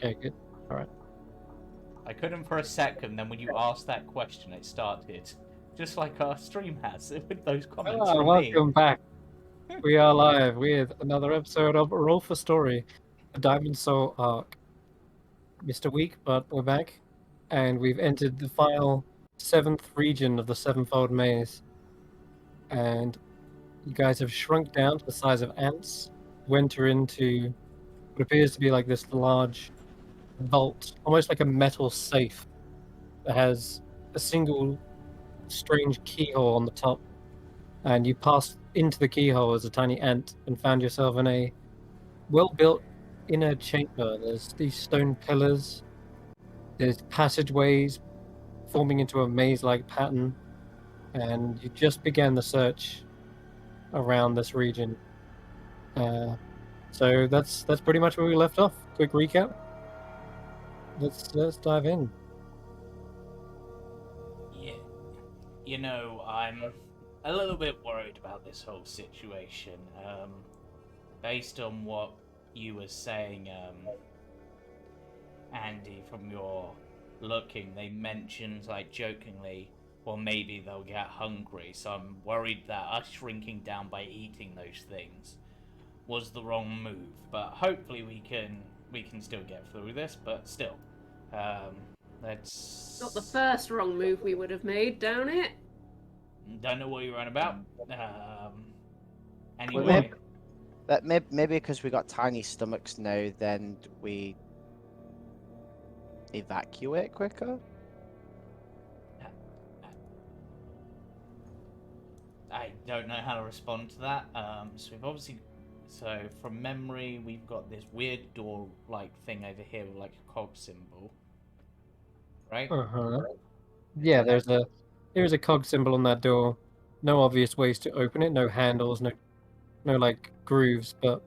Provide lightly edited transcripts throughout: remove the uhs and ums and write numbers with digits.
Okay, good. All right. I couldn't for a second, then when you asked that question, it started. Just like our stream has, with those comments from me. Welcome back. We are live with another episode of Roll for Story, the Diamond Soul arc. Missed a week, but we're back, and we've entered the final 7th region of the Sevenfold Maze. And you guys have shrunk down to the size of ants, to enter into what appears to be like this large vault, almost like a metal safe that has a single strange keyhole on the top. And you passed into the keyhole as a tiny ant and found yourself in a well-built inner chamber. There's these stone pillars, there's passageways forming into a maze-like pattern, and you just began the search around this region. So that's pretty much where we left off. Quick recap. Let's dive in. Yeah, you know, I'm a little bit worried about this whole situation. Based on what you were saying, Andi, from your looking, they mentioned, like, jokingly, well, maybe they'll get hungry, so I'm worried that us shrinking down by eating those things was the wrong move. But hopefully we can still get through this, but still. Let's... Not the first wrong move we would have made, down it. Don't know what you're on about. Anyway. Maybe because we got tiny stomachs now, then we evacuate quicker? I don't know how to respond to that. So we've obviously... So from memory, we've got this weird door-like thing over here with like a cog symbol. Right? Yeah, there's a cog symbol on that door. No obvious ways to open it, no handles, no like grooves, but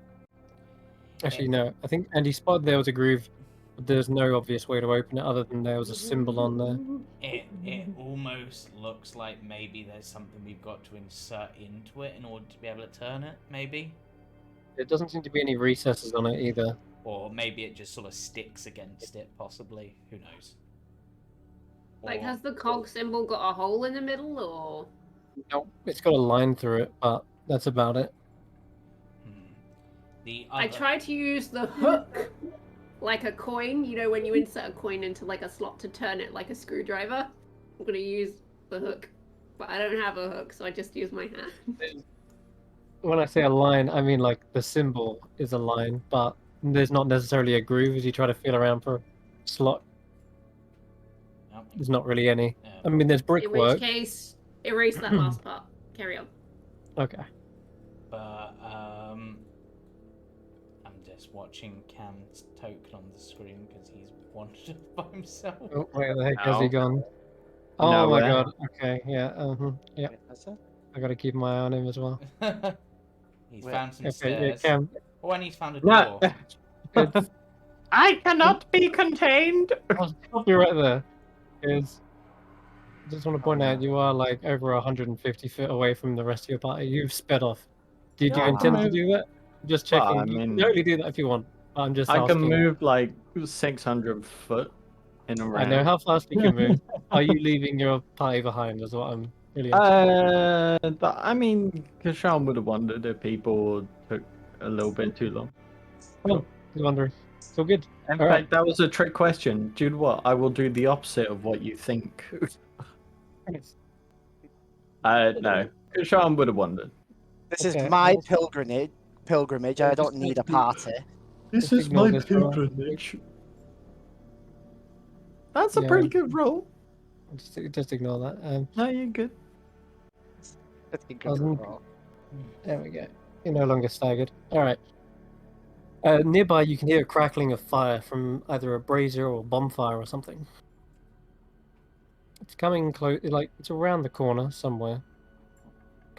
actually no. I think Andy spotted there was a groove, but there's no obvious way to open it other than there was a symbol on there. It almost looks like maybe there's something we've got to insert into it in order to be able to turn it, maybe? There doesn't seem to be any recesses on it either. Or maybe it just sort of sticks against it, possibly. Who knows? Like, has the cog symbol got a hole in the middle, or...? Nope, it's got a line through it, but that's about it. I tried to use the hook like a coin, you know, when you insert a coin into like a slot to turn it like a screwdriver. I'm gonna use the hook, but I don't have a hook, so I just use my hand. When I say a line, I mean like the symbol is a line, but there's not necessarily a groove as you try to feel around for a slot. There's not really any. I mean, there's brickwork. In which case, erase that last part. Carry on. Okay. But, I'm just watching Cam's token on the screen because he's wandered by himself. Oh, where the heck has he gone? Oh my god. Okay, yeah. Yeah. I gotta keep my eye on him as well. He's found some Yeah, stairs. Cam. Oh, and he's found a door. I cannot be contained. I'll stop you right there. Because I just want to point out you are like over 150 feet away from the rest of your party. You've sped off. Did you intend to do that? Just checking. Well, I You mean, can only do that if you want. I'm just I asking. can move like 600 foot in a round. I know how fast you can move. Are you leaving your party behind? Is what I'm really interested. I mean, Kesh'an would have wondered if people took a little bit too long. Oh, I was wondering. So good. In All fact, right. that was a trick question. Dude, what? I will do the opposite of what you think. No. Kesh'an would have wondered. This Okay. is my pilgrimage. I don't need a party. This Just is ignore my this roll. pilgrimage. That's a Yeah. pretty good roll. Just ignore that. No, you're good. There we go. You're no longer staggered. All right. Nearby, you can hear a crackling of fire from either a brazier or bonfire or something. It's coming close, like it's around the corner somewhere.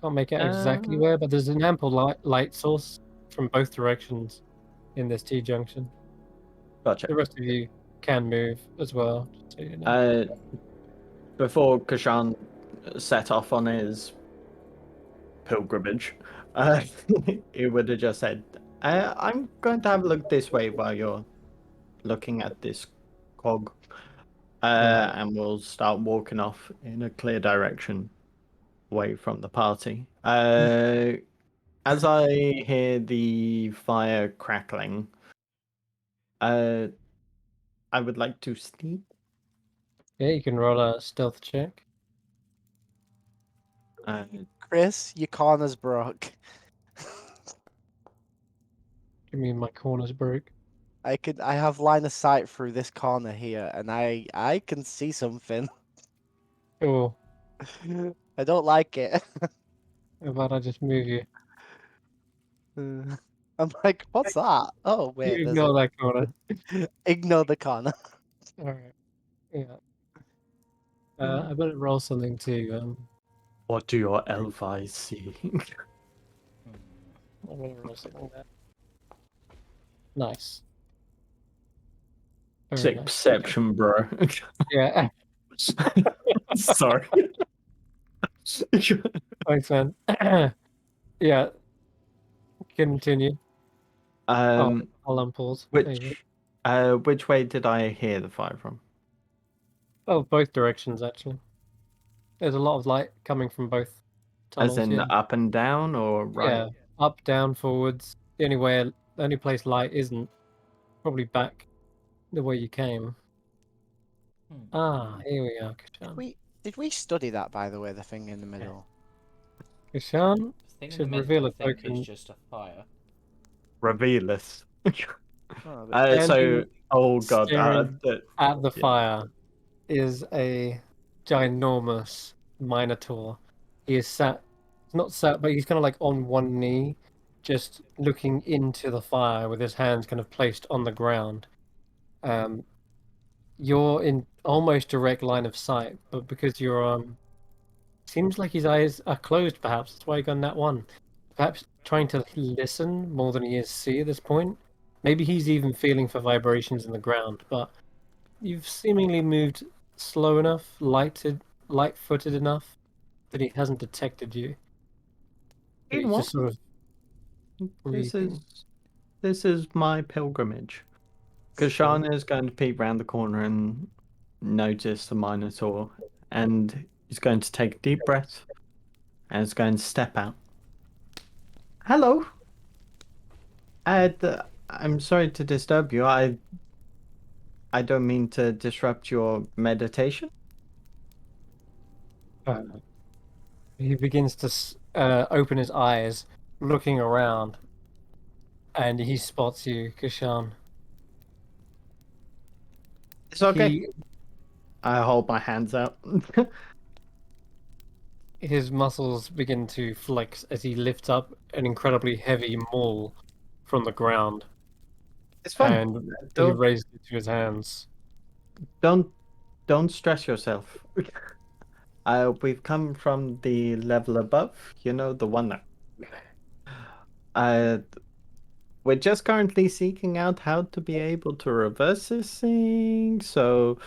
Can't make out exactly where, but there's an ample light source from both directions in this T-junction. Gotcha. The rest of you can move as well. So you know. Before Kesh'an set off on his pilgrimage, he would have just said, I'm going to have a look this way while you're looking at this cog, Right. and we'll start walking off in a clear direction away from the party. As I hear the fire crackling, I would like to sneak. Yeah, you can roll a stealth check. Chris, your corner's broke. Give me my corners broke. I have line of sight through this corner here, and I can see something. Oh, I don't like it. how about I just move you? I'm like, what's that? Oh wait, You there's ignore that corner. ignore the corner. Alright. Yeah. I better roll something too. What do your elf eyes see? Hmm. I'm gonna roll something there. Nice. Very Sick nice. perception, bro. Yeah. Sorry. Thanks, man. Yeah. Continue. I'll unpause. Which way did I hear the fire from? Oh, both directions actually. There's a lot of light coming from both tunnels. As in Yeah. up and down or right? Yeah. Up, down, forwards. The only place light isn't, probably back the way you came. Ah, here we are, Kesh'an. Did we study that, by the way, the thing in the middle? Kesh'an The thing in should the middle, reveal I a think, token. is just a fire. Reveal us. Oh, but Oh god. Staring at the yeah. fire is a ginormous minotaur. He is not sat, but he's kind of like on one knee, just looking into the fire with his hands kind of placed on the ground. You're in almost direct line of sight, but because you're seems like his eyes are closed, perhaps that's why he got that one. Perhaps trying to listen more than he is see at this point. Maybe he's even feeling for vibrations in the ground, but you've seemingly moved slow enough, light-footed enough that he hasn't detected you. But he's just sort of breathing. This is my pilgrimage. Kesh'an is going to peek round the corner and notice the Minotaur, and he's going to take a deep breath and is going to step out. Hello. I'm sorry to disturb you. I don't mean to disrupt your meditation. He begins to open his eyes, looking around, and he spots you, Kesh'an. It's okay. I hold my hands out. His muscles begin to flex as he lifts up an incredibly heavy maul from the ground. It's fine. And he raises it to his hands. Don't stress yourself. We've come from the level above, you know, the one that... we're just currently seeking out how to be able to reverse this thing, so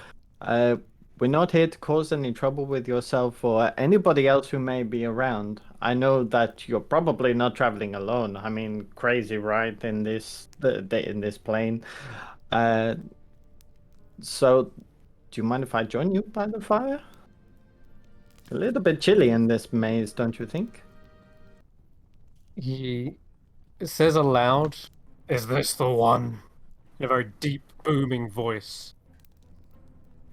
we're not here to cause any trouble with yourself or anybody else who may be around. I know that you're probably not traveling alone. I mean, crazy, right, in this plane. So, do you mind if I join you by the fire? A little bit chilly in this maze, don't you think? He says aloud, "Is this the one?" in a very deep, booming voice.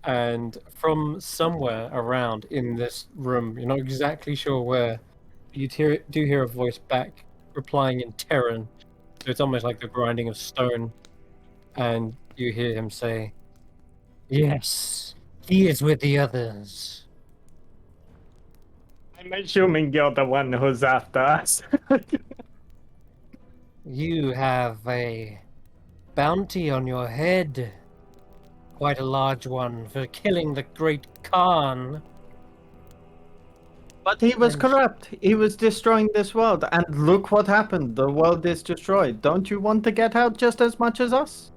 And from somewhere around in this room, you're not exactly sure where, you do hear a voice back replying in Terran. So it's almost like the grinding of stone. And you hear him say, "Yes, he is with the others." I'm assuming you're the one who's after us. You have a bounty on your head. Quite a large one for killing the great Khan. But he was corrupt. He was destroying this world. And look what happened. The world is destroyed. Don't you want to get out just as much as us?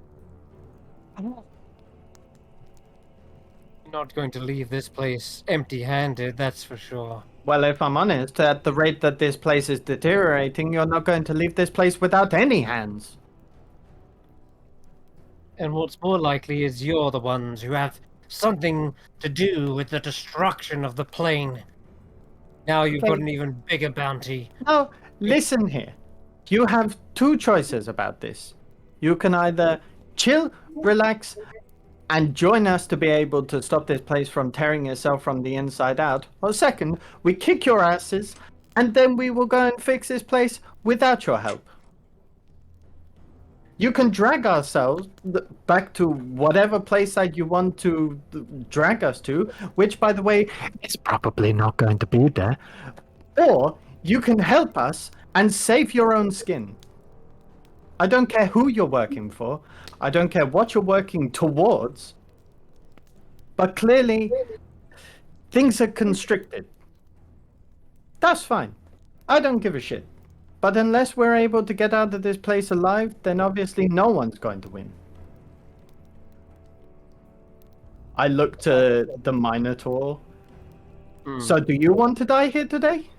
Not going to leave this place empty-handed, that's for sure. Well, if I'm honest, at the rate that this place is deteriorating, you're not going to leave this place without any hands. And what's more likely is you're the ones who have something to do with the destruction of the plane. Now you've got Okay. an even bigger bounty. Now, listen here. You have two choices about this. You can either chill, relax, and join us to be able to stop this place from tearing itself from the inside out. Or second, we kick your asses, and then we will go and fix this place without your help. You can drag ourselves back to whatever place that you want to drag us to, which, by the way, is probably not going to be there. Or you can help us and save your own skin. I don't care who you're working for. I don't care what you're working towards. But clearly, things are constricted. That's fine. I don't give a shit. But unless we're able to get out of this place alive, then obviously no one's going to win. I look to the Minotaur. So do you want to die here today?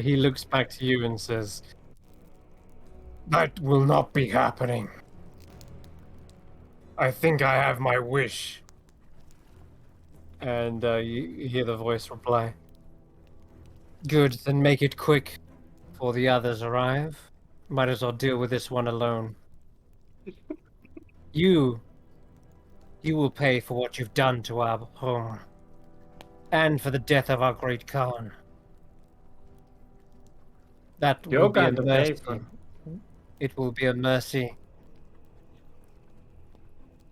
He looks back to you and says, "That will not be happening. I think I have my wish." And you hear the voice reply, "Good, then make it quick, before the others arrive. Might as well deal with this one alone. You will pay for what you've done to our home, and for the death of our great Khan. That You're will be a going to pay mercy. for. It will be a mercy.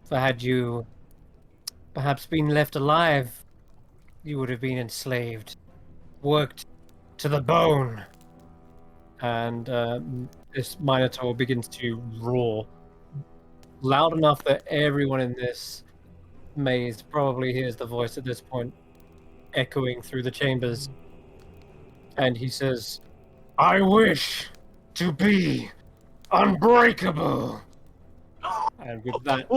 For had you perhaps been left alive, you would have been enslaved, worked to the bone." And this Minotaur begins to roar loud enough that everyone in this maze probably hears the voice at this point echoing through the chambers. And he says, "I wish to be unbreakable." And with that,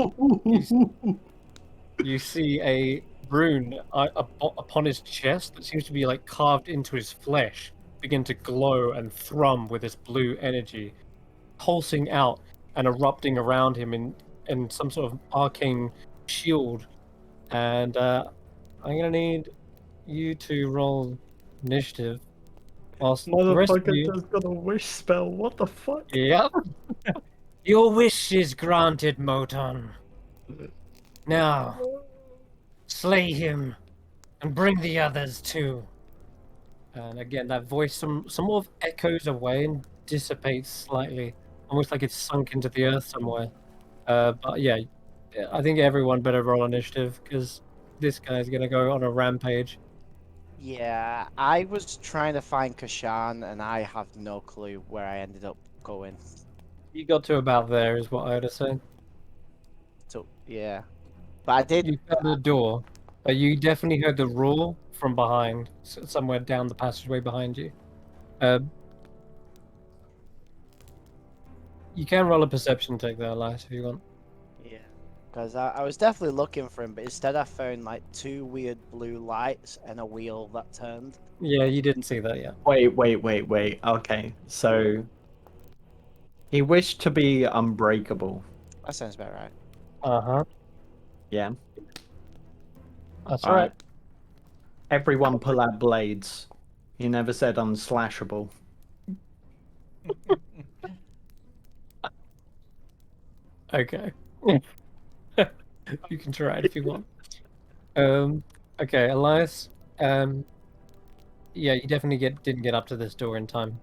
you see a rune upon his chest that seems to be like carved into his flesh begin to glow and thrum with this blue energy, pulsing out and erupting around him in some sort of arcane shield. And I'm gonna need you to roll initiative. Whilst the rest of you... just got a wish spell. What the fuck? Yep. Your wish is granted, Moton. Now, slay him and bring the others too. And again, that voice somewhat of echoes away and dissipates slightly, almost like it's sunk into the earth somewhere. But yeah, I think everyone better roll initiative because this guy's gonna go on a rampage. Yeah, I was trying to find Kesh'an, and I have no clue where I ended up going. You got to about there, is what I would have said. So yeah, but I did. You found the door, but you definitely heard the roar from behind, somewhere down the passageway behind you. You can roll a perception check there, Elias, if you want. Yeah, because I was definitely looking for him, but instead I found like two weird blue lights and a wheel that turned. Yeah, you didn't see that yet. Wait. Okay, so he wished to be unbreakable. That sounds about right. Uh-huh. Yeah. That's All right. Everyone pull out blades. He never said unslashable. Okay. You can try it if you want. Okay, Elias. Yeah, you definitely didn't get up to this door in time.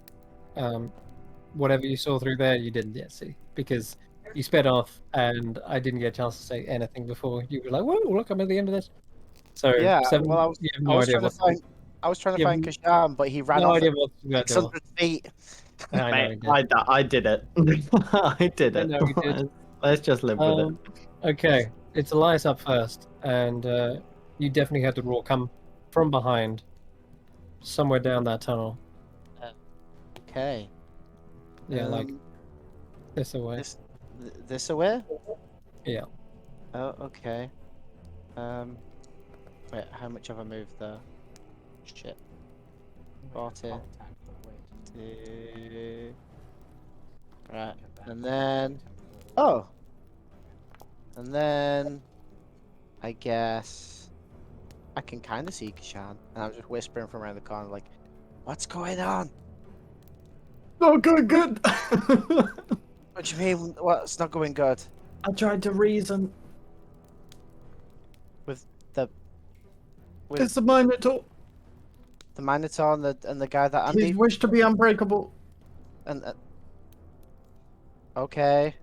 Whatever you saw through there, you didn't yet see because you sped off, and I didn't get a chance to say anything before you were like, "Whoa, look, I'm at the end of this." So Yeah, seven, well, you have no idea what. I was trying to You have find Kesh'an, but he ran no off idea at what that door. 600 feet. I know Mate, he did. I did it. I did I it. know he did. Let's just live with it. Okay, it's Elias up first, and you definitely had the roar come from behind, somewhere down that tunnel. Okay. Yeah, like this away. This away? Yeah. Oh, okay. Wait, how much have I moved there? Shit. 40. 2. Right, and then Oh. And then I guess I can kind of see Kesh'an, and I'm just whispering from around the corner, like, "What's going on? Oh, good. What do you mean? What's not going good?" I tried to reason. With the It's the Minotaur. the Minotaur and the guy that His Andi wish to be unbreakable. and okay.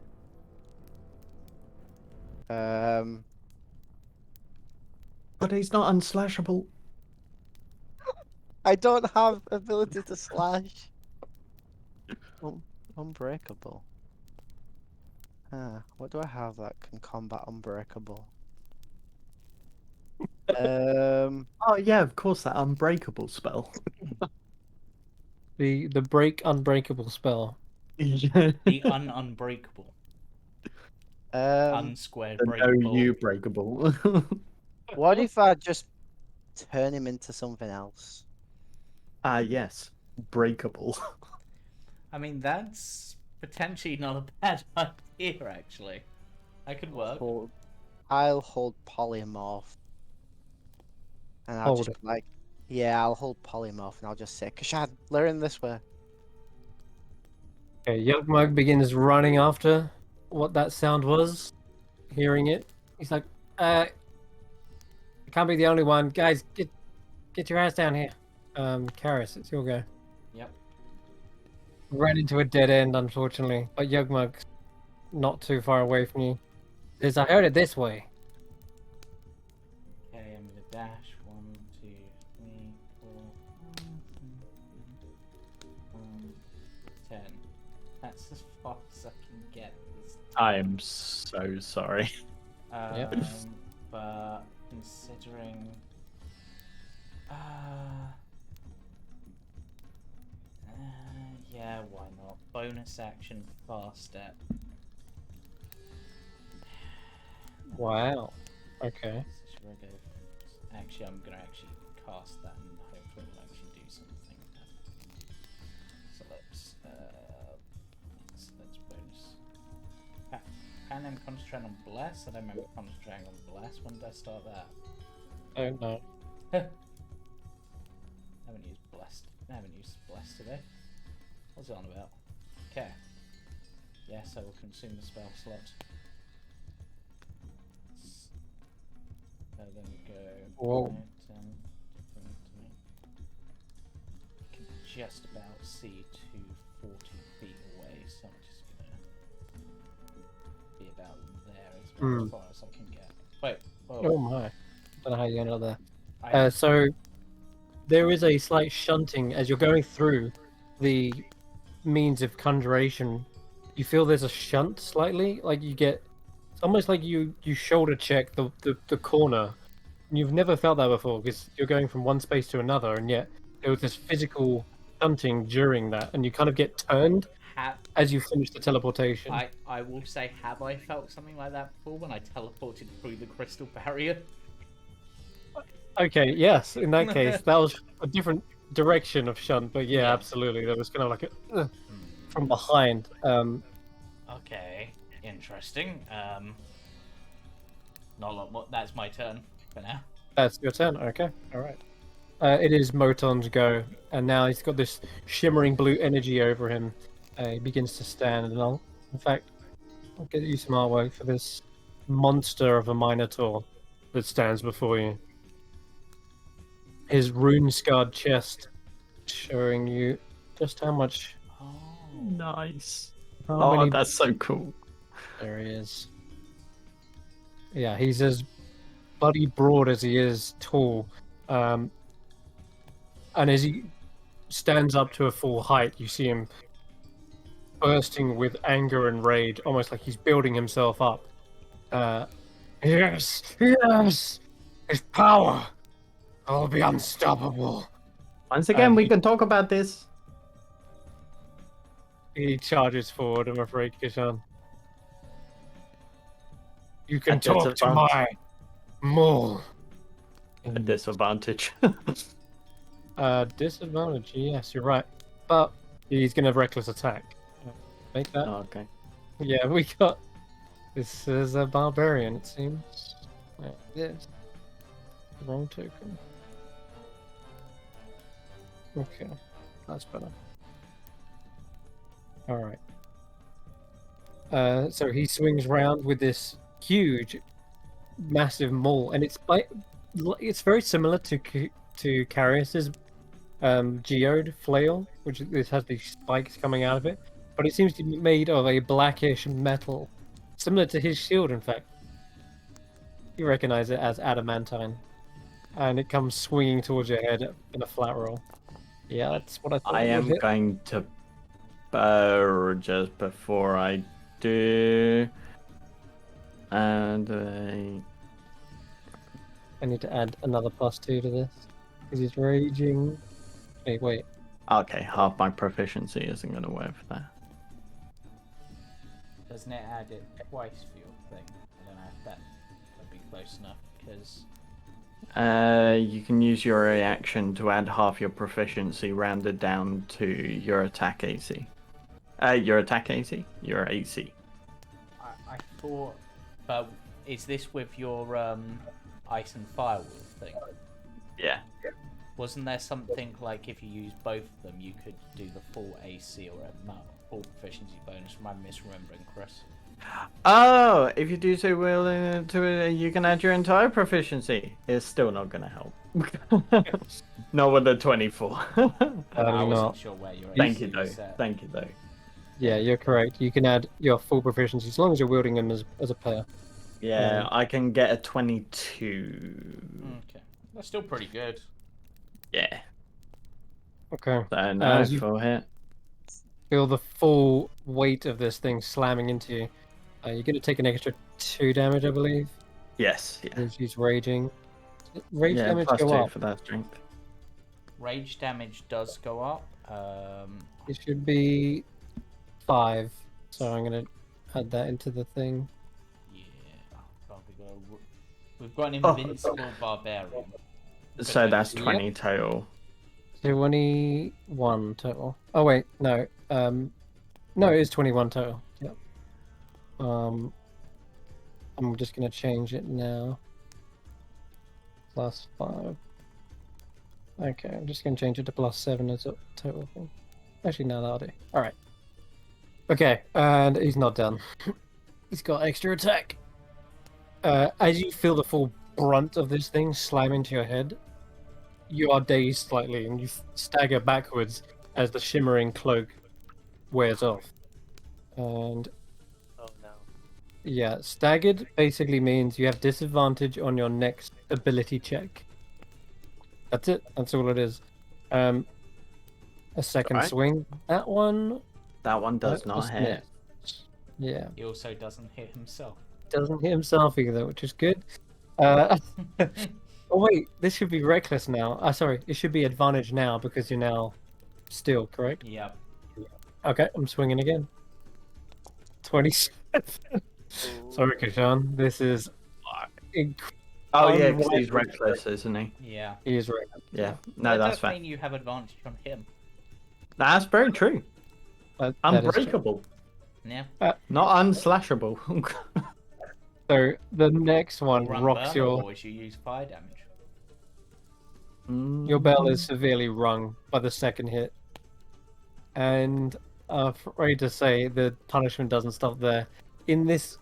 But he's not unslashable. I don't have ability to slash. Unbreakable. What do I have that can combat unbreakable? Oh yeah, of course, that unbreakable spell. The break unbreakable spell. Yeah. The unbreakable. Unsquared The breakable. no you breakable. what if I just turn him into something else? Ah yes, breakable. I mean, that's potentially not a bad idea, actually. That could work. I'll hold polymorph. And I'll Hold just I'll hold polymorph and I'll just say, "Kesh'an, learn this way." Okay, Yugmug begins running after what that sound was. Hearing it, he's like, I can't be the only one. Guys, get your ass down here. Karius, it's your go." Yep. Ran into a dead end, unfortunately, but Yugmug's not too far away from you. Says, "I heard it this way." Okay, I'm gonna dash. 1, 2, 3, 4, 10. That's as far as I can get this. I am so sorry. Yep. But considering, yeah, why not? Bonus action, fast step. Wow. Okay. So should I go? Actually, I'm gonna actually cast that and hopefully it'll actually do something. So let's bonus. Can I concentrate on bless? I don't remember concentrating on bless. When did I start that? Don't know. I haven't used bless today. What's it on about? Okay. Yes, I will consume the spell slot. Then go. Whoa. Different to me. I can just about see to 40 feet away, so I'm just gonna be about there as far as I can get. Wait. Whoa. Oh my. Don't know how you ended up there. So there is a slight shunting as you're going through the means of conjuration. You feel there's a shunt slightly, like you get. It's almost like you shoulder check the corner. You've never felt that before because you're going from one space to another, and yet there was this physical shunting during that, and you kind of get turned as you finish the teleportation. I will say, have I felt something like that before when I teleported through the crystal barrier? Okay, yes. In that case, that was a different direction of shunt, but yeah, Yeah. absolutely. There was kind of like a from behind. Okay, interesting. Not a lot more. That's my turn for now. That's your turn. Okay, all right. It is Moton's go, and now he's got this shimmering blue energy over him. He begins to stand, and I'll get you some artwork for this monster of a Minotaur that stands before you. His rune-scarred chest showing you just how much. Oh, Nice. How Oh, many... that's so cool. There he is. Yeah, he's as bloody broad as he is tall. And as he stands up to a full height, you see him bursting with anger and rage, almost like he's building himself up. Yes, his power. I'll be unstoppable. Once again, we can talk about this. He charges forward, I'm afraid, Kesh'an. You can At talk to my mole. A disadvantage. Disadvantage, yes, you're right. But he's going to have reckless attack. Make that. Oh, okay. Yeah, we got This is a barbarian, it seems. Yes. Wrong token. Okay, that's better. Alright. So he swings round with this huge, massive maul, and it's very similar to Karius's geode flail, which this has these spikes coming out of it, but it seems to be made of a blackish metal, similar to his shield. In fact, you recognize it as adamantine, and it comes swinging towards your head in a flat roll. Yeah, that's what I thought. I am going to burrow just before I do, and I need to add another +2 to this because he's raging. Wait. Okay, half my proficiency isn't going to work for that. Doesn't it add it twice for your thing? I don't know if that would be close enough, because... You can use your reaction to add half your proficiency rounded down to your attack AC. Your attack AC? Your AC. I thought... But is this with your ice and firewall thing? Yeah. Wasn't there something like if you use both of them, you could do the full AC or a full proficiency bonus? Am I misremembering, Chris? Oh, if you do so well to it, you can add your entire proficiency. It's still not going to help. Not with a 24. I wasn't not. sure where you were. Thank you, though. Thank you, though. Yeah, you're correct. You can add your full proficiency as long as you're wielding them as a pair. Yeah, I can get a 22. Okay. That's still pretty good. Yeah. Okay. So no As you full hit. feel the full weight of this thing slamming into you, you're going to take an extra 2 damage, I believe. Yes. Yeah. As he's raging. Rage Yeah, damage plus go 2 up. for that strength. Rage damage does go up. It should be 5. So I'm going to add that into the thing. Yeah. Oh, we've got an Oh. invincible barbarian. So that's 20 total. 21 total. Oh wait, no. No, it is 21 total. Yep. I'm just gonna change it now. +5. Okay, I'm just gonna change it to +7 as a total thing. Actually, no, that'll do. All right. Okay, and he's not done. He's got extra attack. As you feel the full brunt of this thing slam into your head, you are dazed slightly and you stagger backwards as the shimmering cloak wears off. And Oh no. yeah, staggered basically means you have disadvantage on your next ability check. That's it. That's all it is. A second Alright. swing. That one That one does not just hit. missed. Yeah, He also doesn't hit himself. doesn't hit himself either, which is good. Oh wait, this should be reckless now. Sorry, it should be advantage now because you're now still, correct? Yep. Okay, I'm swinging again. 27. Sorry, Kesh'an. This is Oh yeah, because he's unlikely. reckless, isn't he? Yeah. He is right. Yeah. No, That that's does fair. mean you have advantage on him. That's very true. That is true. Unbreakable. Yeah. Not unslashable. So the next one Run rocks burn, your or you use fire damage. bell is severely rung by the second hit, and I'm afraid to say the punishment doesn't stop there. In this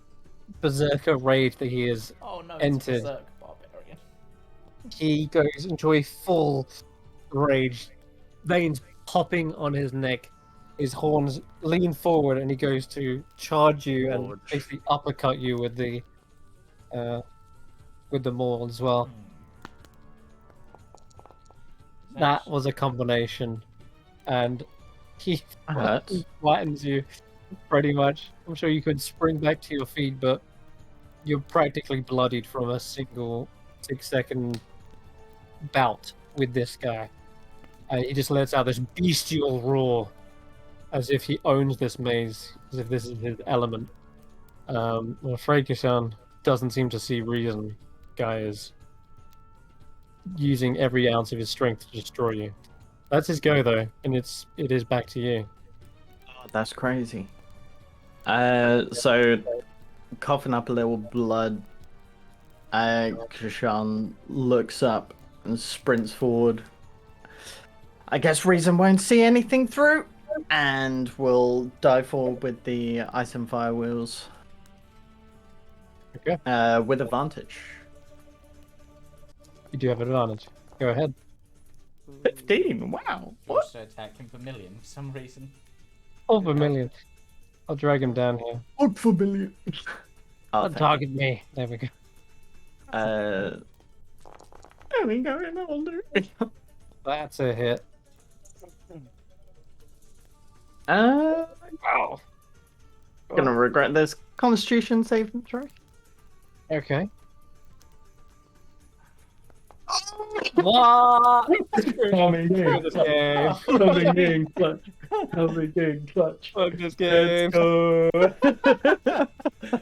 berserker rage that he is, Oh no, it's Entered. Berserk Barbarian. he goes into a full rage, veins popping on his neck. His horns lean forward, and he goes to charge you and Gorge. basically uppercut you with the maul as well. That was a combination, and he Hurts. flattens you pretty much. I'm sure you could spring back to your feet, but you're practically bloodied from a single 6-second bout with this guy. And he just lets out this bestial roar as if he owns this maze, as if this is his element. I'm afraid Kesh'an doesn't seem to see reason. Guy is using every ounce of his strength to destroy you. That's his go though, and it is back to you. Oh, that's crazy. So coughing up a little blood, Kesh'an looks up and sprints forward. I guess Reason won't see anything through, and will dive forward with the ice and fire wheels. Okay. With advantage. You do have advantage. Go ahead. 15. Wow. You What? also attack him for million for some reason. Over a million. I'll drag him down here. What for million? Oh, Don't target me. There we go. there we go. Older. That's a hit. Wow. Gonna regret this. Constitution saving throw. Okay. What? Coming in. This game. Coming in clutch. Coming in clutch. Fuck this game. Let's go. I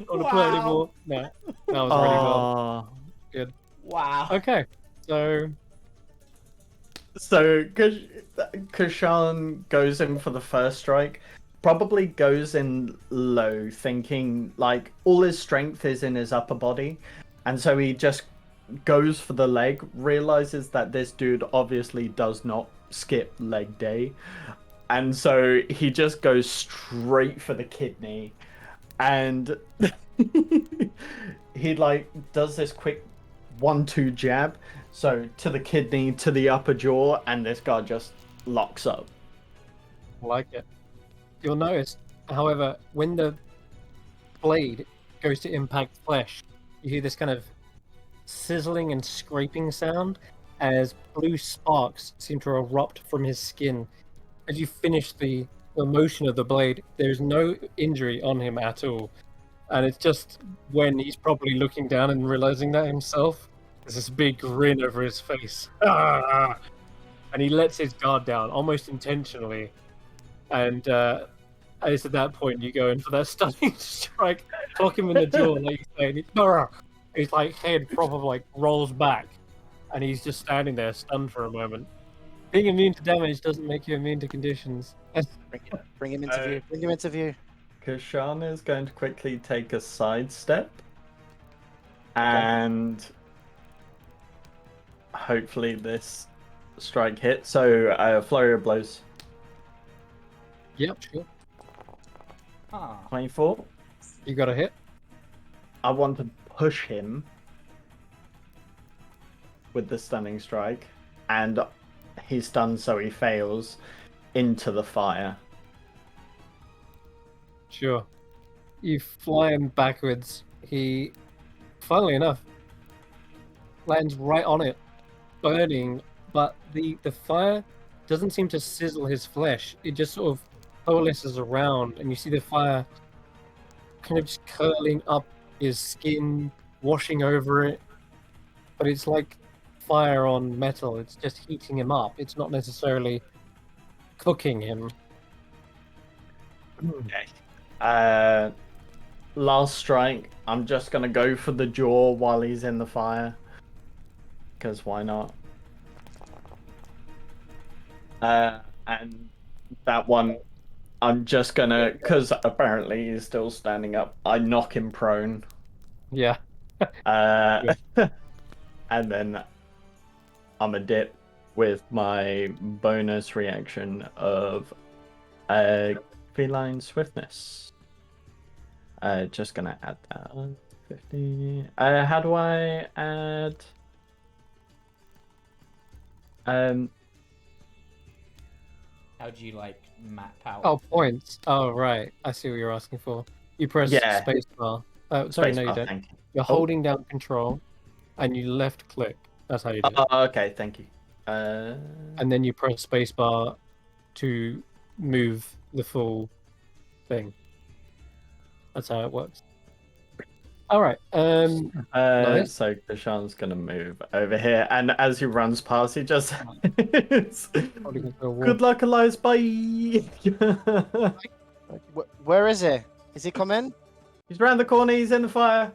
want to play anymore. No, that was really well. Good. Wow. Okay, so So Kesh'an goes in for the first strike. Probably goes in low, thinking like all his strength is in his upper body, and so he just goes for the leg. Realizes that this dude obviously does not skip leg day, and so he just goes straight for the kidney, and he like does this quick 1-2 jab, so to the kidney, to the upper jaw, and this guy just locks up. I like it. You'll notice, however, when the blade goes to impact flesh, you hear this kind of sizzling and scraping sound as blue sparks seem to erupt from his skin. As you finish the motion of the blade, there's no injury on him at all. And it's just when he's probably looking down and realizing that himself, there's this big grin over his face. Ah! And he lets his guard down, almost intentionally. And it's at that point you go in for that stunning strike, clock him in the jaw, like you say, and his like head probably like rolls back, and he's just standing there stunned for a moment. Being immune to damage doesn't make you immune to conditions. Bring him into view. Bring him into view. Kesh'an is going to quickly take a sidestep, and hopefully this strike hits. So flurry of blows. Yep, sure. 24. You got a hit. I want to push him with the stunning strike, and he's stunned, so he fails into the fire. Sure. You fly him backwards. He, funnily enough, lands right on it, burning, but the fire doesn't seem to sizzle his flesh. It just sort of coalesces around, and you see the fire kind of just curling up his skin, washing over it. But it's like fire on metal. It's just heating him up. It's not necessarily cooking him. Okay. Last strike. I'm just gonna go for the jaw while he's in the fire, because why not? And that one, I'm just gonna, because apparently he's still standing up, I knock him prone. Yeah. And then I'm a dip with my bonus reaction of feline swiftness. Just gonna add that on. 50. How do I add? How do you like map out? Oh, points. Oh, right. I see what you're asking for. You press Yeah. spacebar. Sorry, no, you Spacebar, don't. thank you. You're holding down control, and you left click. That's how you do it. Oh, okay, thank you. And then you press spacebar to move the full thing. That's how it works. All right. Nice. So Kesh'an's gonna move over here, and as he runs past, he just Holding it for a wall. good luck, Elias. Bye. Where is he? Is he come in? He's round the corner. He's in the fire.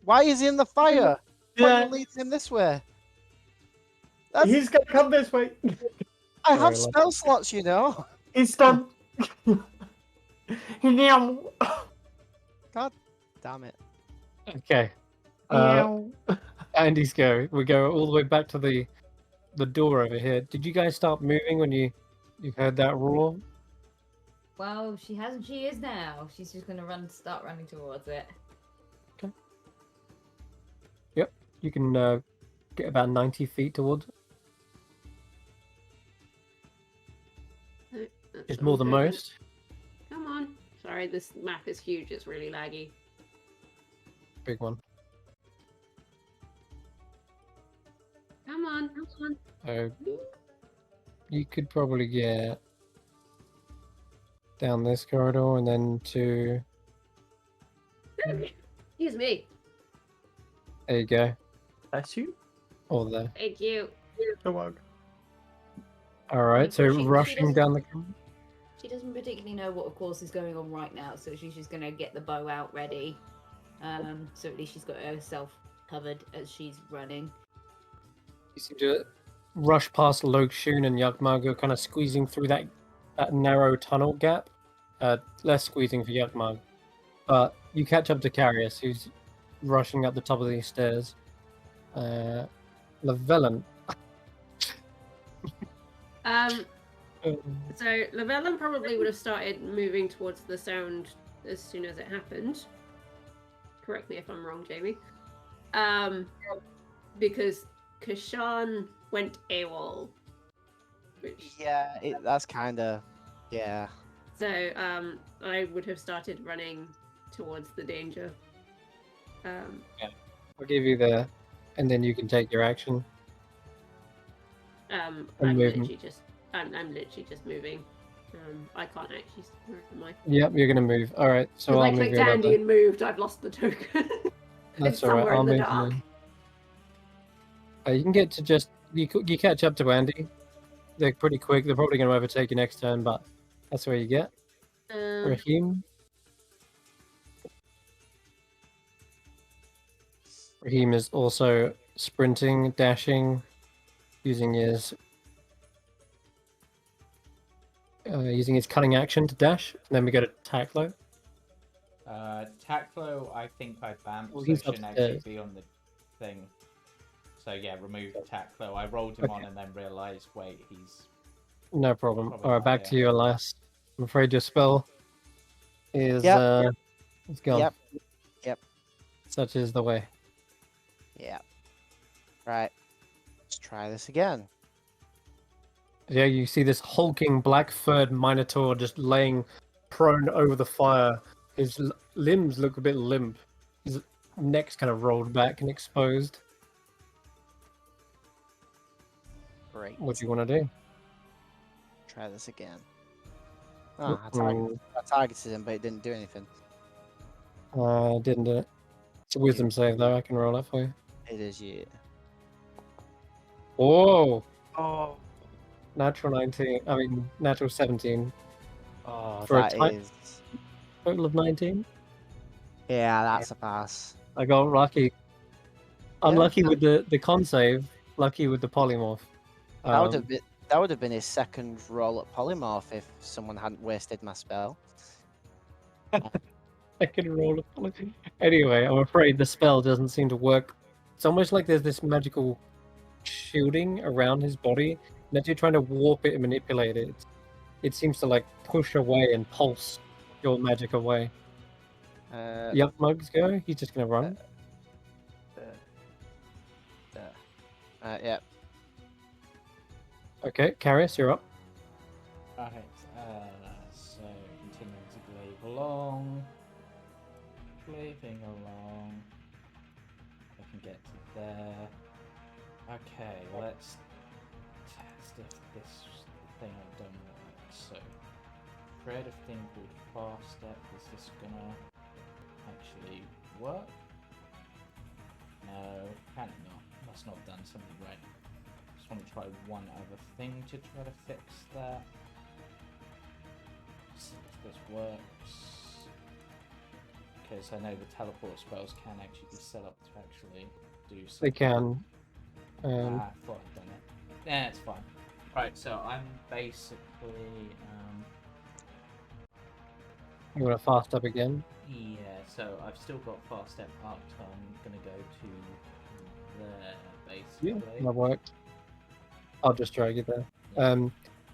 Why is he in the fire? Why Yeah, you lead him this way? he's gonna come this way. I have Sorry, spell slots, you know. He's done. God Damn it. Okay. Andy's go. We go all the way back to the door over here. Did you guys start moving when you heard that roar? Well, she hasn't. She is now. She's just gonna start running towards it. Yep. You can get about 90 feet towards it. That's It's what more I'm than hoping. most. Come on. Sorry, this map is huge. It's really laggy. Big one. Come on. Come on. So you could probably get down this corridor and then to Excuse me. there you go. That's you? Or there. Thank you. Come on. Alright, so She rushing doesn't- down the She doesn't particularly know what, of course, is going on right now, so she's just gonna get the bow out ready. So at least she's got herself covered as she's running. you seem to rush past Lokshun and Yagmag, kind of squeezing through that narrow tunnel gap. Less squeezing for Yagmag. But you catch up to Karius, who's rushing up the top of these stairs. Levellan. So Llewellyn probably would have started moving towards the sound as soon as it happened. Correct me if I'm wrong, Jamie. Because Kesh'an went AWOL. Which, Yeah, that's kind of. Yeah. so I would have started running towards the danger. I'll give you the, and then you can take your action. I'm movement. literally just moving. I can't actually. Where am I? Yep, you're gonna move. All right, so Because I I'll move clicked you Andy over. and moved. I've lost the token. That's It's all right. somewhere I'll in the move you dark. in. You can get to just you catch up to Andy. They're pretty quick. They're probably gonna overtake you next turn, but that's where you get. Raheem. Raheem is also sprinting, dashing, using his cunning action to dash. And then we go to Taklo. Taklo, I think I banned, Well, so he's shouldn't actually upstairs. be on the thing. So yeah, remove Taklo. I rolled him on and then realised, wait, he's... No problem. Probably All right, not back here. to you, Elias. I'm afraid your spell is Yep. it's gone. Yep. Such is the way. Yeah. Right. Let's try this again. Yeah, you see this hulking black-furred minotaur just laying prone over the fire. His limbs look a bit limp. His neck's kind of rolled back and exposed. Great. What do you want to do? Try this again. Oh, I targeted him, but it didn't do anything. Didn't do it. It's a wisdom save, though. I can roll that for you. It is you. Whoa! Oh. Natural 19. I mean, natural 17. Oh, For a that type- is. Total of 19. Yeah, that's a pass. I got lucky. Unlucky with the con save. Lucky with the polymorph. That would have been his second roll at polymorph if someone hadn't wasted my spell. I can roll a polymorph. Anyway, I'm afraid the spell doesn't seem to work. It's almost like there's this magical shielding around his body, and as you're trying to warp it and manipulate it, it seems to like push away and pulse your magic away. Yuck Mugs go. He's just gonna run. Yeah. Okay, Karius, you're up. Alright, so continuing to glaive along. Glaving along. I can get to there. Okay, let's test if this thing I've done works. So, create a thing called fast step. Is this gonna actually work? No, apparently not. Must not have done something right. Just want to try one other thing to try to fix that. See if this works. Because I know the teleport spells can actually be set up to actually do something. They can. I thought I'd done it. Yeah, it's fine. Right, so I'm basically You want to fast up again? Yeah, so I've still got fast step up, so I'm gonna go to there, Yeah, basically. that worked. I'll just drag you there.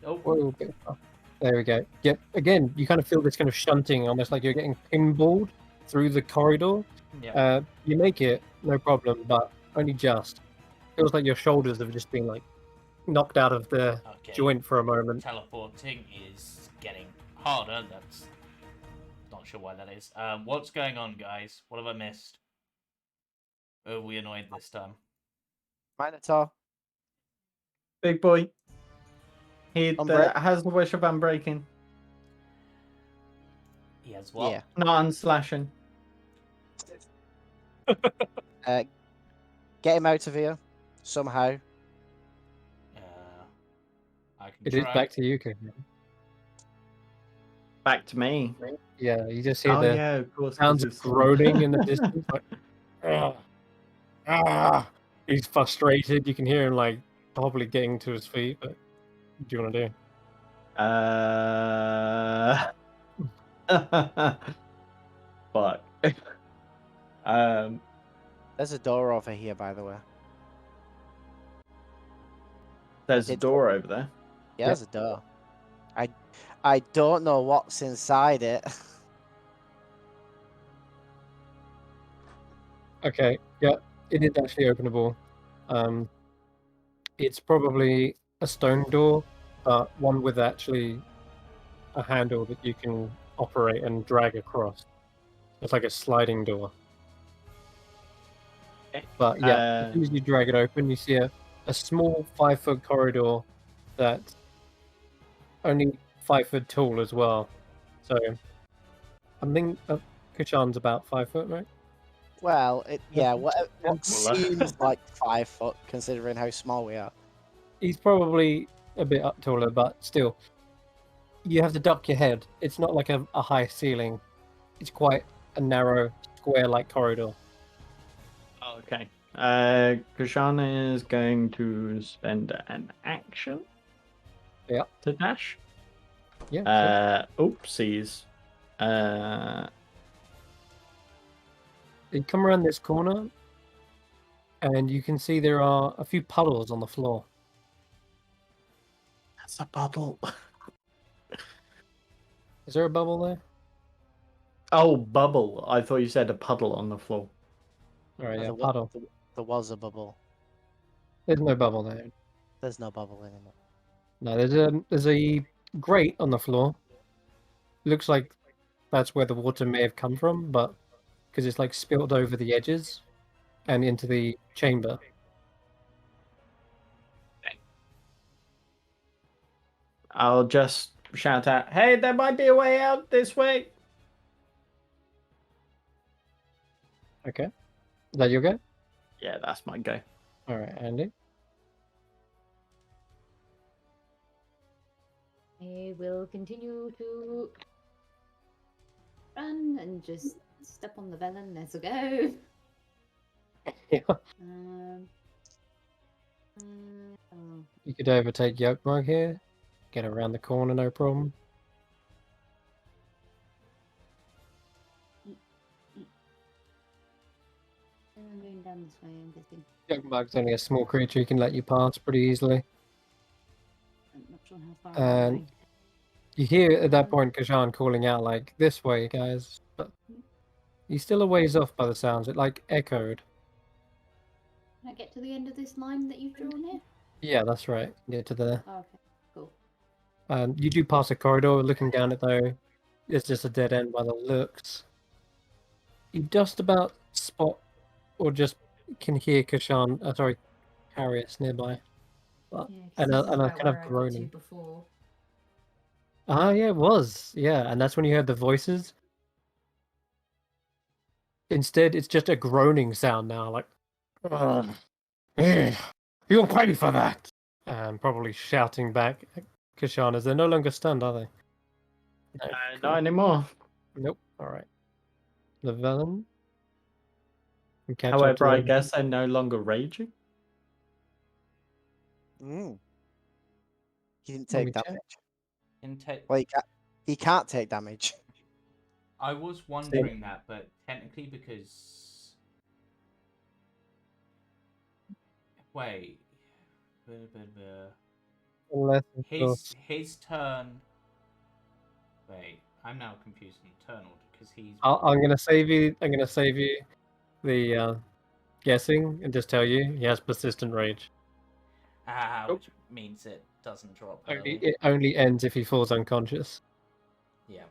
Oh, Whoa, bit far. There we go. Yep. Again, you kind of feel this kind of shunting, almost like you're getting pinballed through the corridor. yeah. You make it, no problem, but only just. Feels like your shoulders have just been like knocked out of the Okay. joint for a moment. Teleporting is getting harder. That's not sure why that is. What's going on, guys? What have I missed? Are we annoyed this time? Minotaur. Big boy. He Unbreak. has the wish of unbreaking. He has what? Yeah. Not unslashing. Get him out of here somehow. I can It is try. back to you, Kevin. Back to me. Yeah, you just hear Oh the yeah, of course. 'cause sounds of it's- groaning in the distance. Like, "Ah, ah." He's frustrated. You can hear him like probably getting to his feet. But what do you want to do? Fuck. There's a door over here, by the way. There's a Did- door over there. Yeah, there's a door. I don't know what's inside it. Okay, yeah, it is actually openable. It's probably a stone door, but one with actually a handle that you can operate and drag across. It's like a sliding door. But yeah, as soon as you drag it open, you see a small 5-foot corridor that's only 5 foot tall as well. So I think Kesh'an's about 5 foot, right? Well, what Well, seems like 5 foot considering how small we are. He's probably a bit up taller, but still, you have to duck your head. It's not like a high ceiling. It's quite a narrow, square-like corridor. Okay. Kesh'an is going to spend an action. Yeah. To dash. Yeah. Oopsies. You come around this corner, and you can see there are a few puddles on the floor. That's a bubble. Is there a bubble there? Oh, bubble. I thought you said a puddle on the floor. All right, yeah, There puddle. There was a bubble. There's no bubble there. There's no bubble anymore. No, there's a grate on the floor. Looks like that's where the water may have come from, but because it's like spilled over the edges and into the chamber. I'll just shout out, "Hey, there might be a way out this way." Okay. Is that your go? Yeah, that's my go. All right, Andy. I will continue to run and just step on the vellum. Let's go. Yeah. Oh, You could overtake Yolkmug here. Get around the corner, no problem. I'm going down this way, I'm guessing. Yolkmug's only a small creature. He can let you pass pretty easily. I'm not sure how far I'm going. You hear at that point Kesh'an calling out like, "This way, guys!" But he's still a ways off by the sounds. It like echoed. Can I get to the end of this line that you've drawn here? Yeah, that's right. Get to there. Oh, okay, cool. You do pass a corridor. Looking down it though, it's just a dead end by the looks. You just about spot, or just can hear Kesh'an. Sorry, Karius nearby. But, Yeah, 'cause and this a is about kind of where I got to groaning. before. Ah, yeah, it was. Yeah, and that's when you heard the voices. Instead, it's just a groaning sound now, like, "Ugh, eh, you'll pay for that!" Probably shouting back at Kesh'an as they're no longer stunned, are they? No. Not anymore. Nope. All right. The villain. Can catch up However, to I them. guess they're no longer raging. He didn't Let me take check. damage. Intake. Well, he can't take damage. I was wondering that, but technically because... Wait. Unless, of course. His turn... Wait, I'm now confused in turn order, because he's... I'm gonna save you. I'm gonna save you the guessing and just tell you he has persistent rage. Which means it doesn't drop early. It only ends if he falls unconscious. Yeah.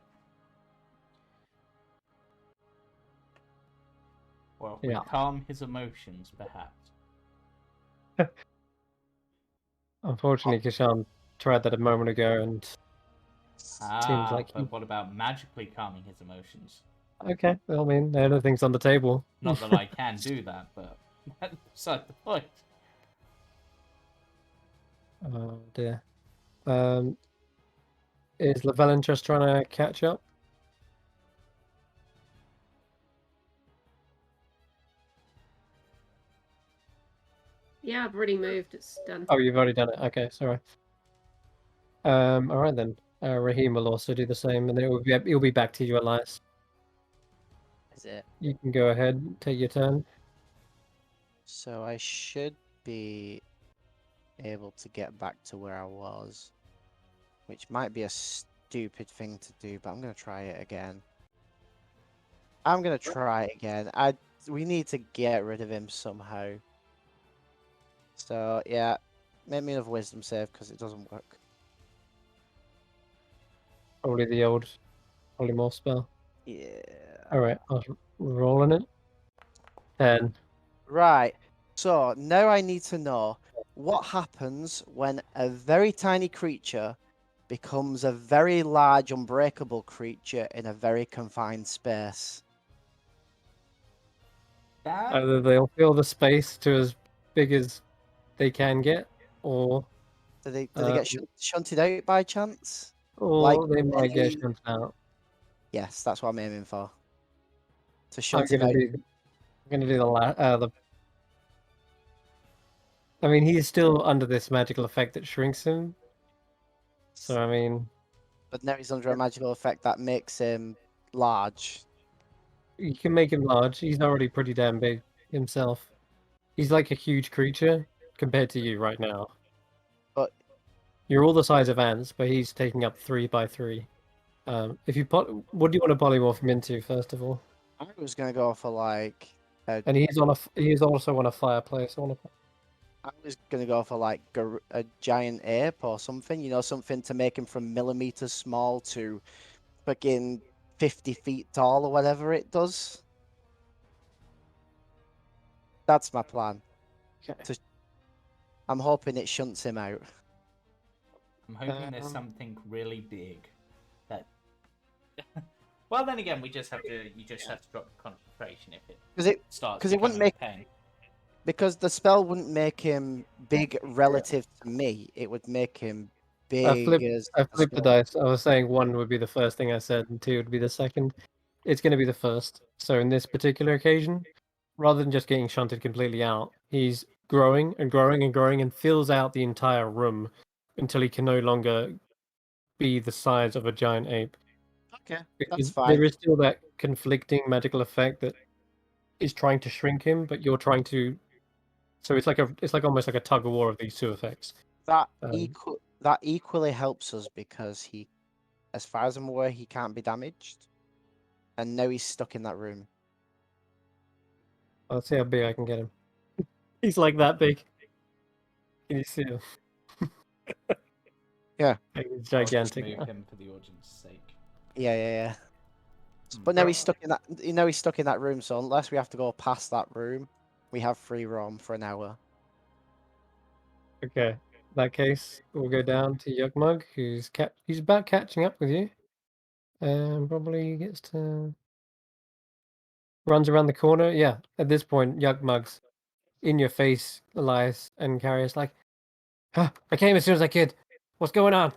Well, if we calm his emotions, perhaps. Unfortunately, Kesh'an tried that a moment ago, and seems like but what about magically calming his emotions? Okay, well, I mean, everything's on the table. Not that I can do that, but that's beside the point. Oh dear. Is Llewellyn just trying to catch up? Yeah, I've already moved. It's done. Oh, you've already done it. Okay, sorry. All right then. Raheem will also do the same, and it'll be back to you, Elias. Is it? You can go ahead, and take your turn. So I should be able to get back to where I was, which might be a stupid thing to do, but I'm gonna try it again. We need to get rid of him somehow. So yeah, make me another wisdom save because it doesn't work. Probably the old polymorph spell. Yeah. All right, I was rolling it. 10. Right. So now I need to know what happens when a very tiny creature becomes a very large, unbreakable creature in a very confined space. Either they'll fill the space to as big as they can get, or Do they get shunted out by chance? they might get shunted out. Yes, that's what I'm aiming for. To I'm shunt him gonna out. do the I mean, he's still under this magical effect that shrinks him. So I mean, But now he's under a magical effect that makes him large. you can make him large. He's already pretty damn big himself. He's like a huge creature compared to you right now. But you're all the size of ants, but he's taking up 3 by 3. If you what do you want to polymorph him into first of all? I was gonna go for like. And he's also on a fireplace. I was gonna go for like a giant ape or something. You know, something to make him from millimeters small to fucking 50 feet tall or whatever it does. That's my plan. Okay. I'm hoping it shunts him out. I'm hoping there's something really big that. Well, then again, you just have to drop the concentration if it starts. Because it wouldn't make pain. Because the spell wouldn't make him big relative to me. It would make him big. I flipped the dice. I was saying 1 would be the first thing I said, and 2 would be the second. It's going to be the first. So in this particular occasion, rather than just getting shunted completely out, he's growing and growing and growing and fills out the entire room until he can no longer be the size of a giant ape. Okay, because that's fine. there is still that conflicting magical effect that is trying to shrink him, but you're trying to. So it's like almost like a tug of war of these two effects. That equally helps us because he, as far as I'm aware, he can't be damaged, and now he's stuck in that room. Let's see how big I can get him. He's like that big. Can you see him? Yeah. He's gigantic. I'll just move him for the audience's sake. Yeah. But now he's stuck in that. He's stuck in that room. So unless we have to go past that room, we have free roam for an hour. Okay. In that case, we'll go down to Yugmug, who's about catching up with you, and probably runs around the corner. Yeah. At this point, Yugmug's in your face, Elias, and Karius like, I came as soon as I could. What's going on?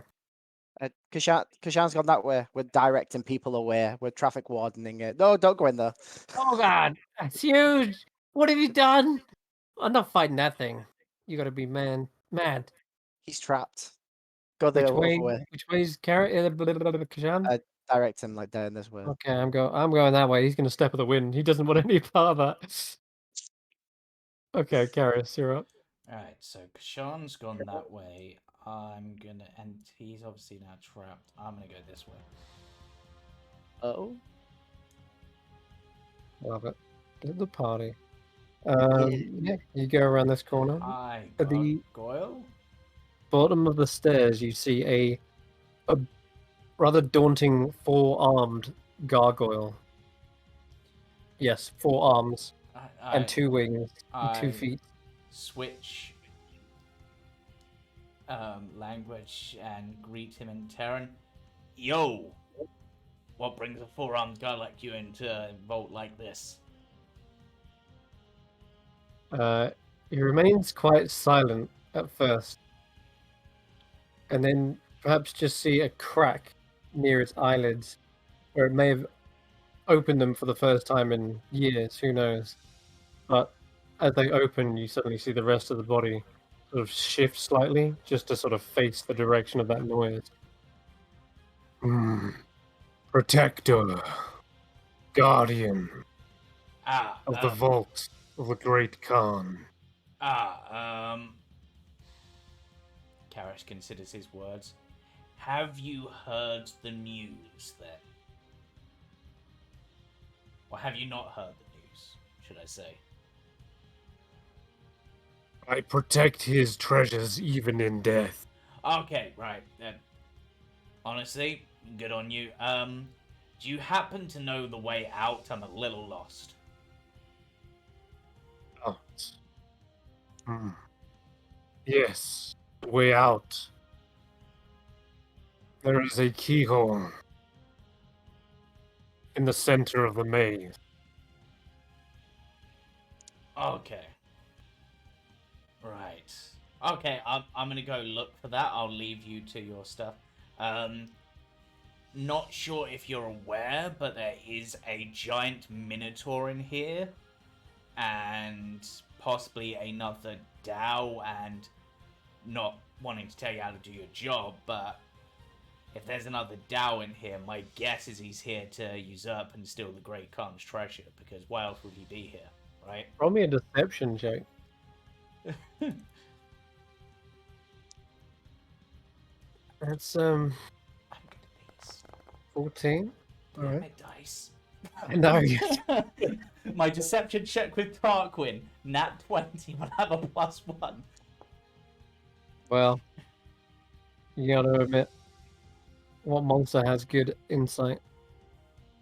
Kesh'an's gone that way. We're directing people away. We're traffic wardening it. No, don't go in there. Oh God, that's huge. What have you done? I'm not fighting that thing. You gotta be mad. He's trapped. Go the other way. Which way is Kesh'an? direct him like down this way. Okay, I'm going that way. He's going to step of the wind. He doesn't want any part of that. Okay, Karius, you're up. Alright, so Kesh'an's gone that way. I'm gonna, and he's obviously now trapped. I'm gonna go this way. Oh, Love it. At the party. Yeah. Yeah, you go around this corner. I At the gargoyle. bottom of the stairs, you see a rather daunting four-armed gargoyle. Yes, 4 arms and 2 wings and 2 feet. Switch language and greet him in Terran. Yo! What brings a 4-armed guy like you into a vault like this? He remains quite silent at first, and then perhaps just see a crack near its eyelids, where it may have opened them for the first time in years, who knows. But as they open, you suddenly see the rest of the body sort of shift slightly, just to sort of face the direction of that noise. Protector, guardian of the vault of the Great Khan. Karius considers his words. Have you heard the news then? Or have you not heard the news, should I say? I protect his treasures even in death. Okay, right. Honestly, good on you. Do you happen to know the way out? I'm a little lost. Out. Yes, the way out. There is a keyhole in the center of the maze. Okay. Right. Okay, I'm gonna go look for that. I'll leave you to your stuff. Not sure if you're aware, but there is a giant minotaur in here, and possibly another Dao, and not wanting to tell you how to do your job, but if there's another Dao in here, my guess is he's here to usurp and steal the Great Khan's treasure, because why else would he be here, right? Roll me a deception check. That's I'm good at these. 14. Damn Alright. it, dice. I know. My deception check with Tarquin, nat 20, will have a +1. Well, you gotta admit, what monster has good insight?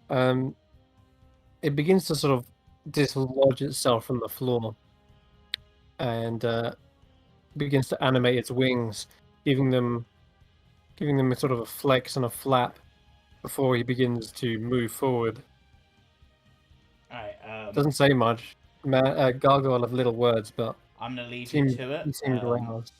It begins to sort of dislodge itself from the floor, and begins to animate its wings, giving them a sort of a flex and a flap before he begins to move forward. Alright, Doesn't say much. Gargoyle of little words, but I'm gonna leave seemed- you to it. he seemed aroused.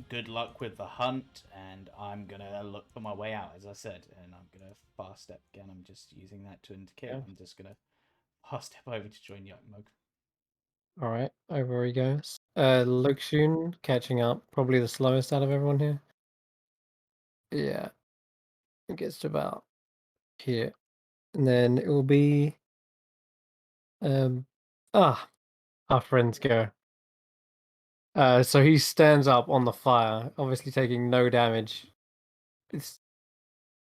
Good luck with the hunt, and I'm gonna look for my way out, as I said, and I'm gonna fast step again. I'm just using that to indicate. Yeah. I'm just gonna fast step over to join Yakmug. All right, over he goes. Luxun catching up, probably the slowest out of everyone here. Yeah, it gets to about here, and then it will be our friends go. So he stands up on the fire, obviously taking no damage.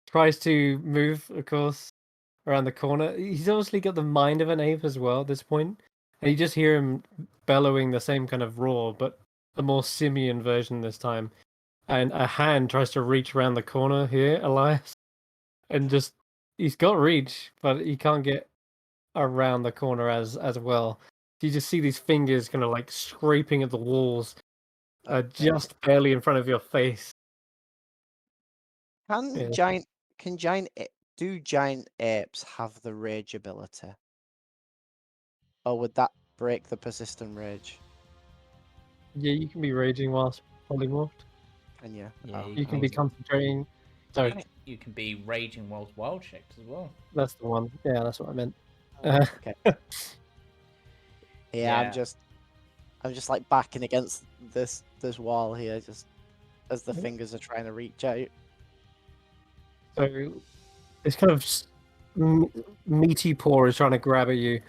Tries to move, of course, around the corner. He's obviously got the mind of an ape as well at this point. And you just hear him bellowing the same kind of roar, but a more simian version this time. And a hand tries to reach around the corner here, Elias. And just, he's got reach, but he can't get around the corner as well. You just see these fingers kind of like scraping at the walls, just barely in front of your face. Can Yeah. do giant apes have the rage ability? Or would that break the persistent rage? Yeah, you can be raging whilst polymorphed. Can you? Yeah, Oh, You can be concentrating. Sorry, You can be raging whilst wild checked as well. that's the one. Yeah, that's what I meant. okay. Yeah, Yeah. I'm just like backing against this wall here, just as the Yeah. fingers are trying to reach out. So this kind of meaty paw is trying to grab at you,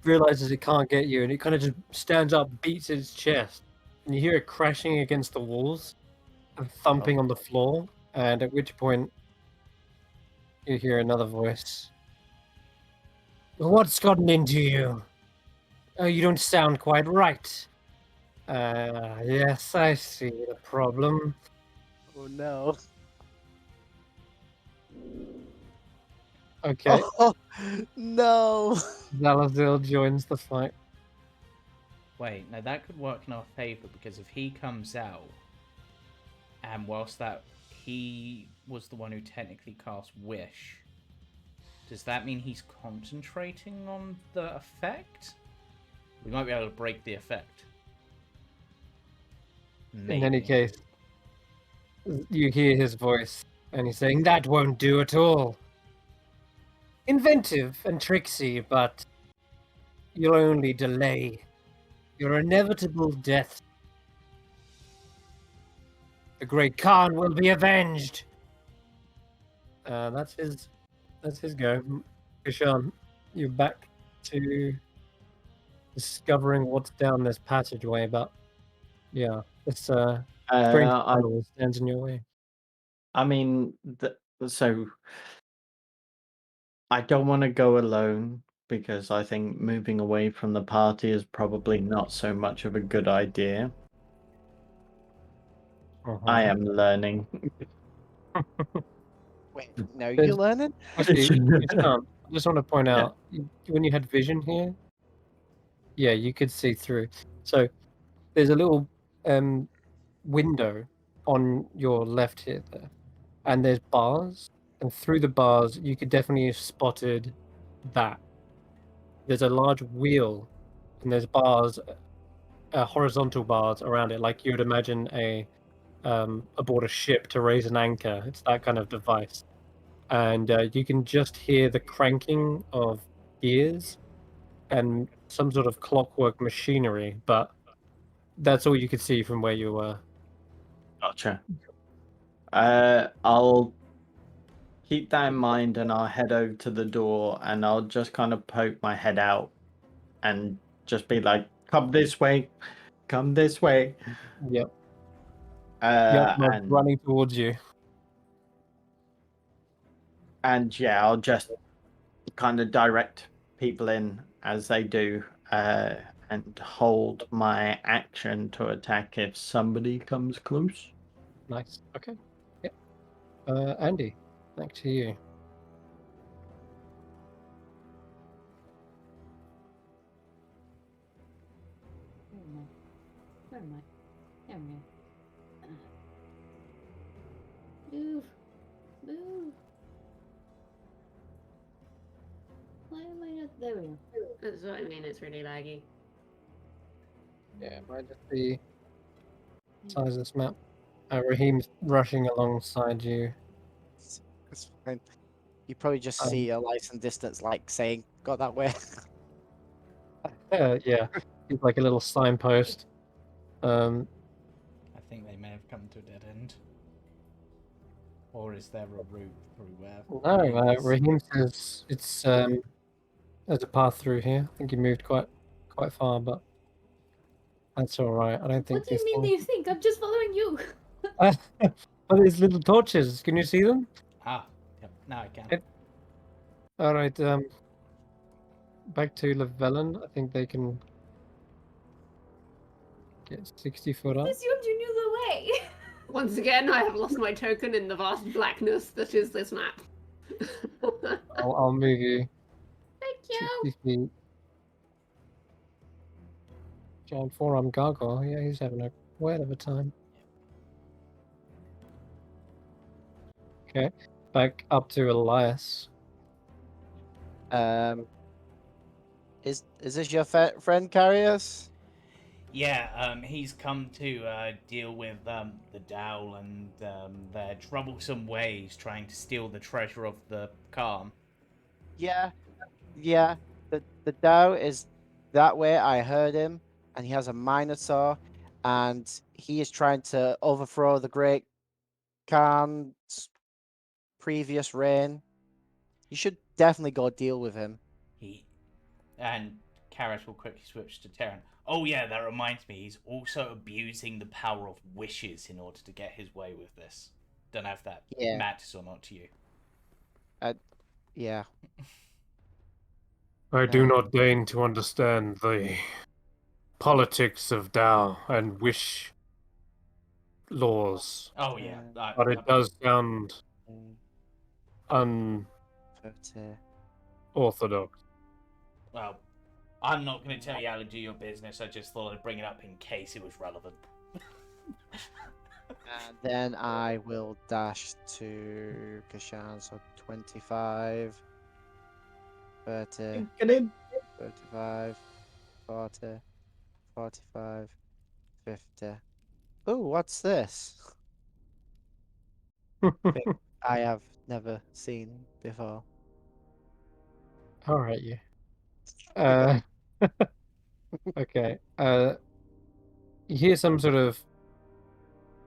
realizes it can't get you, and it kind of just stands up, beats its chest, and you hear it crashing against the walls and thumping on the floor, and at which point you hear another voice. What's gotten into you? Oh, you don't sound quite right. Yes, I see the problem. Oh no. Okay, Oh no. Zalazil joins the fight. Wait, no, that could work in our favor because if he comes out, and whilst that he was the one who technically cast Wish, does that mean he's concentrating on the effect? We might be able to break the effect. Maybe. In any case, you hear his voice, and he's saying, that won't do at all. Inventive and tricksy, but you'll only delay your inevitable death. The great Khan will be avenged. That's his go. Kesh'an, you're back to discovering what's down this passageway, but yeah, this strange tunnel stands in your way. I mean, so I don't want to go alone because I think moving away from the party is probably not so much of a good idea. I am learning. Wait, no, you're learning? Actually, I just want to point out, when you had vision here, yeah, you could see through. So there's a little window on your left here, there, and there's bars, and through the bars, you could definitely have spotted that. There's a large wheel, and there's bars, horizontal bars around it, like you would imagine aboard a ship to raise an anchor. It's that kind of device. And you can just hear the cranking of gears and some sort of clockwork machinery, but that's all you could see from where you were. Gotcha. I'll keep that in mind and I'll head over to the door and I'll just kind of poke my head out and just be like, come this way, come this way. Yep. And running towards you. And yeah, I'll just kind of direct people in as they do and hold my action to attack if somebody comes close. Nice. Okay. Yeah. Andi, back to you. Where am I? There we go. Move. Move. Why am I not? There we go. That's what I mean, it's really laggy. Yeah, might just be size of this map. Raheem's rushing alongside you. It's fine. You probably just see Elias in distance, like saying, "Got that way." Yeah, he's like a little signpost. I think they may have come to a dead end. Or is there a route through where? No, Raheem says it's there's a path through here. I think he moved quite far, but that's all right. I don't think. What do you mean? You think I'm just following you? Oh, these little torches. Can you see them? Ah, yep. Now I can. Yep. All right. Back to Llewellyn. I think they can get 60 foot up. I assumed you knew the way. Once again, I have lost my token in the vast blackness that is this map. I'll move you. Thank you. 60 feet. Giant forearm gargoyle. Yeah, he's having a whale of a time. Okay, back up to Elias. Is this your friend Karius? Yeah, he's come to deal with the Dowl and their troublesome ways trying to steal the treasure of the Khan. Yeah. The Dow is that way. I heard him, and he has a Minotaur, and he is trying to overthrow the Great Khan's previous reign. You should definitely go deal with him. And Karius will quickly switch to Terran. Oh yeah, that reminds me, he's also abusing the power of wishes in order to get his way with this. Don't know if that Yeah. matters or not to you. Yeah. I do not deign to understand the politics of Tao and wish laws, Oh yeah, but it does sound unorthodox. Well, I'm not going to tell you how to do your business. I just thought I'd bring it up in case it was relevant. And then I will dash to Kesh'an, so 25, 30, Get in. 35, 40, 45, 50. Ooh, what's this? I have never seen before. All right, you. Okay. You hear some sort of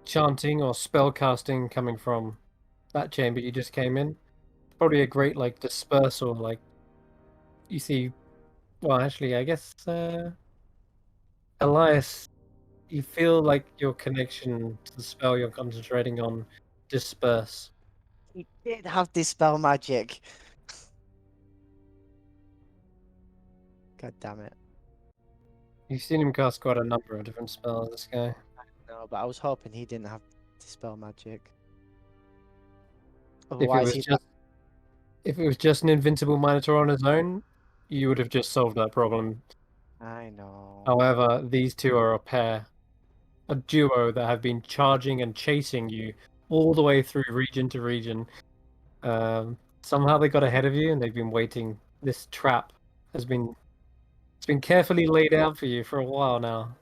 chanting or spell casting coming from that chamber you just came in. Probably a great like dispersal. Like you see. Well, actually, I guess Elias, you feel like your connection to the spell you're concentrating on disperse. He did have dispel magic. God damn it. You've seen him cast quite a number of different spells, this guy. No, but I was hoping he didn't have dispel magic. If it Otherwise, was he'd just if it was just an invincible Minotaur on his own, you would have just solved that problem. I know. However, these two are a pair, a duo that have been charging and chasing you all the way through region to region. Somehow they got ahead of you, and they've been waiting. This trap it's been carefully laid out for you for a while now.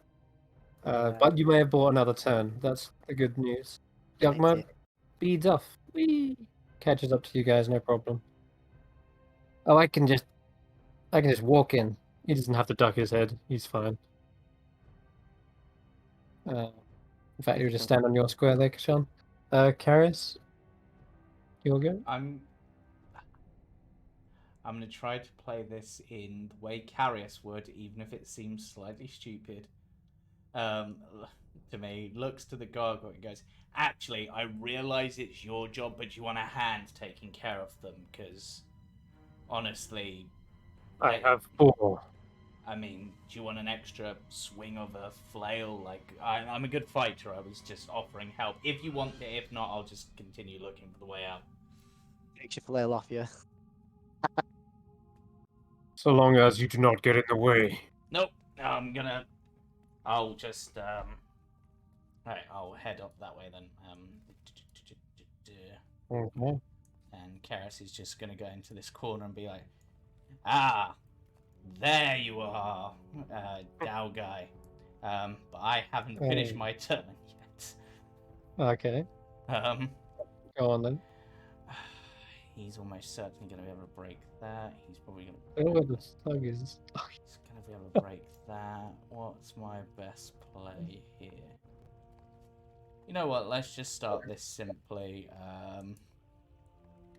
But you may have bought another turn. That's the good news. Yugmud, be duff. Whee! Catches up to you guys, no problem. Oh, I can just walk in. He doesn't have to duck his head. He's fine. In fact, he'll just stand on your square there, Kesh'an. Karius, you'll go. I'm gonna try to play this in the way Karius would, even if it seems slightly stupid. To me, looks to the gargoyle and goes, "Actually, I realise it's your job, but you want a hand taking care of them, because honestly, I have 4. I mean, do you want an extra swing of a flail? Like, I'm a good fighter. I was just offering help. If you want it, if not, I'll just continue looking for the way out." Takes your flail off you. So long as you do not get in the way. Nope. I'll just Alright, I'll head up that way then. Okay. And Karius is just gonna go into this corner and be like, "Ah, there you are, Dow guy. But I haven't finished my turn yet." Okay. Go on then. He's almost certainly going to be able to break that. He's probably going to... I don't know where the slug is. He's going to be able to break that. What's my best play here? You know what? Let's just start this simply.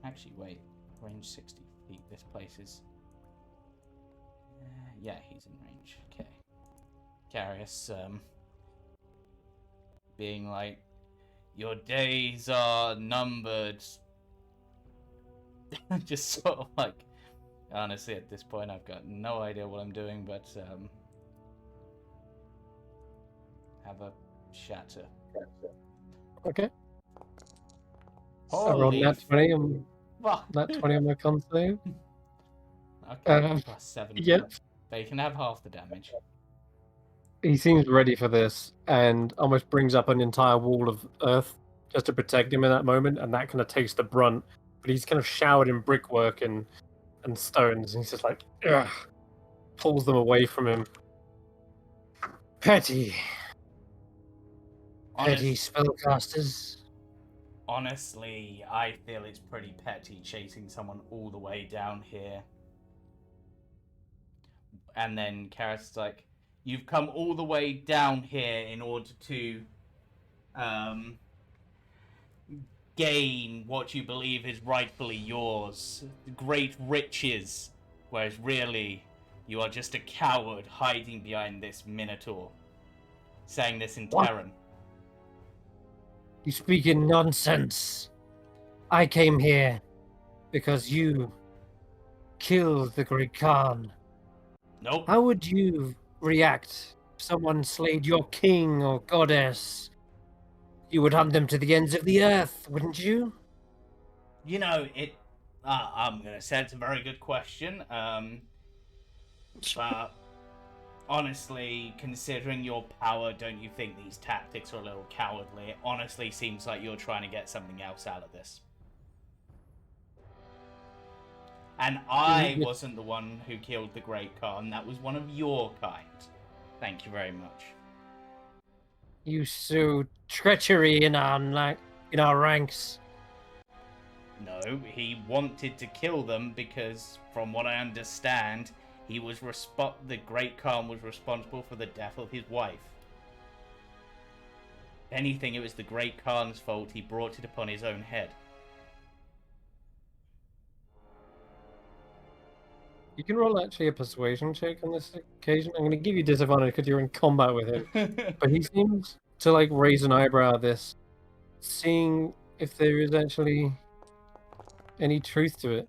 Actually, wait. Range 60 feet. This place is... yeah, he's in range. Okay. Karius, being like, "Your days are numbered." Just sort of like, honestly, at this point, I've got no idea what I'm doing, but have a shatter. Okay. I Holy rolled nat 20 on fuck. nat 20 on my con save. Okay, plus 7. Yep. But you can have half the damage. He seems ready for this and almost brings up an entire wall of earth just to protect him in that moment, and that kind of takes the brunt. But he's kind of showered in brickwork and stones, and he's just like, ugh, pulls them away from him. Petty spellcasters. Honestly, I feel it's pretty petty chasing someone all the way down here. And then Karius is like, "You've come all the way down here in order to gain what you believe is rightfully yours, great riches, whereas really you are just a coward hiding behind this minotaur. Saying this in What? Terran. You speak in nonsense. I came here because you killed the Great Khan. Nope. How would you react if someone slayed your king or goddess? You would hunt them to the ends of the earth, wouldn't you? You know, I'm gonna say it's a very good question. But honestly, considering your power, don't you think these tactics are a little cowardly? It honestly seems like you're trying to get something else out of this. And I wasn't the one who killed the Great Khan. That was one of your kind. Thank you very much. You sowed treachery in our ranks. No, he wanted to kill them because, from what I understand, the Great Khan was responsible for the death of his wife. If anything, it was the Great Khan's fault. He brought it upon his own head. You can roll actually a persuasion check on this occasion. I'm going to give you disadvantage because you're in combat with him. But he seems to like raise an eyebrow at this, seeing if there is actually any truth to it.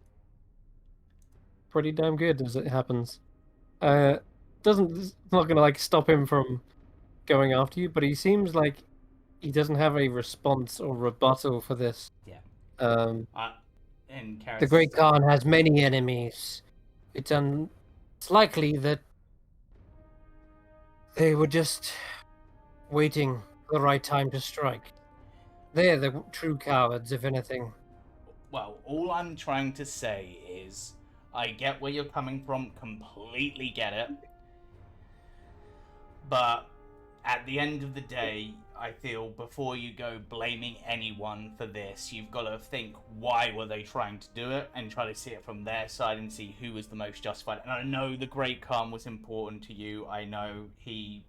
Pretty damn good as it happens. It's not going to like stop him from going after you, but he seems like he doesn't have a response or rebuttal for this. Yeah. The Great Khan has many enemies. It's likely that they were just waiting for the right time to strike. They're the true cowards, if anything. Well, all I'm trying to say is, I get where you're coming from, completely get it. But at the end of the day, I feel before you go blaming anyone for this, you've got to think, why were they trying to do it, and try to see it from their side and see who was the most justified. And I know the Great Khan was important to you. I know he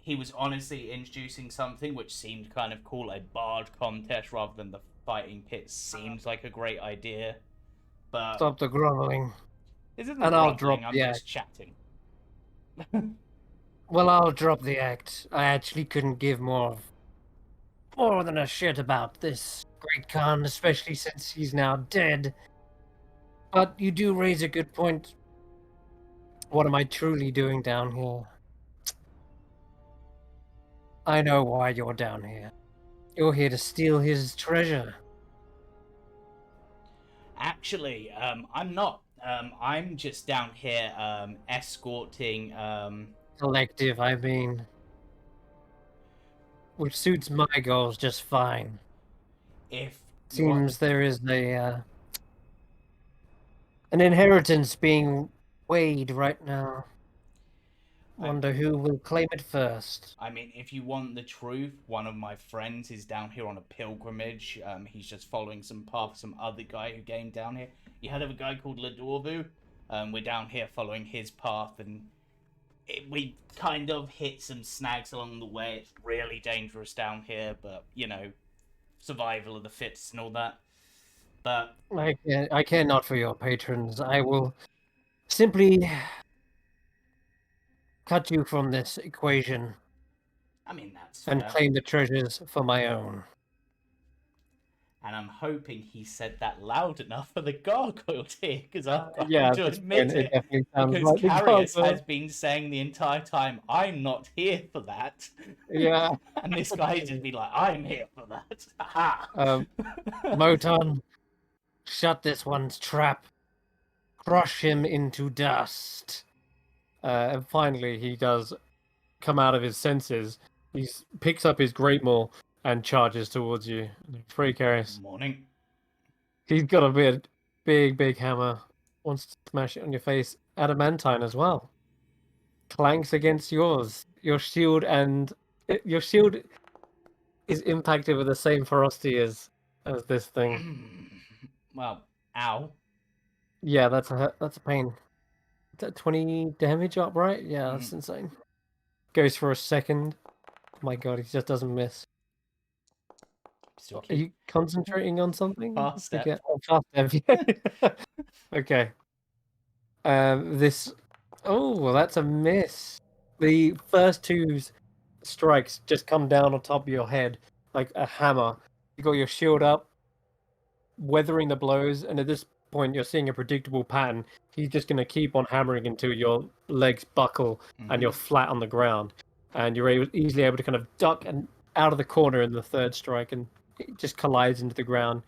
was honestly introducing something which seemed kind of cool, a bard contest rather than the fighting pit. Seems like a great idea, but Stop the groveling. Isn't And I'll drop I'm the just chatting. Well, I'll drop the act. I actually couldn't give more than a shit about this Great Khan, especially since he's now dead. But you do raise a good point. What am I truly doing down here? I know why you're down here. You're here to steal his treasure. Actually, I'm not. I'm just down here escorting. Collective, I mean. Which suits my goals just fine. If Seems there is an inheritance being weighed right now. Wonder who will claim it first. I mean, if you want the truth, one of my friends is down here on a pilgrimage. He's just following some path of some other guy who came down here. You heard of a guy called Ladorvu? We're down here following his path, and we kind of hit some snags along the way. It's really dangerous down here, but, you know, survival of the fittest and all that. But I care not for your patrons. I will simply cut you from this equation. I mean, that's and fair. Claim the treasures for my own. And I'm hoping he said that loud enough for the gargoyle to hear, because I've got Yeah, to admit it. definitely sounds Because like the Karius gargoyle. has been saying the entire time, I'm not here for that. Yeah. And this guy's just been like, I'm here for that. Aha! Moton, shut this one's trap. Crush him into dust. And finally, he does come out of his senses. He picks up his great maul and charges towards you. Free Karius. Morning. He's got a big hammer. Wants to smash it on your face. Adamantine as well. Clanks against yours. Your shield is impacted with the same ferocity as this thing. Well, ow. Yeah, that's a pain. Is that 20 damage upright? Yeah, that's insane. Goes for a second. Oh my god, he just doesn't miss. Still Are keep you concentrating on something? fast step. Fast step. Okay. This. Oh, well, that's a miss. The first two strikes just come down on top of your head like a hammer. You got your shield up, weathering the blows, and at this point, you're seeing a predictable pattern. He's just going to keep on hammering until your legs buckle and you're flat on the ground. And you're easily able to kind of duck and out of the corner in the third strike, and it just collides into the ground,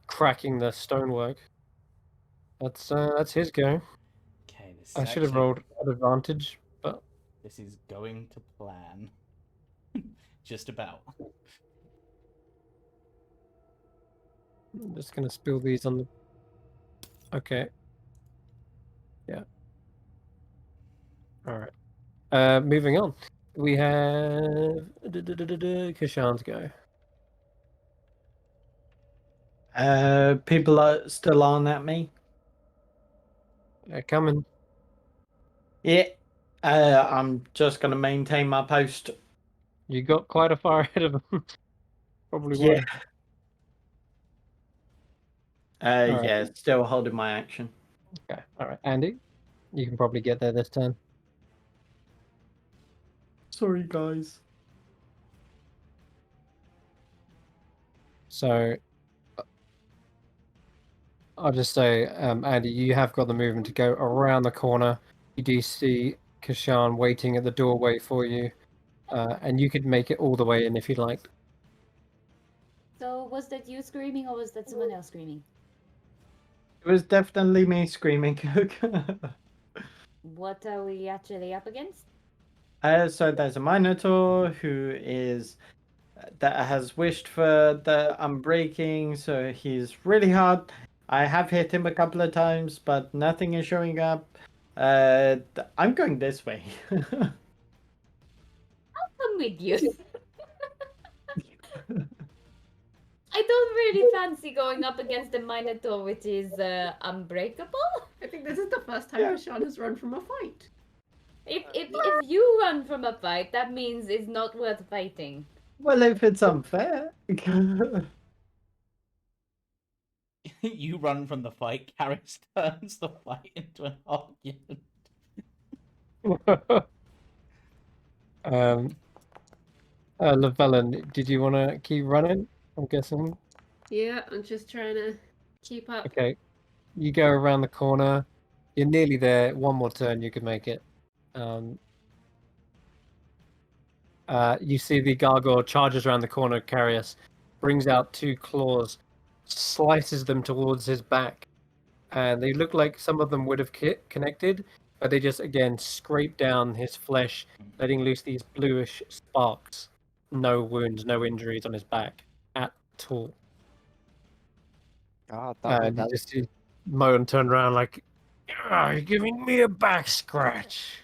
cracking the stonework. That's his go. Okay, I should have rolled at advantage, but this is going to plan. Just about. I'm just gonna spill these on the. Okay. Yeah. All right. Moving on. We have Kesh'an's go. People are still on at me. Coming. Yeah. I'm just gonna maintain my post. You got quite a far ahead of them. Probably Yeah. why. All Yeah, still holding my action. Okay. All right, Andy, you can probably get there this turn. Sorry, guys. So I'll just say, Andy, you have got the movement to go around the corner. You do see Kesh'an waiting at the doorway for you, and you could make it all the way in if you'd like. So was that you screaming or was that someone else screaming? It was definitely me screaming. What are we actually up against? So there's a Minotaur who is that has wished for the unbreaking, so he's really hard. I have hit him a couple of times, but nothing is showing up. I'm going this way. I'm with you. I don't really fancy going up against the Minotaur, which is unbreakable. I think this is the first time Kesh'an has run from a fight. If you run from a fight, that means it's not worth fighting. Well, if it's unfair. You run from the fight, Karius turns the fight into an argument. Llewellyn, did you want to keep running? I'm guessing. Yeah, I'm just trying to keep up. Okay. You go around the corner. You're nearly there. One more turn, you could make it. You see the gargoyle charges around the corner. Karius brings out two claws, slices them towards his back, and they look like some of them would have connected, but they just again scrape down his flesh, letting loose these bluish sparks. No wounds, no injuries on his back at all. God, And you just see Moan turn around like, you're giving me a back scratch.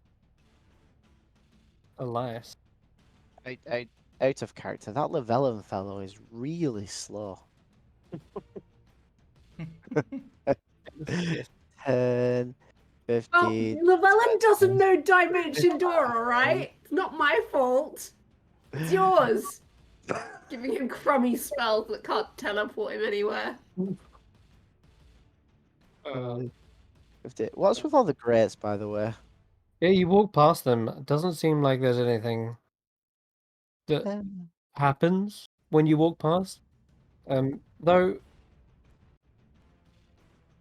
Elias. out of character. That Llewellyn fellow is really slow. 10, 15. Well, Llewellyn doesn't know Dimension Door, alright? It's not my fault. It's yours. Giving him crummy spells that can't teleport him anywhere. 15. What's with all the greats, by the way? Yeah, you walk past them. It doesn't seem like there's anything that happens when you walk past. Though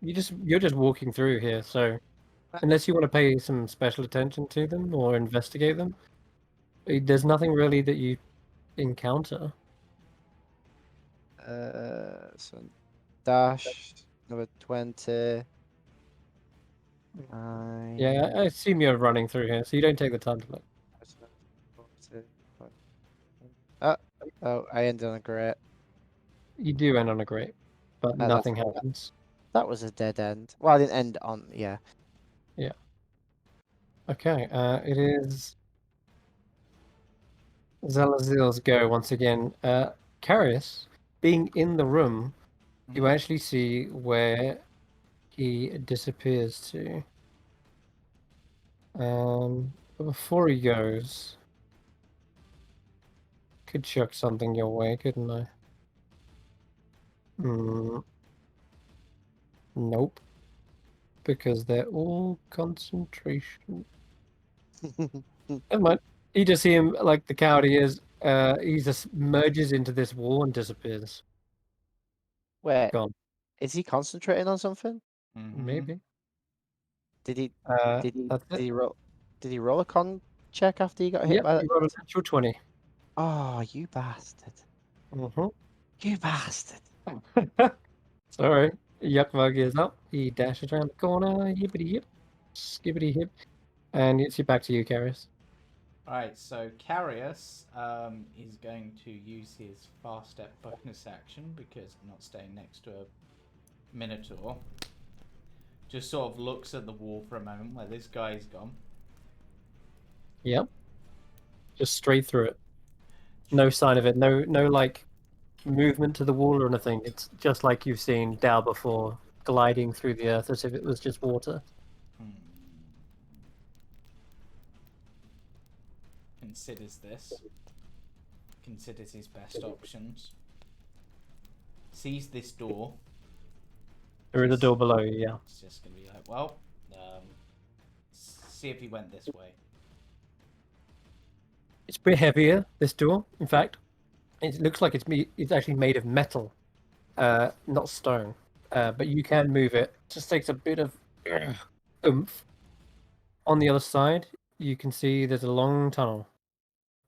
you're just walking through here, so unless you want to pay some special attention to them or investigate them, there's nothing really that you encounter. So dash number 20. Yeah, I assume you're running through here, so you don't take the time to look. Oh, I ended on a great. You do end on a great, but Oh, nothing that's- happens. That was a dead end. Well, I didn't end on, yeah. Okay, it is Zalazil's go once again. Karius, being in the room, you actually see where he disappears to. But before he goes, could chuck something your way, couldn't I? Mm, nope. Because they're all concentration. Never mind. You just see him like the coward he is. He just merges into this wall and disappears. Wait, Gone. is he concentrating on something? Mhm. Maybe. Did he That's it. did he roll a con check after he got hit Yep, by you got a natural 20. Oh, you bastard. Mm-hmm. You bastard. Sorry. Yuckmug is up. He dashes around the corner. Yippity yip. Skippity hip. And it's back to you, Karius. Alright, so Karius is going to use his fast step bonus action because I'm not staying next to a Minotaur. Just sort of looks at the wall for a moment where this guy's gone. Yep. Just straight through it. No sign of it. No like movement to the wall or anything. It's just like you've seen Dao before, gliding through the earth as if it was just water. Considers this. Considers his best options. Sees this door. Through the door below you, yeah. It's just going to be like, well, see if he went this way. It's a bit heavier, this door. In fact, it looks like it's actually made of metal, not stone. But you can move it. Just takes a bit of oomph. On the other side, you can see there's a long tunnel.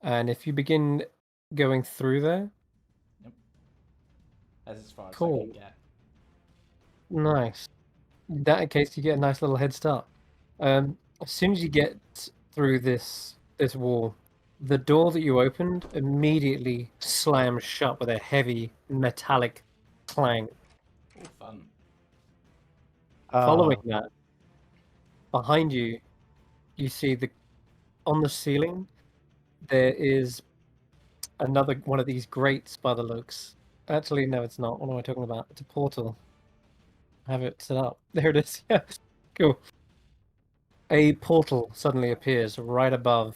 And if you begin going through there... Yep. That's as far as I Cool. can get. Nice. In that case, you get a nice little head start. As soon as you get through this wall, the door that you opened immediately slams shut with a heavy metallic clang. Oh, fun. Following that, behind you, you see on the ceiling there is another one of these grates by the looks. Actually, no, it's not. What am I talking about? It's a portal. I have it set up. There it is. Yeah, cool. A portal suddenly appears right above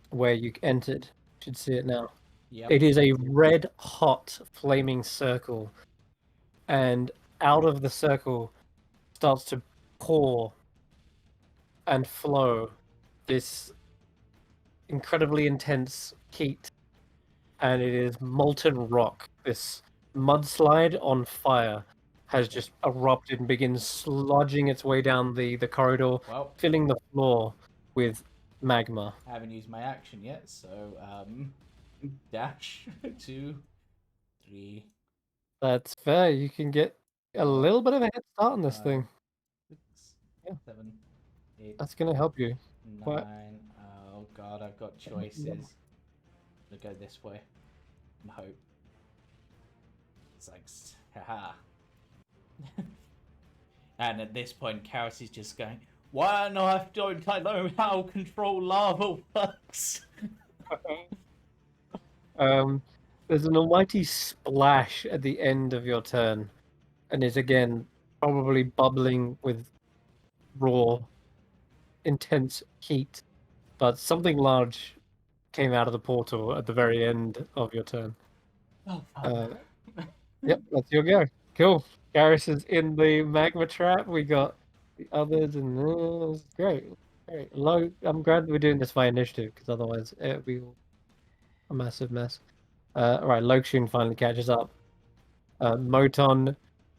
where you entered. You should see it now. Yep. It is a red hot flaming circle, and out of the circle starts to pour and flow this incredibly intense heat, and it is molten rock. This mudslide on fire has just erupted and begins sludging its way down the corridor, Well, filling the floor with magma. I haven't used my action yet, so dash 2, 3, That's fair. You can get a little bit of a head start on this 5, thing. 6, Yeah. 7, 8, That's going to help you. 9. Quite- Oh god, I've got choices. I'm gonna go this way and hope. It's like, haha. And at this point, Karius is just going, why don't I know how control lava works? There's an almighty splash at the end of your turn, and is again probably bubbling with raw, intense heat. But something large came out of the portal at the very end of your turn. Oh, fuck. Yep, that's your go. Cool. Garrus is in the magma trap. We got the others, and it's great. Great. I'm glad we're doing this by initiative, because otherwise it would be a massive mess. Alright, Lokshun finally catches up. Moton,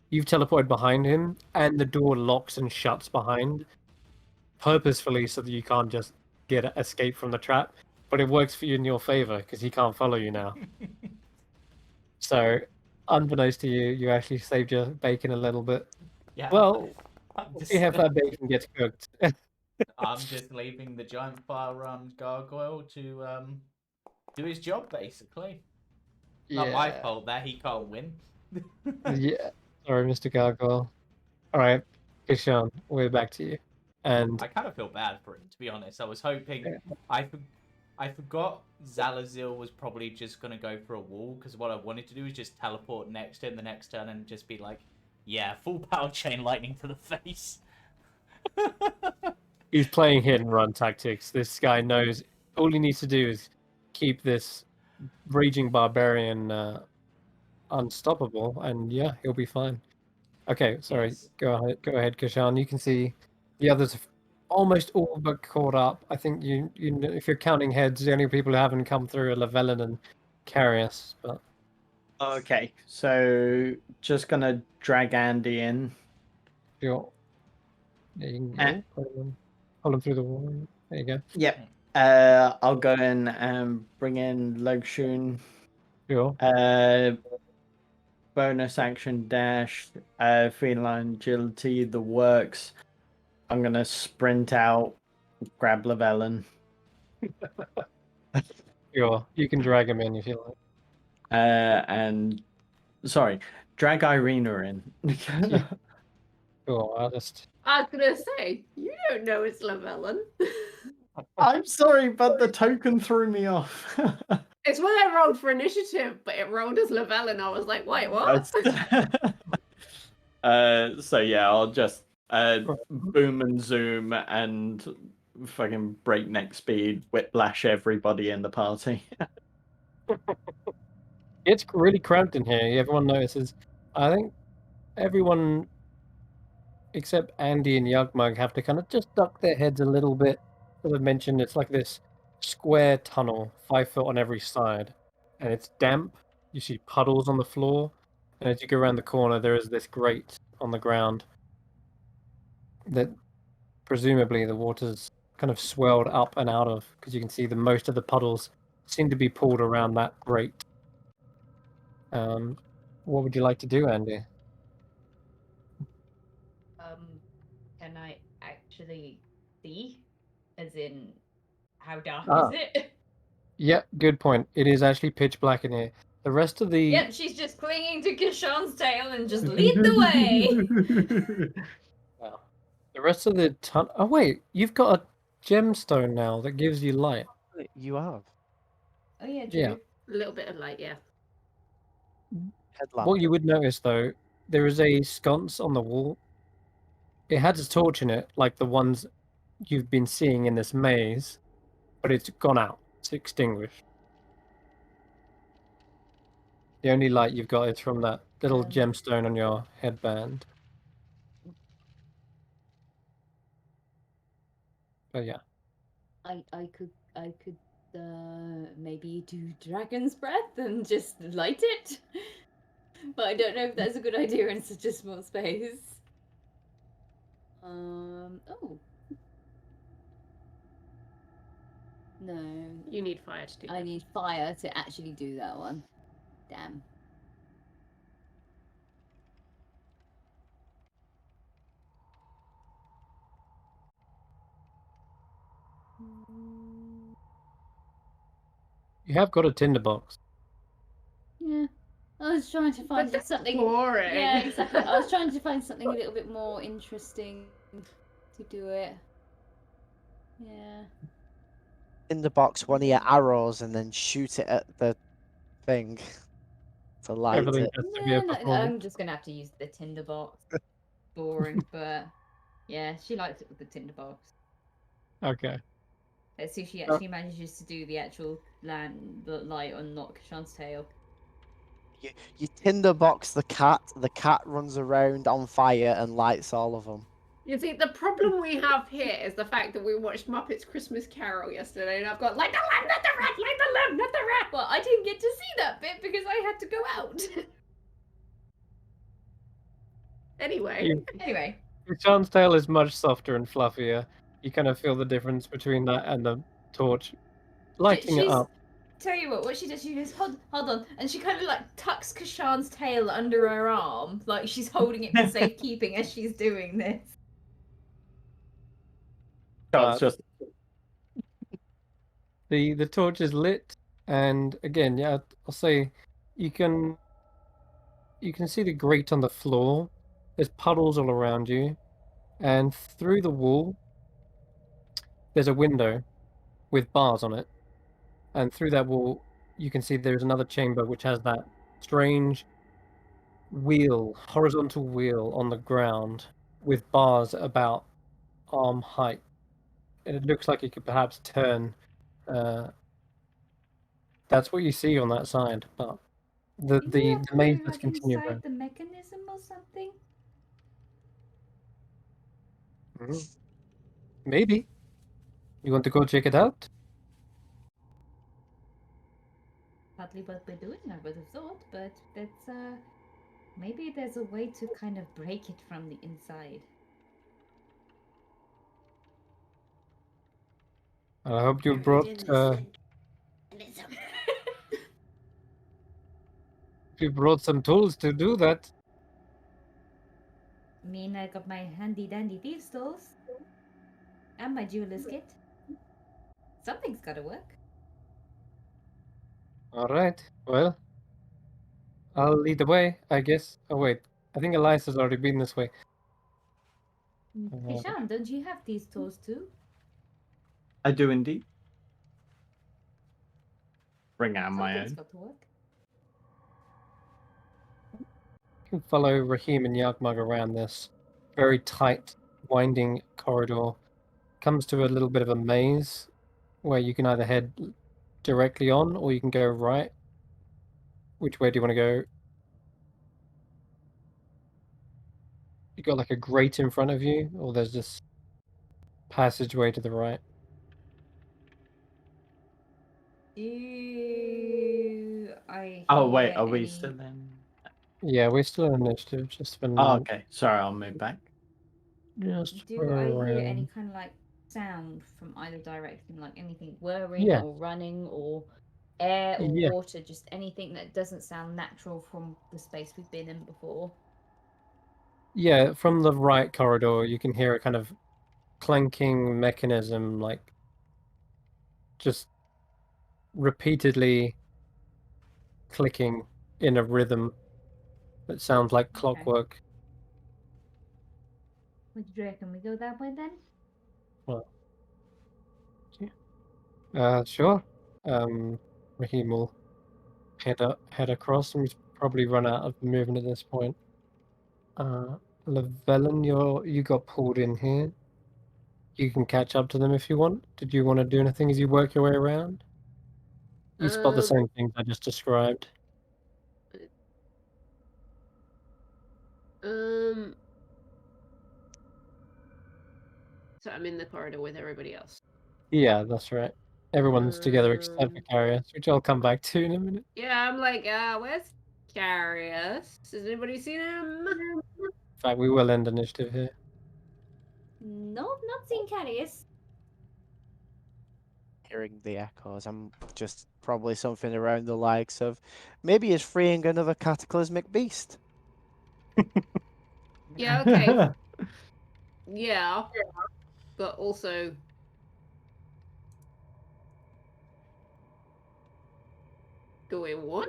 you've teleported behind him, and the door locks and shuts behind, purposefully so that you can't just escape from the trap. But it works for you in your favor, because he can't follow you now. So, unbeknownst to you, you actually saved your bacon a little bit. Yeah. Well, I'm just, see if that bacon gets cooked. I'm just leaving the giant fire gargoyle to do his job, basically. Not my fault that he can't win. Yeah. Sorry, Mr. Gargoyle. Alright, Kesh'an, we're back to you. And I kind of feel bad for him, to be honest. I was hoping... I forgot Zalazil was probably just going to go for a wall, because what I wanted to do was just teleport next to him the next turn and just be like, yeah, full power chain lightning to the face. he's playing hit and run tactics. This guy knows all he needs to do is keep this raging barbarian unstoppable, and yeah, he'll be fine. Okay, sorry. Yes. Go ahead, Kesh'an. You can see the others have almost all but caught up. I think if you're counting heads, the only people who haven't come through are Llewellyn and Karius. But Okay, so just gonna drag Andi in. you're, yeah, you can Eh. pull him through the wall. There you go. Yep. I'll go in and bring in Lugshun. Sure. Bonus action dash, feline agility, the works. I'm gonna sprint out, grab Llewellyn. Sure. You can drag him in if you like. And sorry, drag Eirina in. Yeah. Sure. I'll just. I was gonna say, you don't know it's Llewellyn. I'm sorry, but the token threw me off. It's when I rolled for initiative, but it rolled as Llewellyn. I was like, wait, what? So yeah, I'll just boom and zoom and fucking breakneck speed whiplash everybody in the party. It's really cramped in here. Everyone notices. I think everyone except Andi and Yugmug have to kind of just duck their heads a little bit. As I mentioned, it's like this square tunnel, 5 foot on every side, and it's damp. You see puddles on the floor, and as you go around the corner, there is this grate on the ground that presumably the water's kind of swelled up and out of, because you can see most of the puddles seem to be pulled around that grate. What would you like to do, Andi? Can I actually see? As in, how dark Ah. is it? Yeah, good point. It is actually pitch black in here. The rest of the Yep, she's just clinging to Kesh'an's tail and just lead the way. Wow. The rest of the oh wait, you've got a gemstone now that gives you light. You have Oh yeah, true. Yeah. A little bit of light, yeah. headlamp. What you would notice though, there is a sconce on the wall. It has a torch in it, like the ones you've been seeing in this maze, but it's gone out. It's extinguished. The only light you've got is from that little gemstone on your headband. But yeah. I could maybe do dragon's breath and just light it. But I don't know if that's a good idea in such a small space. Oh. No. You need fire to do that. I need fire to actually do that one. Damn. You have got a tinderbox. Yeah. I was trying to find But that's something. boring. Yeah, exactly. I was trying to find something a little bit more interesting to do it. Yeah. In the box, one of your arrows, and then shoot it at the thing to light Everything it. has to be a No, performance. I'm just gonna have to use the tinderbox. Boring, but yeah, she likes it with the tinderbox. Okay. Let's see if she actually manages to do the actual the light on not Kesh'an's tail. You tinderbox the cat runs around on fire and lights all of them. You see, the problem we have here is the fact that we watched Muppets Christmas Carol yesterday, and I've got light the lamp, not the rat, light the lamp, not the rat. Well, I didn't get to see that bit because I had to go out. Anyway. Anyway. Kesh'an's tail is much softer and fluffier. You kind of feel the difference between that and the torch. Lighting it up. Tell you what she does, she goes, hold on, and she kind of like tucks Kesh'an's tail under her arm, like she's holding it for safekeeping as she's doing this. Just the torch is lit, and again, yeah, I'll say you can see the grate on the floor. There's puddles all around you, and through the wall there's a window with bars on it, and through that wall you can see there's another chamber which has that strange horizontal wheel on the ground with bars about arm height. And it looks like it could perhaps turn. That's what you see on that side, but The Didn't we the, have the to maze go, does like, continue. inside Around. the mechanism or something? Maybe. You want to go check it out? Partly what we're doing, I would have thought, but that's maybe there's a way to kind of break it from the inside. I hope you Buried brought in the mechanism. some tools to do that. I mean, I got my handy dandy thieves tools and my jeweler's kit. Something's gotta work. All right. Well, I'll lead the way, I guess. Oh wait, I think Elias has already been this way. Kesh'an, don't you have these tools too? I do indeed. Bring out my Something's own. got to work. You can follow Raheem and Yakmug around this very tight, winding corridor. Comes to a little bit of a maze where you can either head directly on or you can go right. Which way do you want to go? You got like a grate in front of you, or there's this passageway to the right. Do I Oh wait, hear are we any... still in? Yeah, we're still in initiative, just for Oh, okay. Sorry, I'll move back. just Do I hear any around. kind of like sound from either direction, like anything whirring Yeah. or running or air or Yeah. water, just anything that doesn't sound natural from the space we've been in before? Yeah, from the right corridor, you can hear a kind of clanking mechanism, like just repeatedly clicking in a rhythm that sounds like clockwork. What do you reckon? We go that way then? Well, sure. Raheem will head across, and he's probably run out of movement at this point. Llewellyn, you got pulled in here. You can catch up to them if you want. Did you want to do anything as you work your way around? You spot the same things I just described. So I'm in the corridor with everybody else. Yeah, that's right. Everyone's together except for Karius, which I'll come back to in a minute. Yeah, I'm like, where's Karius? Has anybody seen him? In fact, we will end initiative here. No, not seen Karius. Hearing the echoes, I'm just probably something around the likes of maybe he's freeing another cataclysmic beast. Yeah, okay. Yeah. But also doing what?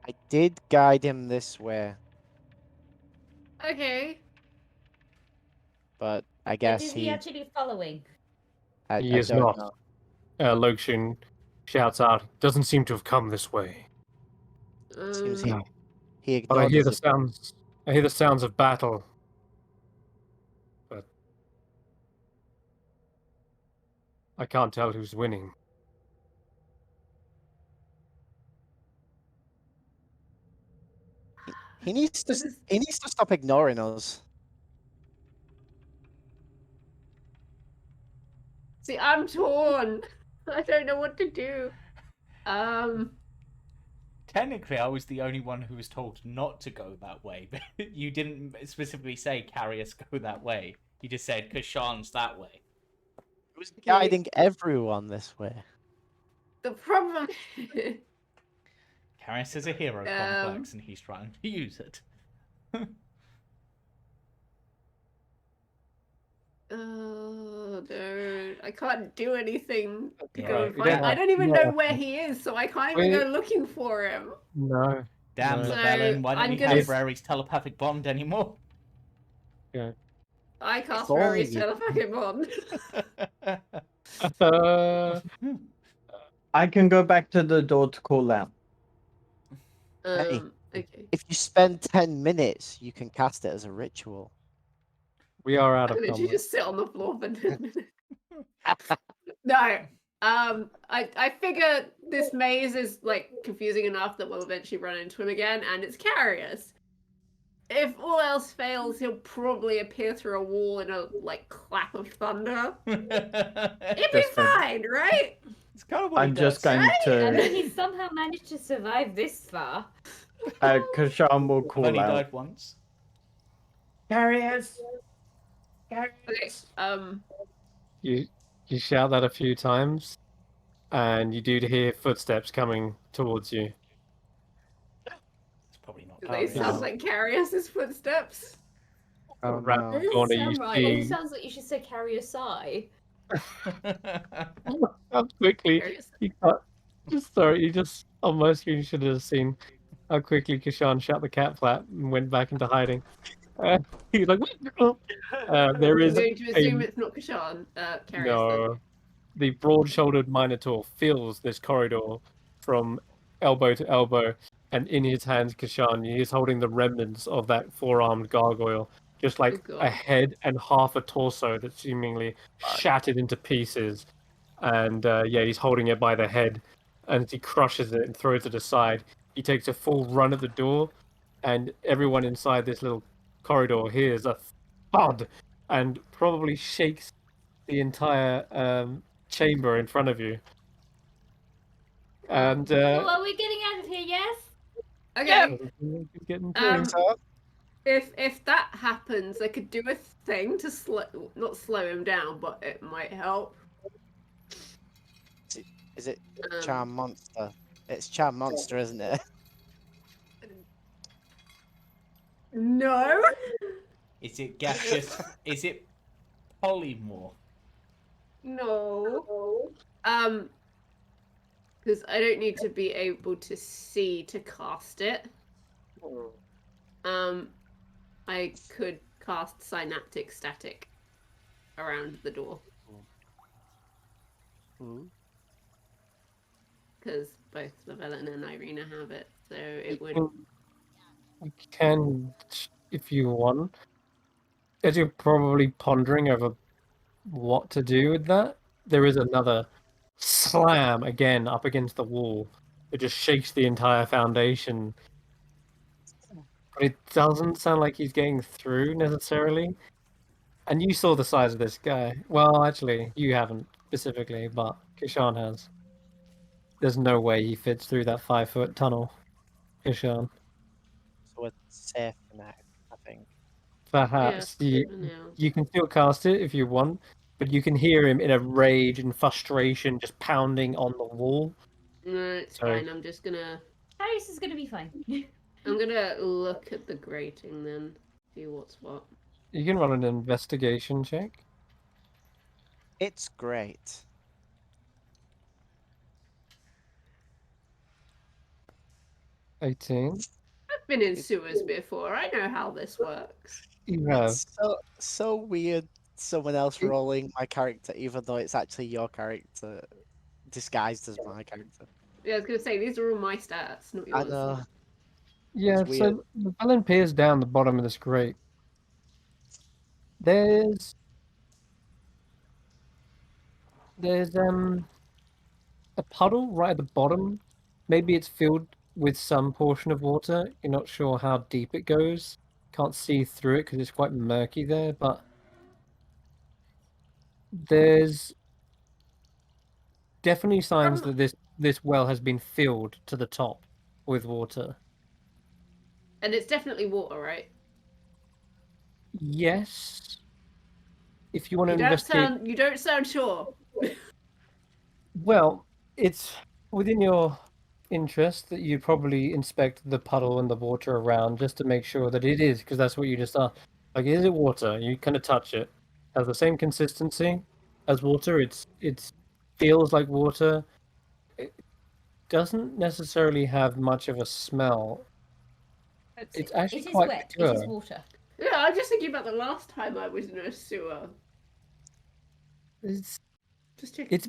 I did guide him this way, Okay. but I But guess is he actually following? I He is don't not. know. Lokshin shouts out, "Doesn't seem to have come this way." Seems he No. he But I ignored hear us the a bit. sounds. I hear the sounds of battle. But I can't tell who's winning. He needs to This is- he needs to stop ignoring us. See, I'm torn. I don't know what to do. Technically, I was the only one who was told not to go that way, but you didn't specifically say Karius go that way. You just said Kesh'an's that way. He was guiding everyone this way. The problem Karius is a hero complex, and he's trying to use it. Oh, no. I can't do anything to Yeah, go we and don't find. I have- don't even no. know where he is, so I can't even go looking for him. No. Damn, No. Llewellyn, why don't I'm you gonna have s- Rary's telepathic bond anymore? Yeah. I cast only Rary's you- telepathic bond. I can go back to the door to call out. Hey. Okay. If you spend 10 minutes, you can cast it as a ritual. We are out I of literally combat. just sit on the floor for 10 minutes. No. I figure this maze is like confusing enough that we'll eventually run into him again, and it's Karius. If all else fails, he'll probably appear through a wall in a like clap of thunder. It'll be Just for- fine, right? It's kind of what I'm he just does. going I mean, to. he's somehow managed to survive this far. Kesh'an will I've call only out. died once. Karius! Okay. You shout that a few times, and you do hear footsteps coming towards you. It's probably not Do they Karius. sound like Karius's footsteps? Around That the corner, doesn't you sound right. It see sounds like you should say carry a sigh. how quickly Karius. you cut. Sorry, you just on my screen should have seen how quickly Kesh'an shut the cat flap and went back into hiding. He's like, there I'm is going to assume a it's not Kesh'an. Karius then. no. The broad-shouldered Minotaur fills this corridor from elbow to elbow, and in his hands, Kesh'an, he is holding the remnants of that four-armed gargoyle, just like Oh, a God. head and half a torso that's seemingly shattered into pieces. And yeah, he's holding it by the head, and as he crushes it and throws it aside, he takes a full run at the door, and everyone inside this little corridor hears a thud and probably shakes the entire chamber in front of you. And So are we getting out of here, yes? Okay. he's getting Um, through. So, if that happens, I could do a thing to not slow him down, but it might help. is it Um, Charm Monster? It's Charm Monster, isn't it? No. Is it gaseous? Is it polymorph? No. Because I don't need to be able to see to cast it. I could cast Synaptic Static around the door. Because both Llewellyn and Eirina have it, so it would. You can, if you want. As you're probably pondering over what to do with that, there is another slam again up against the wall. It just shakes the entire foundation. But it doesn't sound like he's getting through necessarily. And you saw the size of this guy. Well, actually, you haven't specifically, but Kesh'an has. There's no way he fits through that 5-foot tunnel. Kesh'an. So it's safe now, I think. Perhaps Yeah, for now. you can still cast it if you want, but you can hear him in a rage and frustration just pounding on the wall. No, it's Sorry. fine. I'm just gonna. Karius is gonna be fine. I'm gonna look at the grating then, see what's what. You can run an investigation check. It's great. $18. I've been in sewers before. I know how this works. You have. It's so weird. Someone else rolling my character, even though it's actually your character disguised as my character. Yeah, I was gonna say these are all my stats, not I yours. know. Yeah, It's so the villain peers down the bottom of this grate. There's a puddle right at the bottom. Maybe it's filled with some portion of water. You're not sure how deep it goes. Can't see through it because it's quite murky there, but there's definitely signs that this well has been filled to the top with water. And it's definitely water, right? Yes. If you want to You don't investigate, you don't sound sure. well, it's within your interest that you probably inspect the puddle and the water around just to make sure that it is, because that's what you just asked. Like, is it water? You kind of touch it. Has the same consistency as water. It's feels like water. It doesn't necessarily have much of a smell. It's actually It is quite wet. pure. It is water. Yeah, I'm just thinking about the last time I was in a sewer. It's Just checking.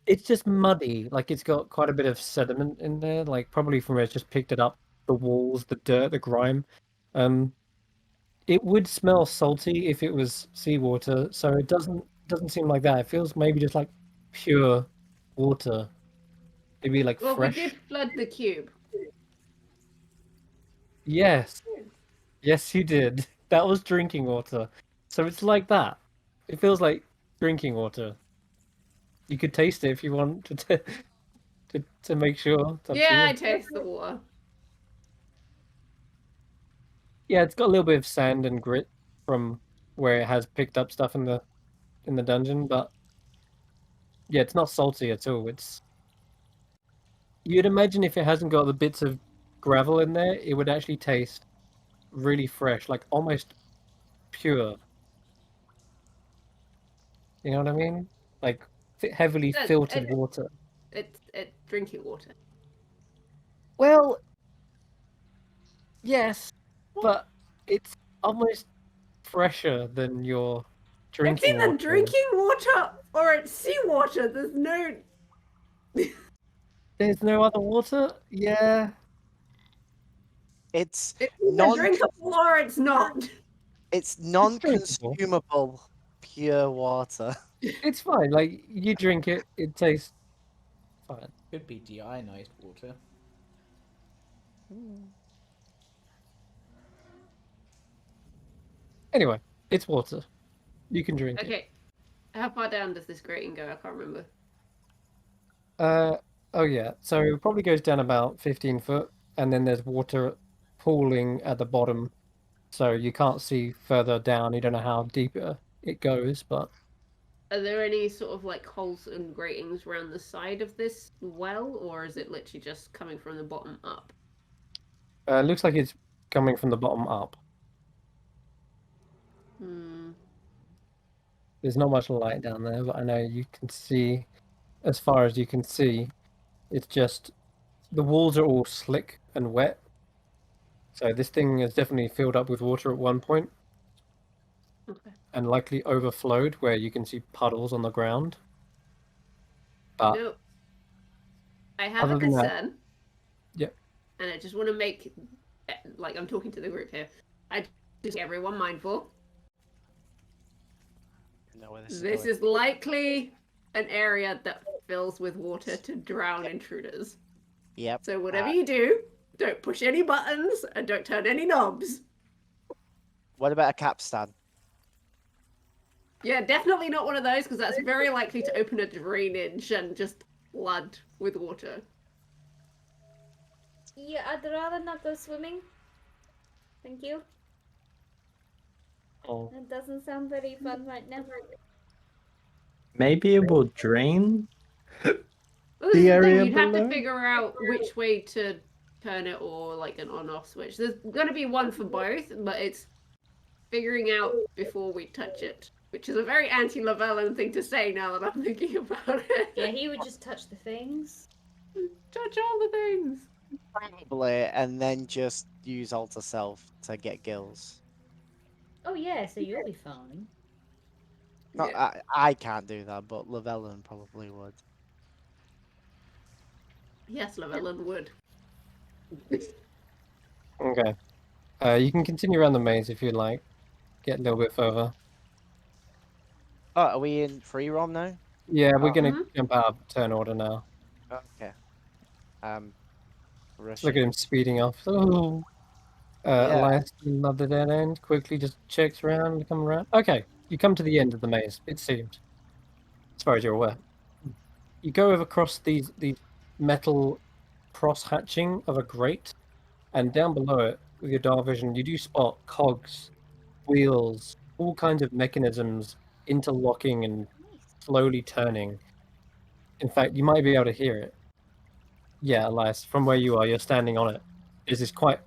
it's just muddy. Like it's got quite a bit of sediment in there. Like probably from where it's just picked it up, the walls, the dirt, the grime. It would smell salty if it was seawater. So it doesn't seem like that. It feels maybe just like pure water. Maybe like Well, fresh. we did flood the cube. Yes. Yes, you did. That was drinking water. So it's like that. It feels like drinking water. You could taste it if you want to make sure. It's up to Yeah, you. I taste the water. Yeah, it's got a little bit of sand and grit from where it has picked up stuff in the dungeon, but yeah, it's not salty at all. You'd imagine if it hasn't got the bits of gravel in there, it would actually taste really fresh, like almost pure. You know what I mean? Like heavily Yeah, filtered water. It's drinking water. Well, yes, but it's almost fresher than your It's drinking either water. drinking water or it's seawater. There's no. There's no other water? Yeah. It's It's either non drinkable or it's not. it's drinkable. non-consumable pure water. It's fine. Like you drink it, it tastes fine. Could be deionized water. Anyway, it's water. You can drink it. Okay. How far down does this grating go? I can't remember. Oh yeah. So it probably goes down about 15 foot, and then there's water pooling at the bottom, so you can't see further down. You don't know how deep it goes, but Are there any sort of like holes and gratings around the side of this well, or is it literally just coming from the bottom up? it looks like it's coming from the bottom up. Hmm. There's not much light down there, but I know you can see, as far as you can see, it's just the walls are all slick and wet. So this thing is definitely filled up with water at one point Okay. and likely overflowed where you can see puddles on the ground. But No. I have a other than that, concern. Yep. And I just want to make, like, I'm talking to the group here. I just make everyone mindful. Know where This is likely an area that fills with water to drown intruders. Yep. So whatever you do, don't push any buttons and don't turn any knobs. What about a capstan? Yeah, definitely not one of those because that's very likely to open a drainage and just flood with water. Yeah, I'd rather not go swimming. Thank you. oh, That doesn't sound very fun right now. Maybe it will drain. Well, this The is the area thing, you'd have to below? figure out which way to turn it or like an on-off switch. There's going to be one for both, but it's figuring out before we touch it, which is a very anti-Lavellan thing to say now that I'm thinking about it. Yeah, he would just touch the things. Touch all the things. Probably, and then just use Alter Self to get gills. Oh yeah, so you'll be fine. Not, Yeah. I can't do that, but Lavellan probably would. Yes, Lavellan would. okay. You can continue around the maze if you like. Get a little bit further. Oh, are we in free roam now? Yeah, we're Oh. gonna jump out of turn order now. Okay. Let's look at him speeding off. Oh. Yeah. Elias, another dead end. Quickly just checks around, come around. Okay, you come to the end of the maze, it seems. As far as you're aware. You go across these metal cross hatching of a grate, and down below it, with your dark vision, you do spot cogs, wheels, all kinds of mechanisms interlocking and slowly turning. In fact, you might be able to hear it. Yeah, Elias, from where you are, you're standing on it. There's this quite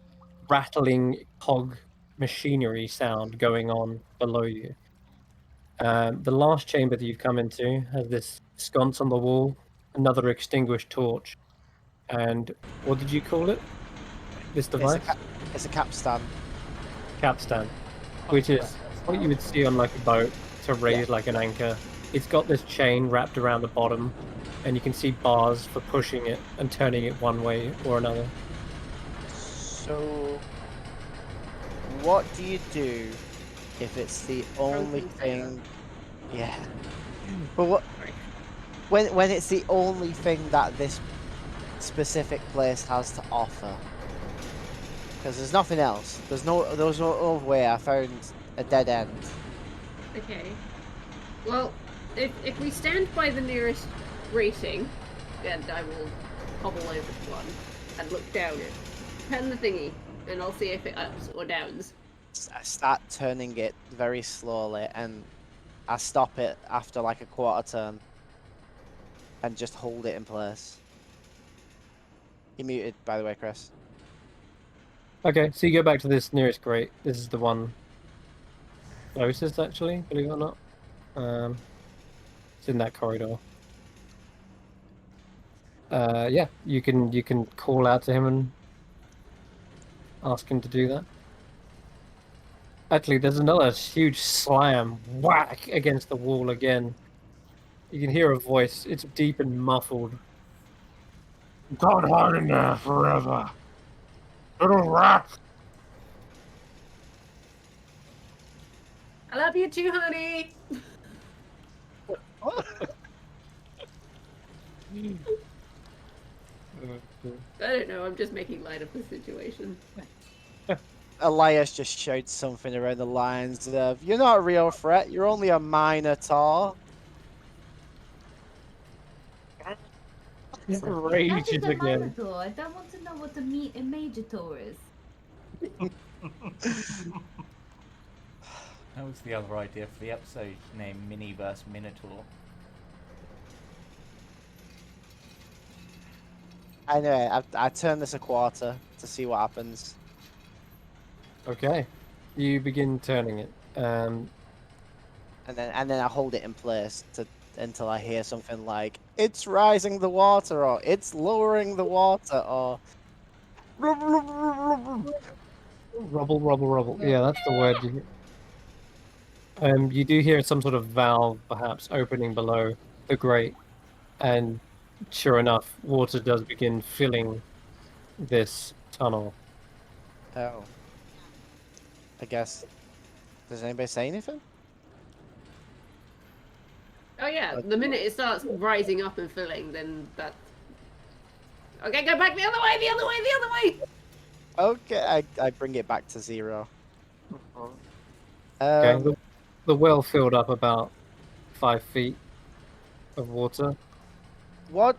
rattling cog machinery sound going on below you. The last chamber that you've come into has this sconce on the wall, another extinguished torch, and what did you call it? This device? It's a capstan. Capstan, which is what you would see on like a boat to raise like an anchor. It's got this chain wrapped around the bottom, and you can see bars for pushing it and turning it one way or another. So, what do you do if it's the only thing? Yeah. But what? When it's the only thing that this specific place has to offer. Because there's nothing else. There was no other way. I found a dead end. Okay. Well, if we stand by the nearest grating, and I will hobble over to one and look down it. Turn the thingy, and I'll see if it ups or downs. I start turning it very slowly, and I stop it after like a quarter turn, and just hold it in place. You're muted, by the way, Chris. Okay, so you go back to this nearest grate. This is the one closest, actually, believe it or not. It's in that corridor. Yeah, you can call out to him and ask him to do that. Actually, there's another huge slam, whack against the wall again. You can hear a voice. It's deep and muffled. Can't hide in there forever. Little rat. I love you too, honey. I don't know. I'm just making light of the situation. Elias just shouts something around the lines of, "You're not a real threat. You're only a minotaur." That Rages is a again. Minotaur. I don't want to know what a Major is. That was the other idea for the episode named Miniverse Minotaur. Anyway, I turn this a quarter to see what happens. Okay, you begin turning it. And then I hold it in place until I hear something like, "It's rising the water," or "It's lowering the water," or Rubble, rubble, rubble. Yeah, that's the word. You do hear some sort of valve, perhaps, opening below the grate, and sure enough, water does begin filling this tunnel. Oh. I guess. Does anybody say anything? Oh yeah, the minute it starts rising up and filling, then that. Okay, go back the other way, the other way, the other way. Okay, I bring it back to 0. Okay, the well filled up about 5 feet of water. What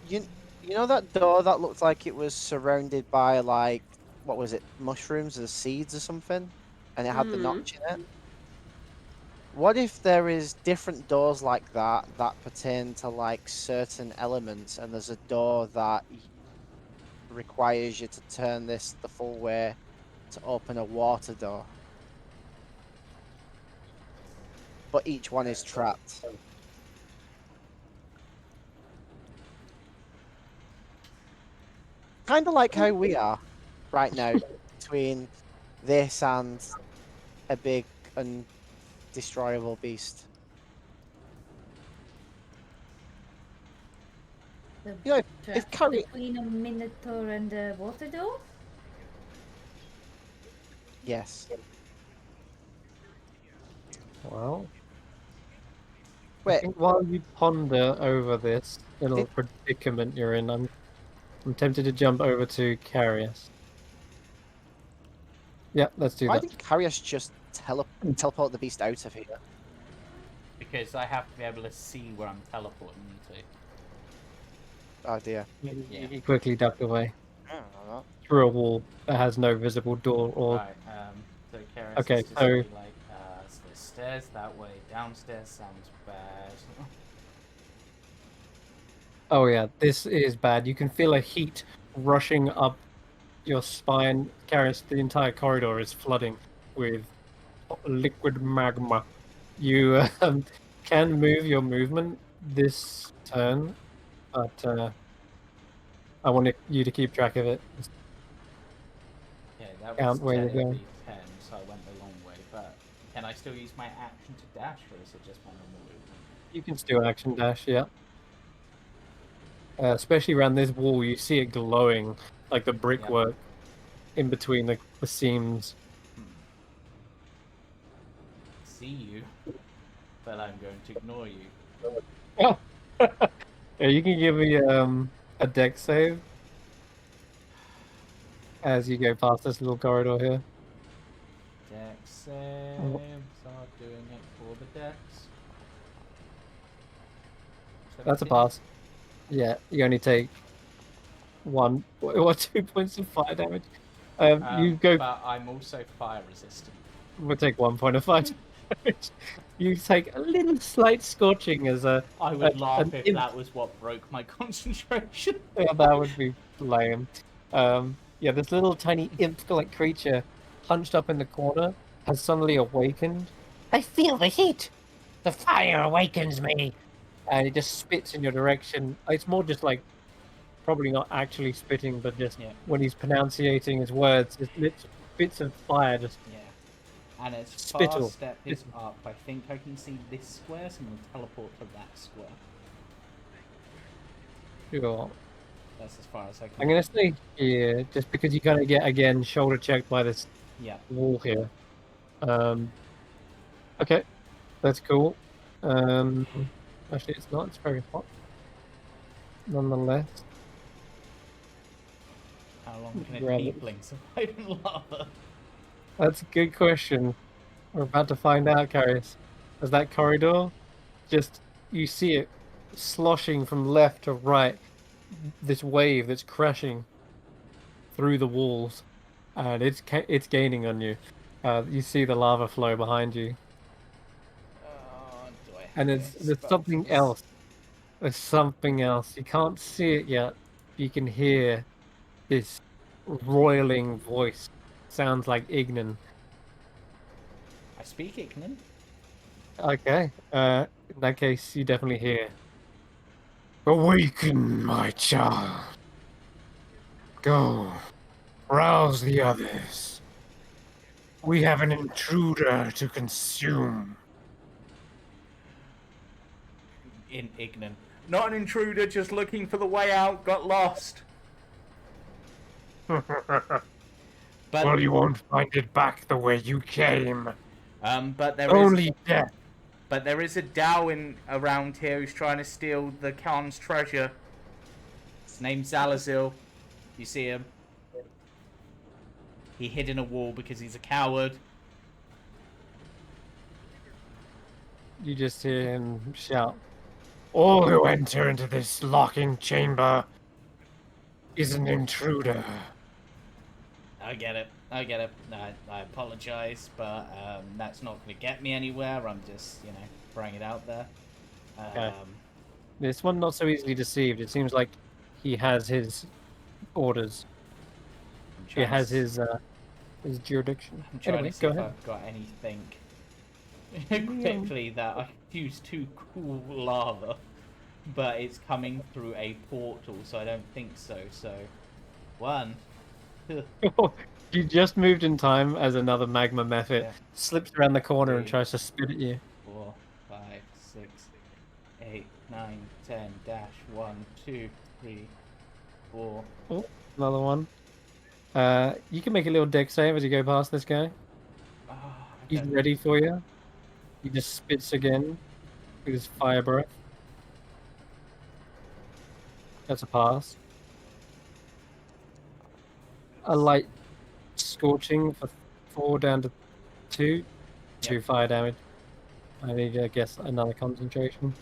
you know that door that looked like it was surrounded by like, what was it, mushrooms or seeds or something, and it had the notch in it? What if there is different doors like that pertain to like certain elements, and there's a door that requires you to turn this the full way to open a water door, but each one is trapped? Kind of like how we are right now, between this and a big undestroyable beast. The You know, trap Karius, between a Minotaur and a water door? yes. Well, I Wait, think while you ponder over this little predicament you're in, I'm tempted to jump over to Karius. Yeah, let's do why that. did Karius just teleport the beast out of here? Because I have to be able to see where I'm teleporting you to. Oh dear. Yeah. He quickly ducked away I don't know that. through a wall that has no visible door or. Right, so Karius Okay, is just so- be like, so there's stairs that way, downstairs sounds bad. Oh yeah, this is bad. You can feel a heat rushing up your spine. Karius, the entire corridor is flooding with liquid magma. You can move your movement this turn, but I wanted you to keep track of it. Yeah, that was Count where you're technically going. 10, so I went the long way, but can I still use my action to dash, or is it just my normal movement? You can still action dash, yeah. Especially around this wall, you see it glowing like the brickwork in between the seams. See you, but I'm going to ignore you. Yeah, you can give me a deck save as you go past this little corridor here. Dex saves are doing it for the dex. That's a 17? pass. Yeah, you only take 1 or 2 points of fire damage. You go. But I'm also fire resistant. We'll take 1 point of fire damage. You take a little slight scorching as a. I would an laugh if imp. that was what broke my concentration. Yeah, that would be lame. Yeah, this little tiny imp-like creature hunched up in the corner has suddenly awakened. I feel the heat. The fire awakens me. And it just spits in your direction. It's more just like, probably not actually spitting, but just Yeah. when he's pronunciating his words, just bits of fire just. Yeah. And as Spittle. far step is up, I think I can see this square, so I'm going to teleport to that square. Sure. That's as far as I can. I'm gonna stay here just because you kind of get again shoulder checked by this Yeah. wall here. Okay, that's cool. Actually, it's not. It's very hot. Nonetheless, How long can a Grab it. tiefling survive in lava? that's a good question. We're about to find out, Karius. As that corridor, just you see it sloshing from left to right. This wave that's crashing through the walls, and it's gaining on you. You see the lava flow behind you, Do I have and any there's spells something for this? else. There's something else. You can't see it yet. You can hear this roiling voice. Sounds like Ignan. I speak Ignan. Okay. In that case, you definitely hear. Awaken, my child. Go. Rouse the others. We have an intruder to consume. In Ignan. Not an intruder, just looking for the way out, got lost. But Well, you won't find it back the way you came. but there is Only death. But there is a Dowin around here who's trying to steal the Khan's treasure. His name's Zalazil. You see him? He hid in a wall because he's a coward. You just hear him shout. All who enter into this locking chamber is an intruder. I get it. I get it. I apologize, but that's not going to get me anywhere. I'm just, throwing it out there. Okay. This one not so easily deceived. It seems like he has his orders. He has his jurisdiction. I'm trying Anyway, to see go if ahead. I've got anything quickly that I could use to cool lava, but it's coming through a portal, so I don't think so. So, 1. You just moved in time as another magma method slips around the corner and 3, tries to spit at you. 4, 5, 6, 8, 9, 10, dash 1, 2, 3, 4. Oh, another one. You can make a little deck save as you go past this guy. Oh, He's ready for you. He just spits again with his fire breath. That's a pass. A light scorching for 4 down to 2. 2 fire damage. I need, I guess, another concentration.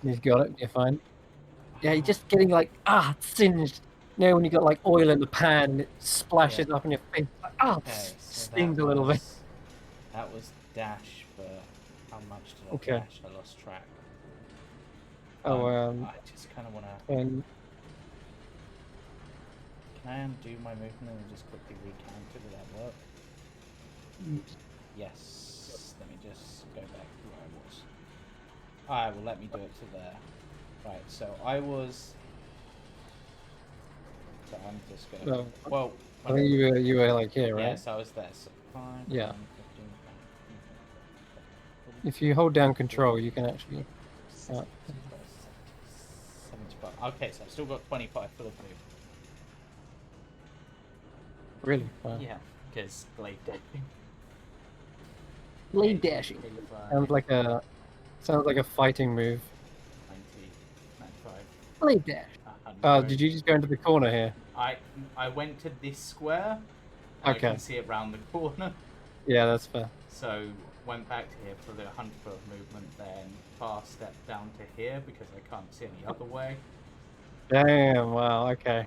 He's got it. You're fine. Yeah, you're just getting like singed. You know when you got like oil in the pan and it splashes up in your face. Like, Okay, so stings a little bit. That was dash, but how much did I Okay. dash? I lost track. Oh, I just kind of want to. and Can I undo my movement and just quickly recount it? Will that work? Yes. Let me just go back to where I was. Alright, well, let me do it to there. Right, so I was. So I'm just going to. No, Well, I think you were like here, right? yes, I was there. So 5, Yeah. 10, 15, If you hold down control, you can actually. 75. Okay, so I've still got 25 for the blue. Really? Wow. Yeah, because blade dashing. Blade dashing. 85, Sounds like a fighting move. 90, 95, Blade dash. No. Did you just go into the corner here? I went to this square. I Okay. can see it round the corner. Yeah, that's fair. So went back to here for the 100-foot of movement, then fast step down to here because I can't see any other way. Damn, wow, okay.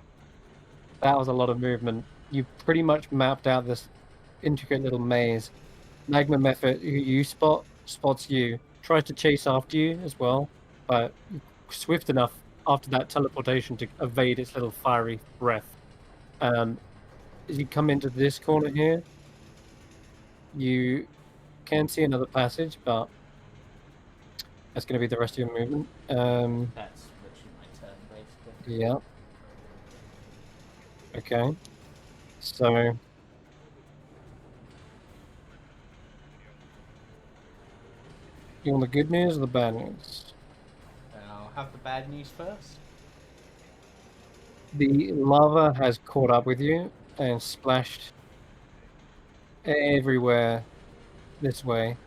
That was a lot of movement. You pretty much mapped out this intricate little maze. Magma Method, who you spots you, tries to chase after you as well, but swift enough after that teleportation to evade its little fiery breath. As you come into this corner here, you can see another passage, but that's going to be the rest of your movement. That's literally my turn, basically. Yeah. Okay. So you want the good news or the bad news? I'll have the bad news first. The lava has caught up with you and splashed everywhere this way.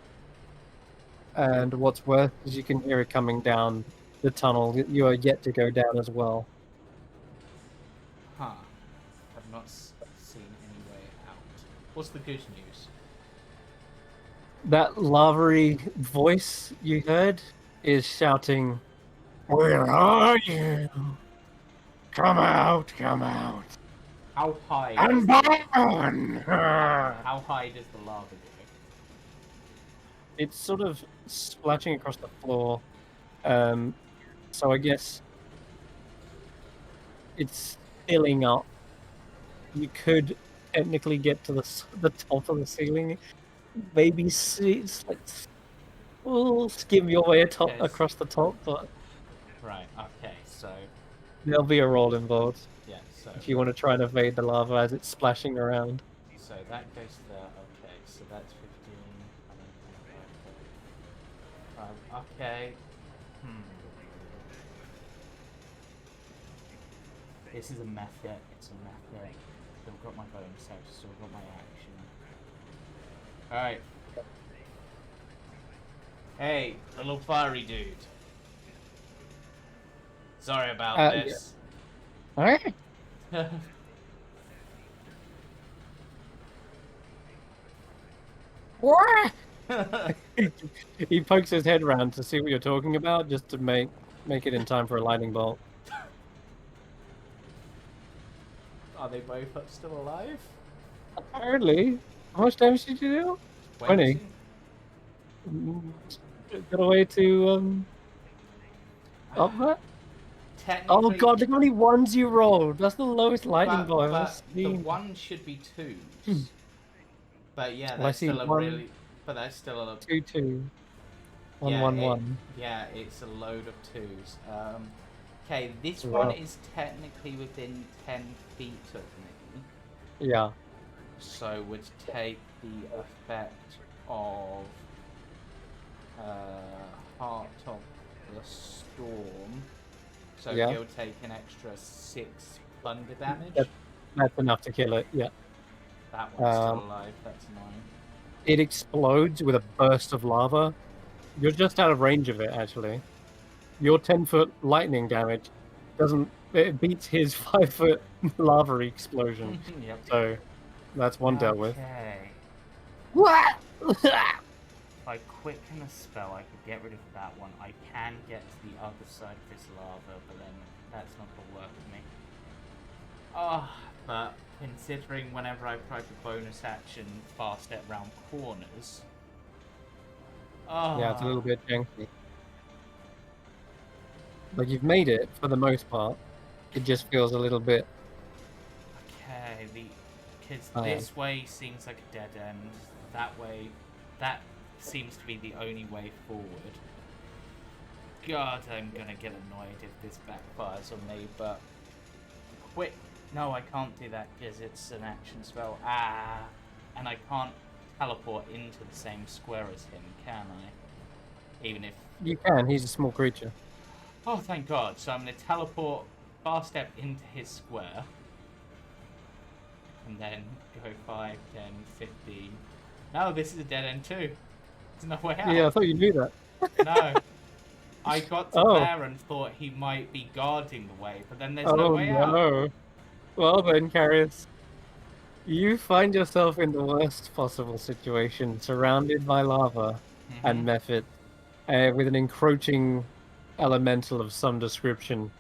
And what's worse is you can hear it coming down the tunnel. You are yet to go down as well. Huh. I've not seen any way out. What's the good news? That lavery voice you heard is shouting, "Where are you? Come out, come out. How high? And burn!" How high does the lava go? It's sort of splashing across the floor. So I guess it's filling up. You could technically get to the top of the ceiling. Maybe it's like skim your way Yes. across the top, but Right. Okay. So there'll be a roll involved yeah. So if you want to try and evade the lava as it's splashing around. so that goes there. Okay. So that's 15. Okay. This is a method. It's a method. Still got my bonus action. Still got my action. Alright. Hey, little fiery dude. Sorry about this. Alright. What? He pokes his head around to see what you're talking about, just to make it in time for a lightning bolt. Are they both still alive? Apparently. How much damage did you do? 20. Got a way to up that? Technically, Oh god, look how many ones you rolled. That's the lowest lightning bolt I've ever but the seen. one should be twos. But yeah, Well, I that's see still a one, really. But that's still a. 2 2. 1 yeah, 1 it- 1. Yeah, it's a load of twos. Okay, this Wow. one is technically within 10 feet of me, Yeah. so would take the effect of Heart of the Storm. So Yeah. he'll take an extra 6 thunder damage. Yep. That's enough to kill it, yeah. That one's still alive, that's 9. It explodes with a burst of lava. You're just out of range of it, actually. Your 10-foot lightning damage it beats his 5-foot lava explosion. Yep. So that's one dealt with. Okay. What? If I quicken a spell, I could get rid of that one. I can get to the other side of this lava, but then that's not going to work for me. But considering whenever I try to bonus action fast step round corners... Yeah, it's a little bit janky. Like, you've made it for the most part. It just feels a little bit... Okay, because Oh, yeah. this way seems like a dead end. That way, that seems to be the only way forward. God, I'm gonna get annoyed if this backfires on me, but... Quick! No, I can't do that because it's an action spell. And I can't teleport into the same square as him, can I? Even if... You can, he's a small creature. Oh, thank God. So I'm going to teleport fast step into his square. And then go 5, 10, 15. No, this is a dead end too. There's no way out. Yeah, I thought you knew that. No. I got to Oh. there and thought he might be guarding the way, but then there's no way out. No. Well then, Karius, you find yourself in the worst possible situation, surrounded by lava and Mhm. method, with an encroaching elemental of some description.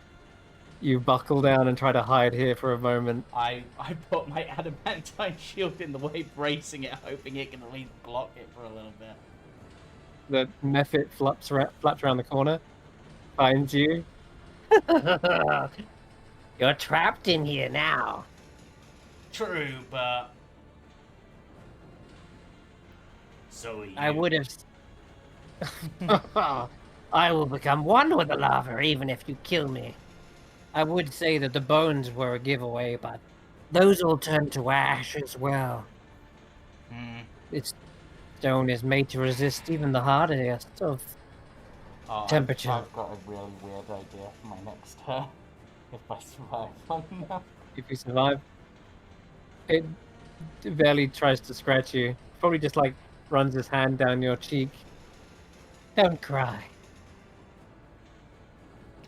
You buckle down and try to hide here for a moment. I put my adamantine shield in the way, bracing it, hoping it can at least block it for a little bit. The method flaps around the corner, finds you. You're trapped in here now. True, but so are you. I would have. I will become one with the lava, even if you kill me. I would say that the bones were a giveaway, but those will turn to ash as well. Its stone is made to resist even the hardest of temperature. I've got a really weird idea for my next turn. If I survive long enough. If you survive, it barely tries to scratch you. Probably just like runs his hand down your cheek. Don't cry.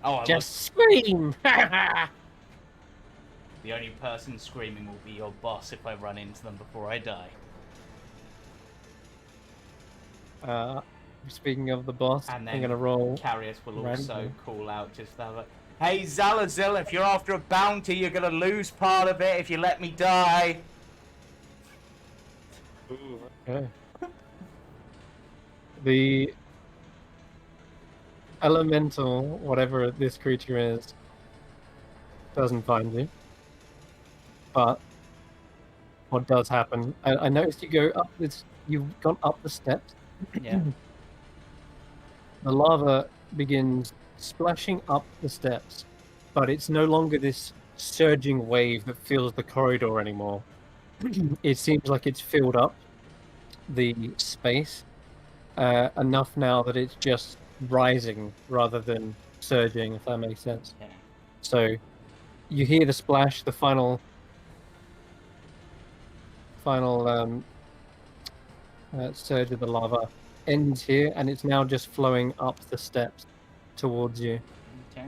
Oh, Just scream! The only person screaming will be your boss if I run into them before I die. Speaking of the boss, And I'm then gonna roll. Karius will also randomly. call out just that, like, hey Zalazil, if you're after a bounty, you're gonna lose part of it if you let me die. Okay. The elemental, whatever this creature is, doesn't find you. But what does happen? I noticed you go up this. You've gone up the steps. Yeah. The lava begins splashing up the steps, but it's no longer this surging wave that fills the corridor anymore. It seems like it's filled up the space enough now that it's just rising rather than surging, if that makes sense. Yeah. So you hear the splash, the final surge of the lava ends here, and it's now just flowing up the steps towards you. Okay.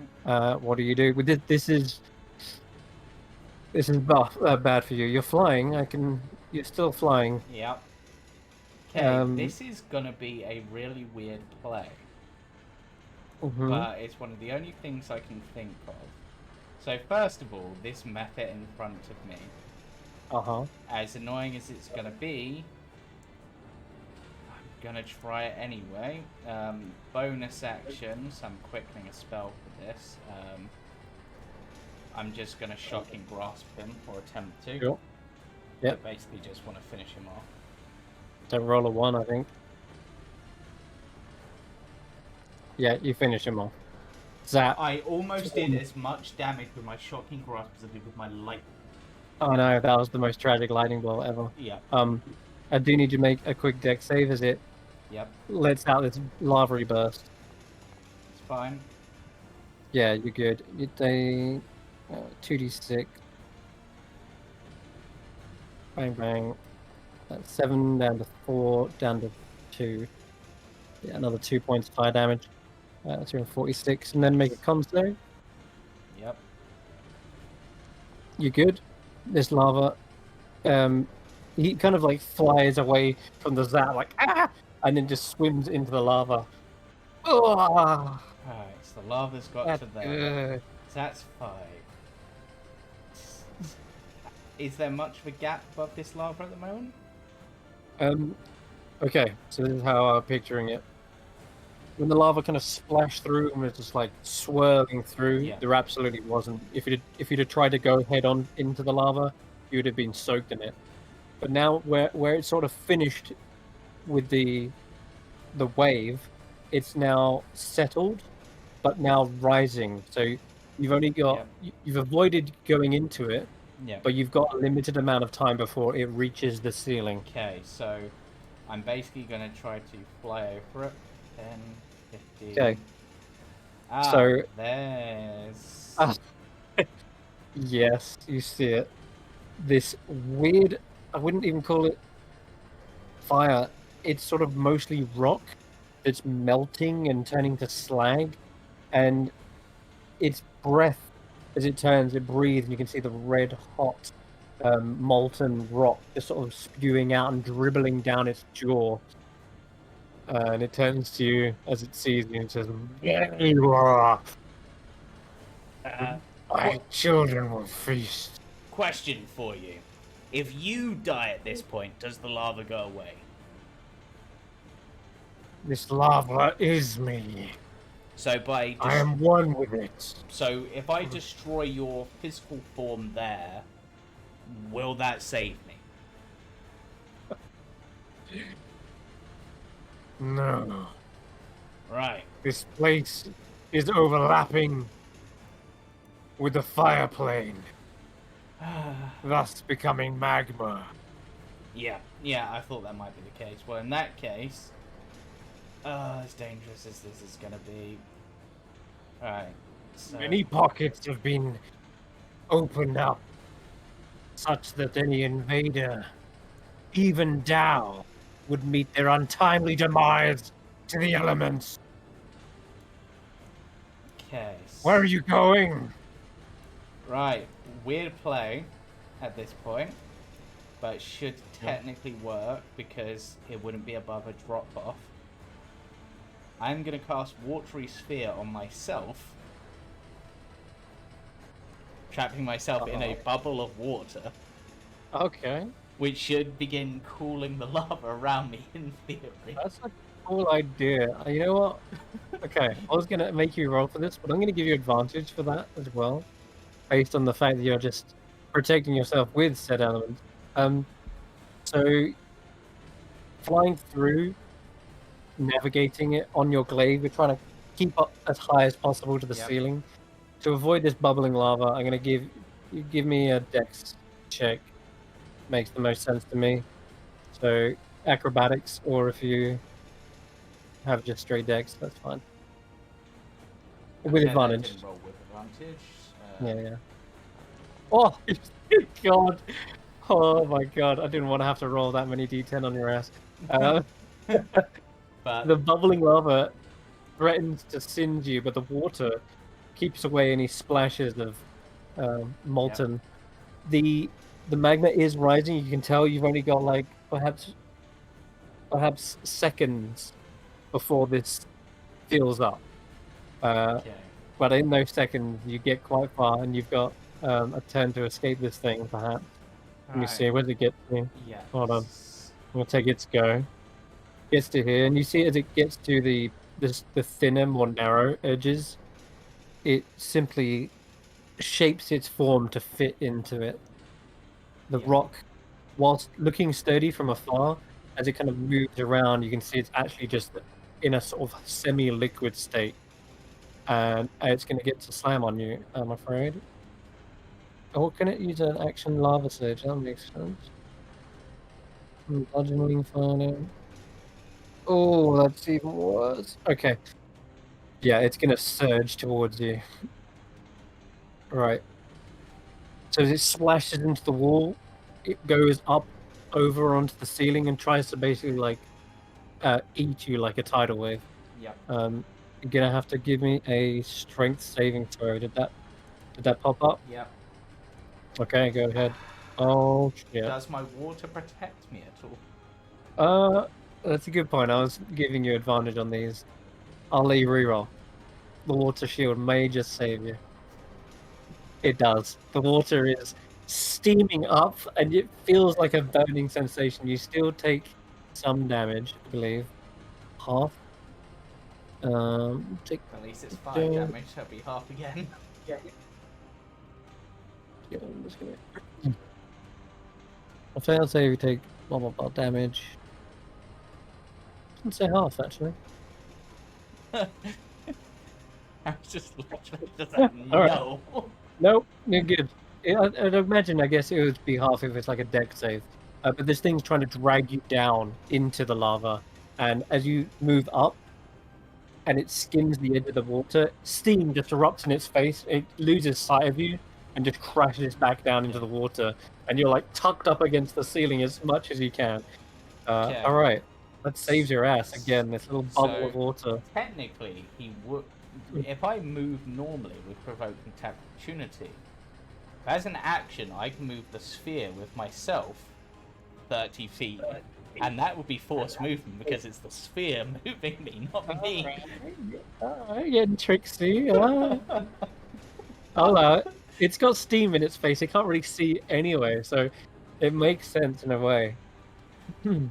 What do you do with this? This is bad for you. You're flying. You're still flying. Yep. Okay, this is gonna be a really weird play. Mhm. But it's one of the only things I can think of. So first of all, this method in front of me, as annoying as it's gonna be, I'm gonna try it anyway. Bonus action, so I'm quickening a spell for this. I'm just gonna shocking grasp him, or attempt to. Sure. Yep. I basically just want to finish him off. Don't roll a 1, I think. Yeah, you finish him off. Zap. I almost did as much damage with my shocking grasp as I did with my light. Oh no, that was the most tragic lightning bolt ever. Yeah. I do need you to make a quick dex save as it Yep. lets out this lava burst. It's fine. Yeah, you're good. You take 2d6. Bang bang. That's 7 down to 4 down to 2. Yeah, another 2 points of fire damage. That's 46, and then make a con save. Yep. You good? This lava, he kind of like flies away from the zap, like and then just swims into the lava. Oh, Alright, so the lava's got that's to there. good. So that's 5. Is there much of a gap above this lava at the moment? Okay, so this is how I'm picturing it. When the lava kind of splashed through and was just like swirling through, Yeah. there absolutely wasn't. If you'd have tried to go head on into the lava, you would have been soaked in it. But now, where it's sort of finished with the wave, it's now settled, but now rising. So you've only got you've avoided going into it, Yeah. but you've got a limited amount of time before it reaches the ceiling. Okay, so I'm basically going to try to fly over it. 10, 15. Okay. So there's. Yes, you see it. This weird, I wouldn't even call it fire. It's sort of mostly rock, that's melting and turning to slag, and its breath, as it turns, it breathes, and you can see the red hot molten rock just sort of spewing out and dribbling down its jaw. And it turns to you as it sees you and says, "There you are. My children will feast." Question for you. If you die at this point, does the lava go away? This lava is me. So I am one with it. So if I destroy your physical form there, will that save me? No. Right. This place is overlapping with the fire plane, thus becoming magma. Yeah, I thought that might be the case. Well, in that case, as dangerous as this is gonna be. Alright, so... Many pockets have been opened up, such that any invader, even Tao, would meet their untimely demise to the elements. Okay. Where are you going? Right, weird play at this point, but it should technically work because it wouldn't be above a drop-off. I'm going to cast Watery Sphere on myself, trapping myself in a bubble of water, Okay, which should begin cooling the lava around me in theory. that's a cool idea. You know what? Okay, I was going to make you roll for this, but I'm going to give you advantage for that as well, based on the fact that you're just protecting yourself with said elements. So, flying through, navigating it on your glaive, we're trying to keep up as high as possible to the ceiling. To avoid this bubbling lava, I'm going to give me a dex check. Makes the most sense to me. So, acrobatics, or if you have just straight dex, that's fine. With Okay, advantage. I can roll with advantage. Yeah. Oh, God. Oh my God. I didn't want to have to roll that many d10 on your ass. But The bubbling lava threatens to singe you, but the water keeps away any splashes of molten. The magma is rising. You can tell you've only got like perhaps seconds before this fills up. okay. But in those seconds, you get quite far, and you've got a turn to escape this thing, perhaps. Let me see, where does it get to? Yeah. Hold on. I'm gonna take its go. Gets to here, and you see as it gets to the thinner, more narrow edges, it simply shapes its form to fit into it. The rock, whilst looking sturdy from afar, as it kind of moves around, you can see it's actually just in a sort of semi-liquid state. And it's going to get to slam on you, I'm afraid. Or can it use an action lava surge? That makes sense. Bludgeoning, fire. Oh, that's even worse. Okay. Yeah, it's going to surge towards you. Right. So as it splashes into the wall, it goes up over onto the ceiling and tries to basically like eat you like a tidal wave. Yep. You're gonna have to give me a strength saving throw. Did that pop up? Yep. Okay, go ahead. Oh shit. Does my water protect me at all? That's a good point. I was giving you advantage on these. I'll let you reroll. The water shield may just save you. It does. The water is steaming up, and it feels like a burning sensation. You still take some damage, I believe. Half. Take. At least it's 5 damage, that'll be half again. Yeah, I'm just gonna. I fail save, you take blah blah blah damage. I'd say half actually. I was just literally just like, All right. no. Nope, you're good. I'd imagine, I guess it would be half if it's like a deck save. But this thing's trying to drag you down into the lava, and as you move up, and it skims the edge of the water, steam just erupts in its face. It loses sight of you and just crashes back down into the water, and you're like tucked up against the ceiling as much as you can. Okay. All right. That saves your ass again. This little bubble of water. Technically, he would. If I move normally with provoking opportunity, as an action, I can move the sphere with myself 30 feet, and that would be forced movement because it's the sphere moving me, not me. Alright, getting tricksy. I'll allow it. It's got steam in its face. It can't really see anyway, so it makes sense in a way. Kind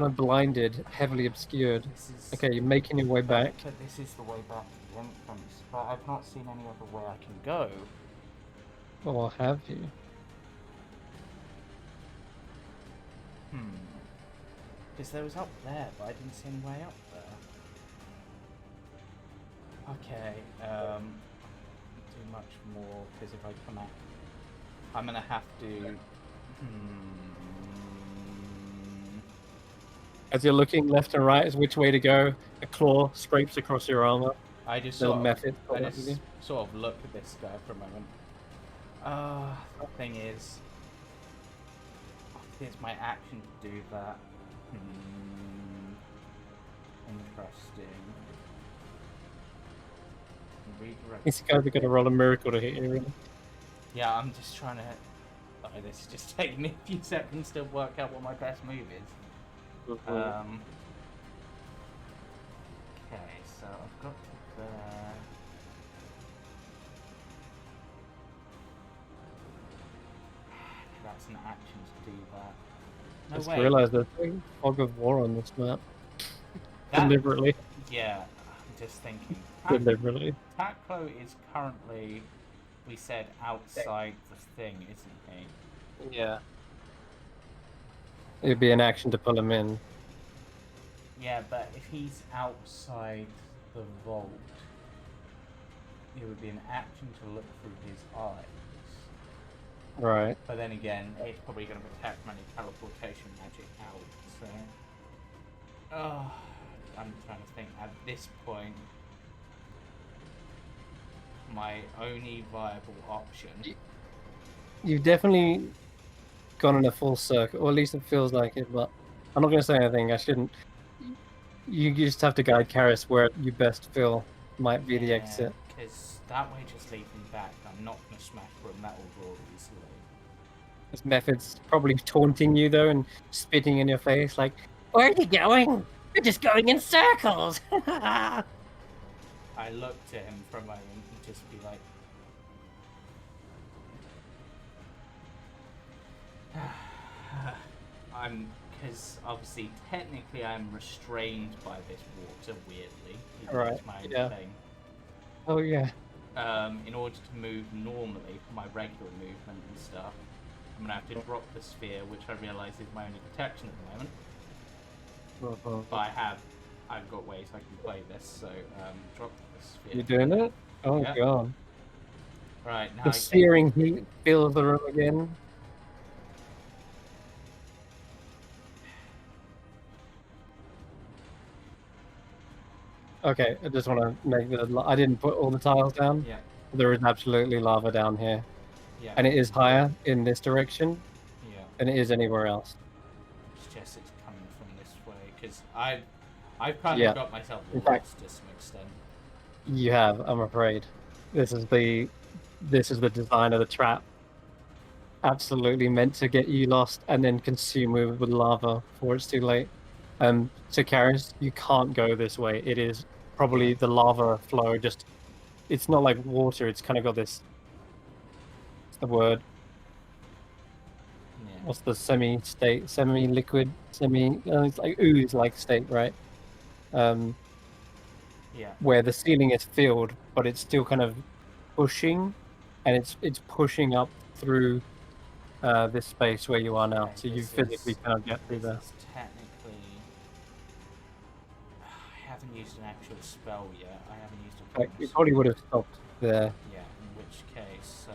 of blinded, heavily obscured. This is, Okay, you're making your way back. but this is the way back to the entrance. But I've not seen any other way I can go. Or have you? Because there was up there, but I didn't see any way up there. Okay, do much more, because if I come out, I'm gonna have to, As you're looking left and right as which way to go, a claw scrapes across your armor. I just Little sort of, method. I just sort of look at this guy for a moment. The thing is, here's my action to do that. Interesting. Redirect. These guys are gonna roll a miracle to hit you, really. Yeah, I'm just trying to. Oh, this is just taking me a few seconds to work out what my best move is. Okay, so I've got to there. That's an action to do that. No Just way. realised there's a fog of war on this map. That- Deliberately. Yeah, I'm just thinking. Deliberately. Taklo is currently, we said, outside the thing, isn't he? Yeah. It'd be an action to pull him in. Yeah, but if he's outside the vault, it would be an action to look through his eyes. Right. But then again, it's probably going to protect my teleportation magic out, so... Oh, I'm trying to think. At this point, my only viable option... You've definitely gone in a full circle, or at least it feels like it, but I'm not going to say anything. I shouldn't. You just have to guide Karius where you best feel might be the exit. Because that way just leads me back. I'm not going to smash through a metal door easily. This method's probably taunting you, though, and spitting in your face, like, where are you going? You're just going in circles! I looked at him for a moment and just be like... because obviously, technically, I'm restrained by this water, weirdly. Right, That's my own yeah. thing. Oh, yeah. In order to move normally, for my regular movement and stuff, I'm going to have to drop the sphere, which I realise is my only protection at the moment. But I've got ways I can play this, so drop the sphere. You doing it? Oh, Yeah. God. Right, now The searing heat fills the room again. Okay, I just want to make the... I didn't put all the tiles down. Yeah, There is absolutely lava down here. yeah. And it is higher in this direction Yeah. than it is anywhere else. It's just it's coming from this way, because I've kind Yeah. of got myself In fact- lost to some extent. You have, I'm afraid. This is the design of the trap. Absolutely meant to get you lost and then consume you with lava before it's too late. So Karius, you can't go this way. It is probably the lava flow. Just, it's not like water. It's kind of got this. What's the word? Yeah. What's the semi-state? Semi-liquid? It's like ooze-like state, right? Yeah. Where the ceiling is filled, but it's still kind of pushing, and it's pushing up through this space where you are now. Okay, So you this physically is- cannot get through there. This is technically... I haven't used an actual spell yet. I haven't used a Like, bonus. you probably would have stopped there. Yeah, in which case, so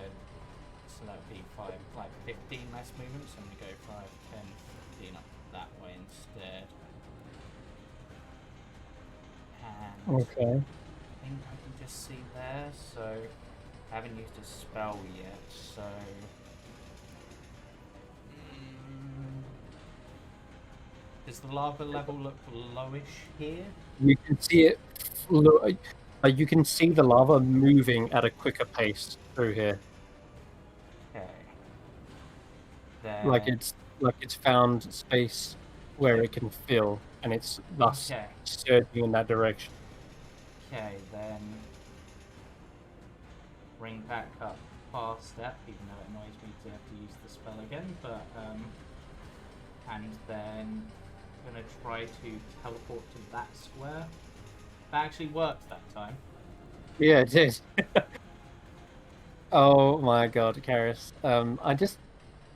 that would be 15 less movement, so I'm going to go 5, 10, 15 up that way instead. And Okay. I think I can just see there, so I haven't used a spell yet, so... Does the lava level look lowish here? You can see it. You can see the lava moving at a quicker pace through here. Okay. Like Then. it's found space where it can fill, and it's thus Okay. surging in that direction. Okay, then bring back up fast step, even though it annoys me to have to use the spell again, but and then I'm gonna try to teleport to that square. That actually worked that time. Yeah, it did. Oh my god, Karius. I just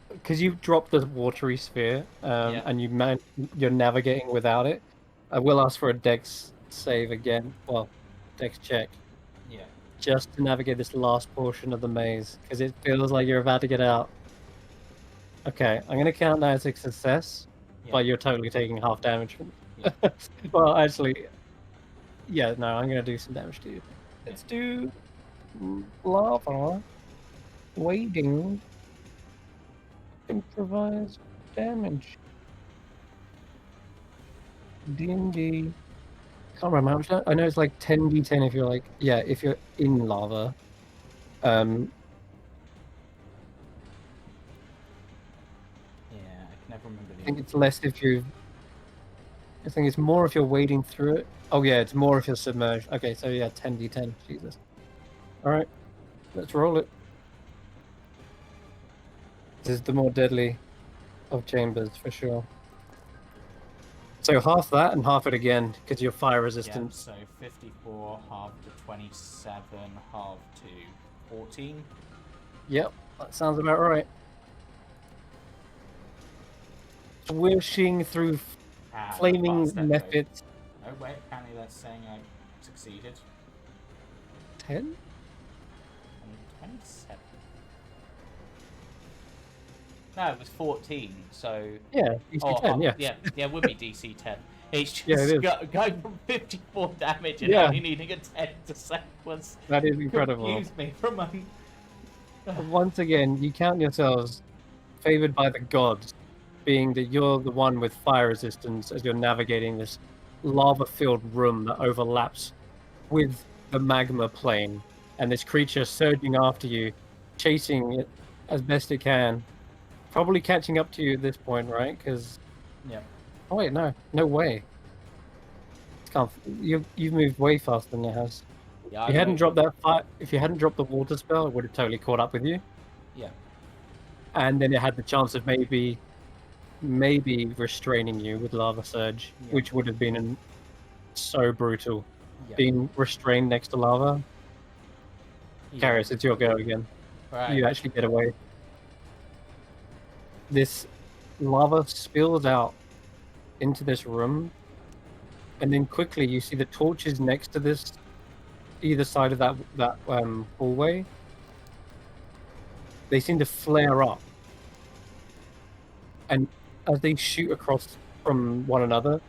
because you dropped the watery sphere, Yeah. and you're navigating without it. I will ask for a dex save again. Well, dex check. Yeah. Just to navigate this last portion of the maze, because it feels like you're about to get out. Okay, I'm gonna count that as a success, Yeah. but you're totally taking half damage from Yeah. Well, actually, yeah, no, I'm gonna do some damage to you. Let's do lava, wading, improvised damage. D&D. Can't remember how much I know it's like 10d10 if you're like, yeah, if you're in lava. Yeah, I can never remember I the. think it's less if you. I think it's more if you're wading through it. Oh yeah, it's more if you're submerged. Okay, so yeah, 10d10. Jesus. All right, let's roll it. This is the more deadly of chambers for sure. So half that and half it again because you're fire Yeah, resistant. so 54 half to 27 half to 14. Yep, that sounds about right. Swishing through flaming fast anyway. methods. Oh wait, apparently that's saying I succeeded. 10? And 27. No, it was 14, so... Yeah, DC 10, yeah. Yeah, it would be DC 10. It's just Yeah, it is. going from 54 damage and Yeah. only needing a 10 to sequence. That is incredible. Confused me for a moment. Once again, you count yourselves favored by the gods, being that you're the one with fire resistance as you're navigating this lava-filled room that overlaps with the magma plane, and this creature surging after you, chasing it as best it can. Probably catching up to you at this point, right? Because Yeah. oh wait, no way. You've moved way faster than it has. Yeah, If you hadn't dropped that if you hadn't dropped the water spell, it would have totally caught up with you. Yeah. And then it had the chance of maybe restraining you with lava surge, Yeah. which would have been so brutal. Yeah. Being restrained next to lava. Yeah. Karius, it's your go again. Right. You actually get away. This lava spills out into this room, and then quickly you see the torches next to this, either side of that hallway. They seem to flare up, and as they shoot across from one another,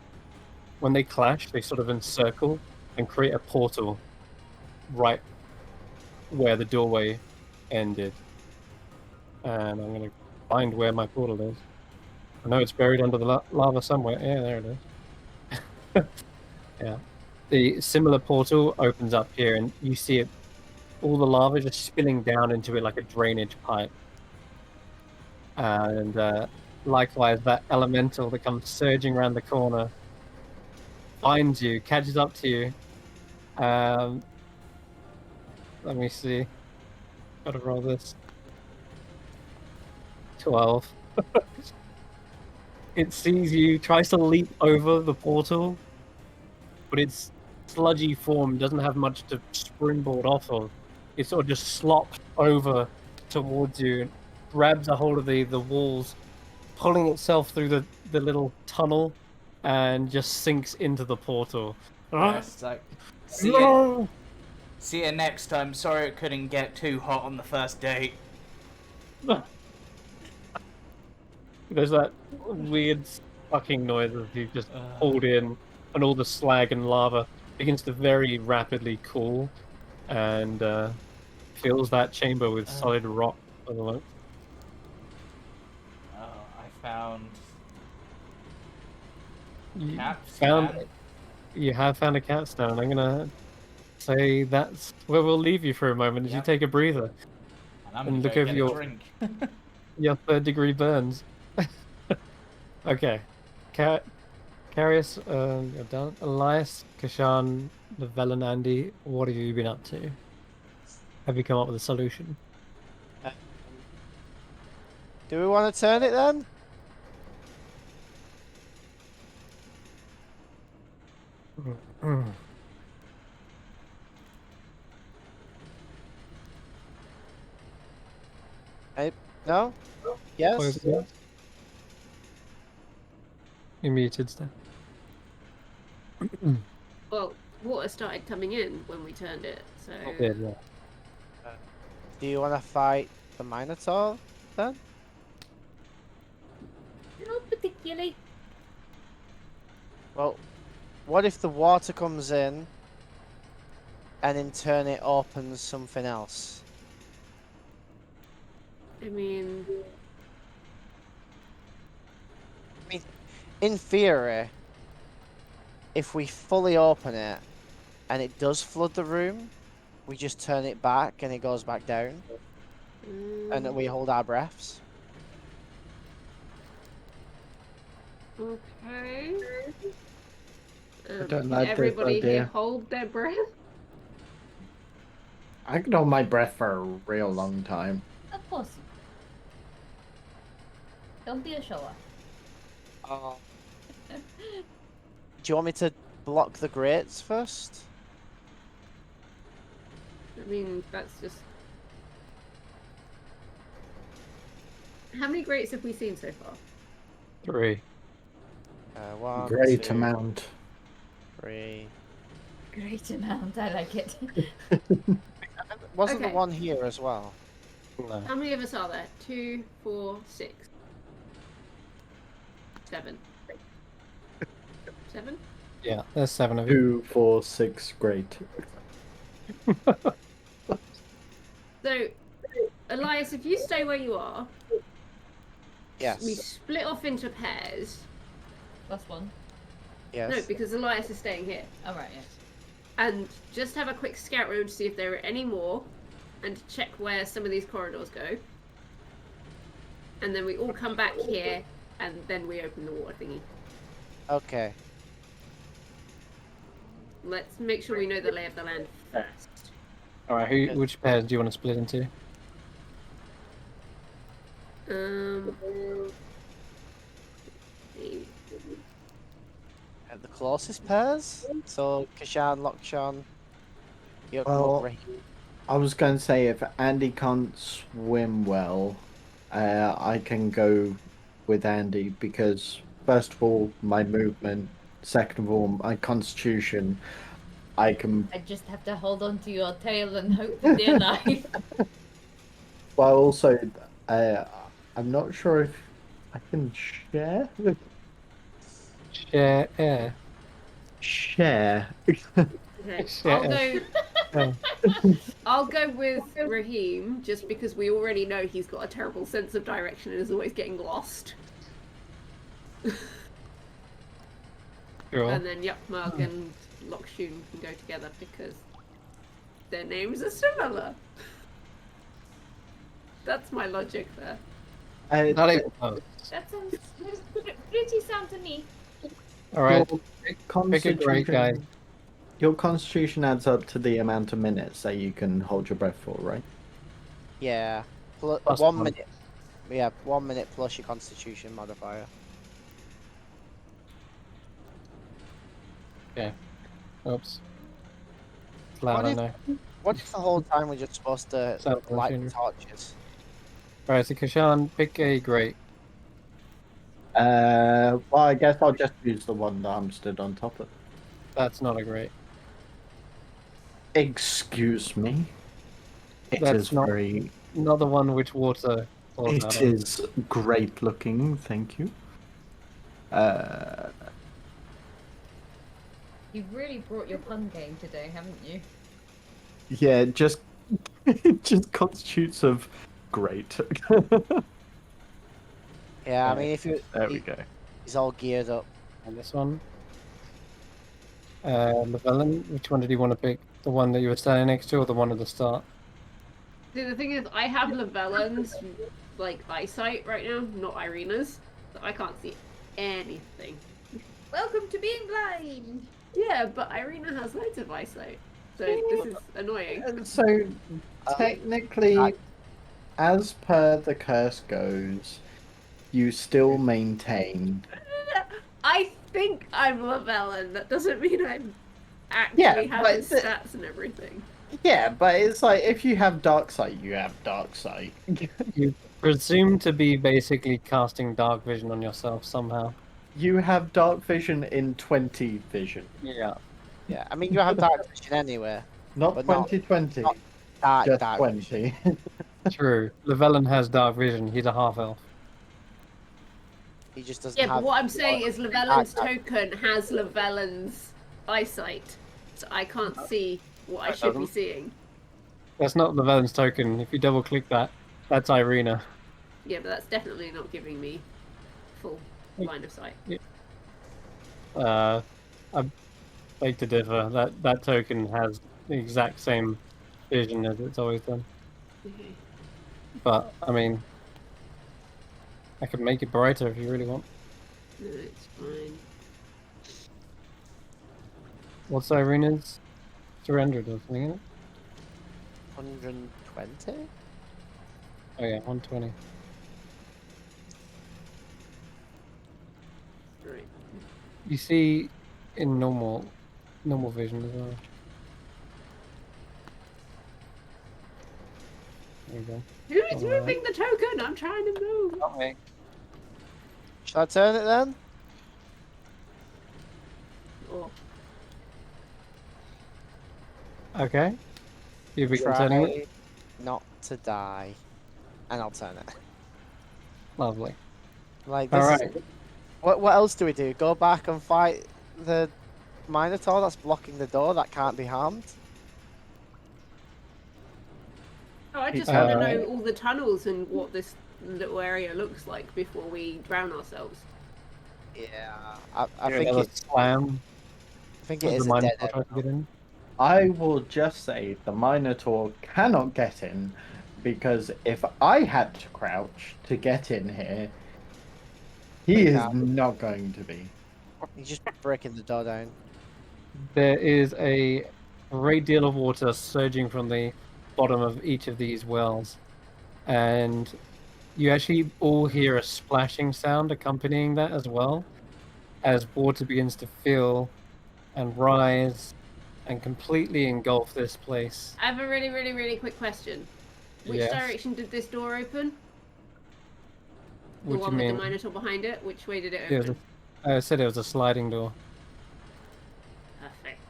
when they clash, they sort of encircle and create a portal right where the doorway ended. And I'm gonna find where my portal is. I know it's buried under the lava somewhere. Yeah, there it is. Yeah. The similar portal opens up here, and you see it, all the lava just spilling down into it like a drainage pipe. And likewise, that elemental that comes surging around the corner finds you, catches up to you. Let me see. Gotta roll this. 12. It sees you, tries to leap over the portal, but its sludgy form doesn't have much to springboard off of. It sort of just slops over towards you, grabs a hold of the walls, pulling itself through the little tunnel, and just sinks into the portal. It's like, see you next time. Sorry it couldn't get too hot on the first date. There's that weird sucking noise as you just pulled in, and all the slag and lava begins to very rapidly cool, and fills that chamber with solid rock by the look. Oh, I found You Capstan. you have found a capstone. I'm gonna say that's where we'll leave you for a moment as you Yep. take a breather And I'm and gonna look go over get your a drink. third-degree burns. Okay, Karius, you're done. Elias, Kesh'an, the Velen, Andi, what have you been up to? Have you come up with a solution? Do we want to turn it then? No? Yes? Close it up. You muted stuff. Well, water started coming in when we turned it, so Yeah. Do you want to fight the Minotaur then? Not particularly. Well, what if the water comes in and in turn it opens something else? I mean, In theory, if we fully open it and it does flood the room, we just turn it back and it goes back down and we hold our breaths. okay. don't Can like this everybody here idea. hold their breath? I could hold my breath for a real long time. Of course. Don't be a shower. Oh. Do you want me to block the grates first? I mean, that's just. How many grates have we seen so far? 3. One, Great 2, amount. 3. Great amount. I like it. Wasn't Okay. the one here as well? No. How many of us are there? 2, 4, 6, 7. 7? Yeah, there's 7 of you. 2, 4, 6, great. So, Elias, if you stay where you are, Yes. we split off into pairs. Plus one. Yes. No, because Elias is staying here. All right. Yes. And just have a quick scout round to see if there are any more, and check where some of these corridors go. And then we all come back here, and then we open the water thingy. Okay. Let's make sure we know the lay of the land first. Alright, which pairs do you want to split into? The closest pairs? So, Kesh'an, Lokshan, Well, I was going to say, if Andy can't swim well, I can go with Andy because, first of all, my movement, second of all, my constitution, I can... I just have to hold on to your tail and hope for dear life. Well, also, I'm not sure if I can share. Share air. Share. Okay, Share. I'll go with Raheem, just because we already know he's got a terrible sense of direction and is always getting lost. Sure. And then Yukmug and Lokshun can go together because their names are similar. That's my logic there. Not even close. That sounds pretty sound to me. Alright, Your pick a great guy. Your constitution adds up to the amount of minutes that you can hold your breath for, right? Yeah. Plus 1 one. minute. Yeah, 1 minute plus your constitution modifier. Okay. Oops. It's loud, I know. What if the whole time we're just supposed to Sound light the machinery. torches? Alright, so Kesh'an, pick a great. Well, I guess I'll just use the one that I'm stood on top of. That's not a great. Excuse me. It That's is not- very... Not the one which water falls out It of. is great looking, thank you. You've really brought your pun game today, haven't you? Yeah, just just constitutes of great. Yeah, I Okay, mean, if you there we go. he's all geared up. And this one. Llewellyn, which one did you want to pick? The one that you were standing next to, or the one at the start? See, the thing is, I have Llewellyn's like eyesight right now, not Eirina's, so I can't see anything. Welcome to being blind. Yeah, but Eirina has loads of eyesight, so this is annoying. So technically, as per the curse goes, you still maintain. I think I'm Llewellyn. That doesn't mean I'm actually have his stats and everything. Yeah, but it's like if you have dark sight, you have dark sight. You presume to be basically casting dark vision on yourself somehow. You have dark vision in 20 vision. Yeah. Yeah, I mean, you have dark vision anyway. Not But not- 2020, not Dark, just dark 20. True. Llewellyn has dark vision. He's a half elf. He just doesn't Yeah, have. but what I'm saying is Llewellyn's dark- token has Llewellyn's eyesight, so I can't see what I should be seeing. That's not Llewellyn's token. If you double click that, that's Eirina. Yeah, but that's definitely not giving me full line of sight. I beg to differ. That token has the exact same vision as it's always done. Okay. But I mean, I could make it brighter if you really want. No, it's fine. What's Eirina's? 300 or something, isn't it? 120? Oh yeah, 120. Right. You see in normal vision as well. There you go. Who's Alright. moving the token? I'm trying to move. Not me. Shall I turn it then? Oh, Okay. You begin turning it. Try not to die. And I'll turn it. Lovely. Like, this Alright. is... What else do we do? Go back and fight the Minotaur that's blocking the door that can't be harmed? Oh, I just want to know all the tunnels and what this little area looks like before we drown ourselves. Yeah. I Do think another it, slam. I think it As is the a dead Minotaur tries end. to get in. I will just say the Minotaur cannot get in because if I had to crouch to get in here, he He is can't. not going to be. He's just breaking the door down. There is a great deal of water surging from the bottom of each of these wells, and you actually all hear a splashing sound accompanying that as well, as water begins to fill and rise and completely engulf this place. I have a really, really, really quick question. Which Yes. direction did this door open? The What do you one with the mean? Minotaur behind it? Which way did it It was open? I said it was a sliding door. Perfect.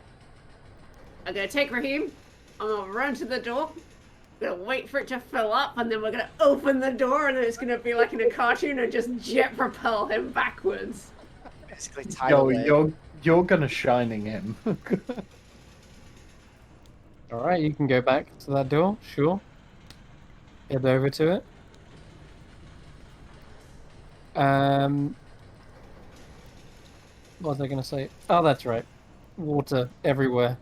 I'm gonna take Raheem. I'm gonna run to the door. I'm gonna wait for it to fill up, and then we're gonna open the door, and then it's gonna be like in a cartoon and just jet propel him backwards. Basically, Yo, tidal wave. you're gonna shining him. Alright, you can go back to that door, sure. Head over to it. What was I going to say? Oh, that's right. Water everywhere.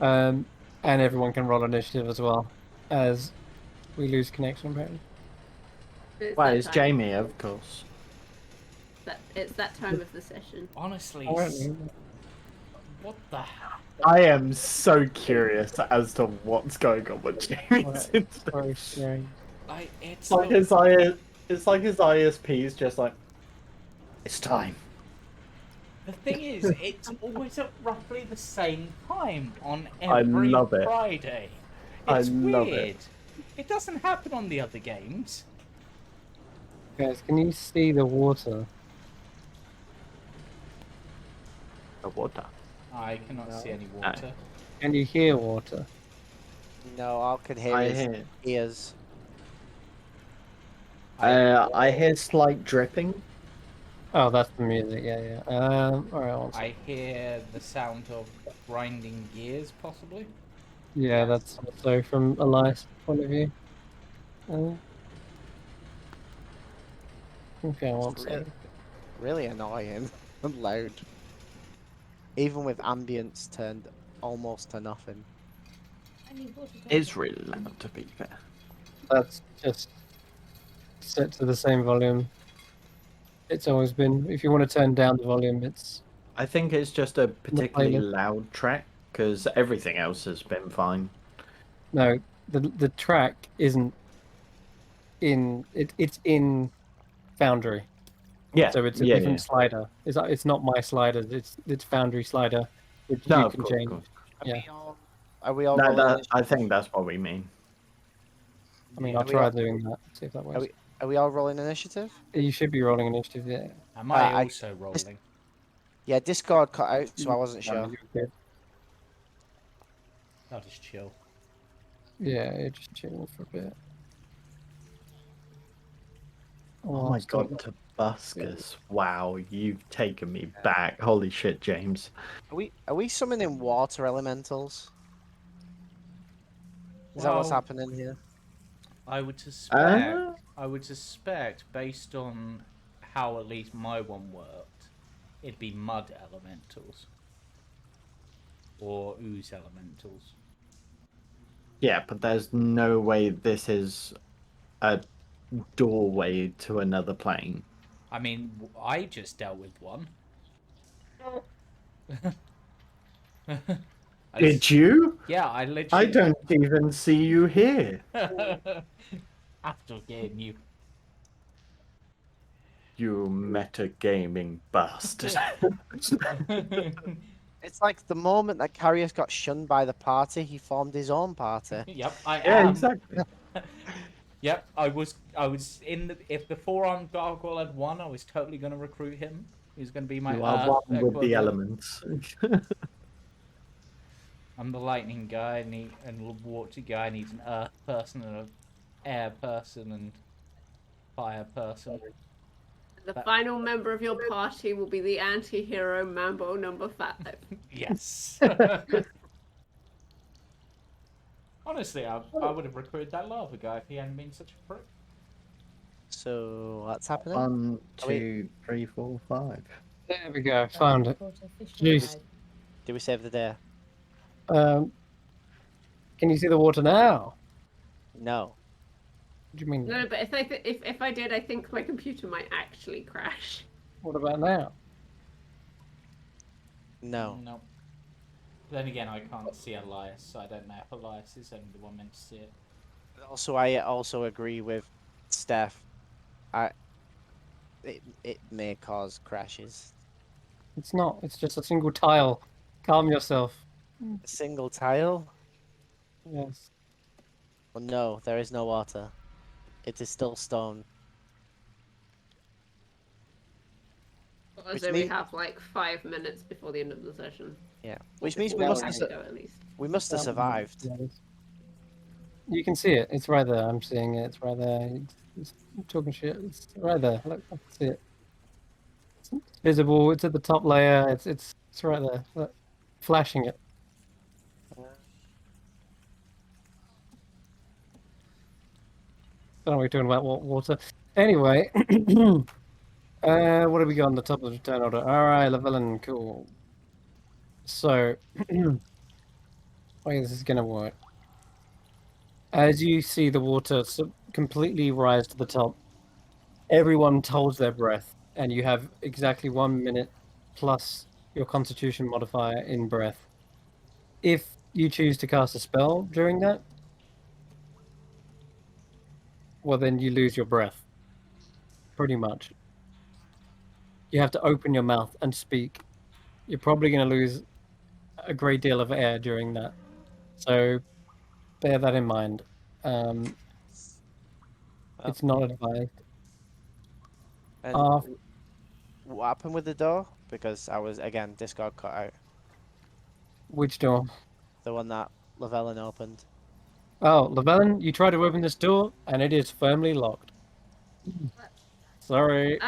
And everyone can roll initiative as well, as we lose connection apparently. Well, that it's time. Jamie, of course. It's that time of the session. Honestly, Alright, what the hell? I am so curious as to what's going on with Jamie's Alright. instance. very strange. Like, it's Like his it's like his ISP is just like, it's time. the thing is, it's always at roughly the same time on I every love it. Friday. I It's love weird. it. It doesn't happen on the other games. Guys, can you see the water? The water. I cannot No. see any water. Can you hear water? No, I can hear I his hear. ears. I hear slight dripping. Oh, that's the music, yeah. Alright, one second. I hear the sound of grinding gears, possibly. Yeah, that's also from Elias' point of view. Okay, one It's really, second. really annoying and loud. even with ambience turned almost to nothing. I need water. It's really loud, to be fair. That's just set to the same volume. It's always been. If you want to turn down the volume, it's I think it's just a particularly playlist. loud track, because everything else has been fine. no. The track isn't in it. It's in Foundry, Yeah, so it's a yeah, different yeah. slider. It's not my slider. It's Foundry slider, which No, you of can course, change. of course. Yeah. Are we all No, rolling I initiative? think that's what we mean. I mean, Are I'll we try all- doing that. See if that Are works. we all rolling initiative? You should be rolling initiative. Yeah. Am I I- also rolling? Yeah, Discord cut out, so I wasn't No, sure. you're good. I'll just chill. Yeah, you're just chilling for a bit. Oh my still- god, Tobuscus. Wow, you've taken me back. Holy shit, James. Are we summoning water elementals? Is that what's Well, happening here? I would suspect. Uh? I would suspect, based on how at least my one worked, it'd be mud elementals or ooze elementals. Yeah, but there's no way this is a doorway to another plane. I mean, I just dealt with one. Did you? Yeah, I I literally. don't even see you here. After getting you. You metagaming bastard. It's like the moment that Karius got shunned by the party, he formed his own party. Yep, I Yeah, am. exactly. Yep, I was in the. If the four-armed gargoyle had won, I was totally going to recruit him. He was going to be my You are Earth one with the equivalent. elements. I'm the lightning guy, and the water guy needs an earth person and an air person and fire person. The final member of your party will be the anti-hero Mambo number 5. Yes. Honestly, I would have recruited that lava guy if he hadn't been such a prick. So what's happening? 1, Are we- 2, 3, 4, 5. There we go. Found it. Jeez. Do we save the day? Can you see the water now? No. What do you mean? No, but if I did, I think my computer might actually crash. What about now? No. No. Then again, I can't see Elias, so I don't know if Elias is only the one meant to see it. Also, I also agree with Steph. It may cause crashes. It's not. It's just a single tile. Calm yourself. A single tile? Yes. Well, no, there is no water. It is still stone. As Which though we mean- have like 5 minutes before the end of the session. Yeah. Which Or means we before must the have, end go, at least. we must have survived. You can see it. It's right there. I'm seeing it. It's right there. It's talking shit. It's right there. Look, I can see it. It's visible. It's at the top layer. It's right there. Look, flashing it. Don't know what we're talking about water. Anyway, what have we got on the top of the turn order? All right, Llewellyn, cool. So, way this is gonna work. As you see the water completely rise to the top, everyone holds their breath, and you have exactly 1 minute plus your Constitution modifier in breath. If you choose to cast a spell during that, well, then you lose your breath. Pretty much. You have to open your mouth and speak. You're probably going to lose a great deal of air during that. So bear that in mind. It's not advised. And Off. what happened with the door? Because I was, again, Discord cut out. Which door? The one that Llewellyn opened. Oh, Llewellyn, you try to open this door, and it is firmly locked. Sorry.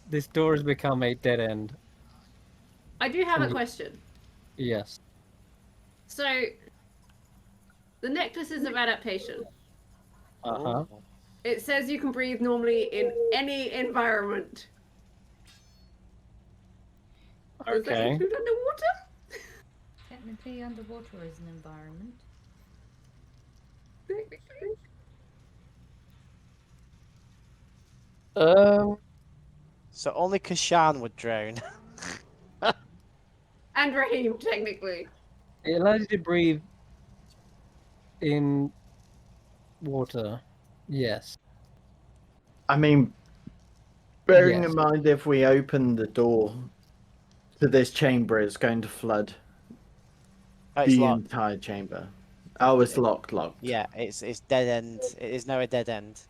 This door has become a dead end. I do have a question. Yes. So, the necklaces of adaptation. Uh-huh. It says you can breathe normally in any environment. Does that Okay. include underwater? Technically, underwater is an environment. Um, So only Kesh'an would drown. And Raheem, technically. it allows you to breathe in water. Yes. I mean, bearing Yes. in mind if we open the door to this chamber, it's going to flood Oh, it's the locked. entire chamber. Oh, it's locked. Yeah, it's dead end. It is now a dead end.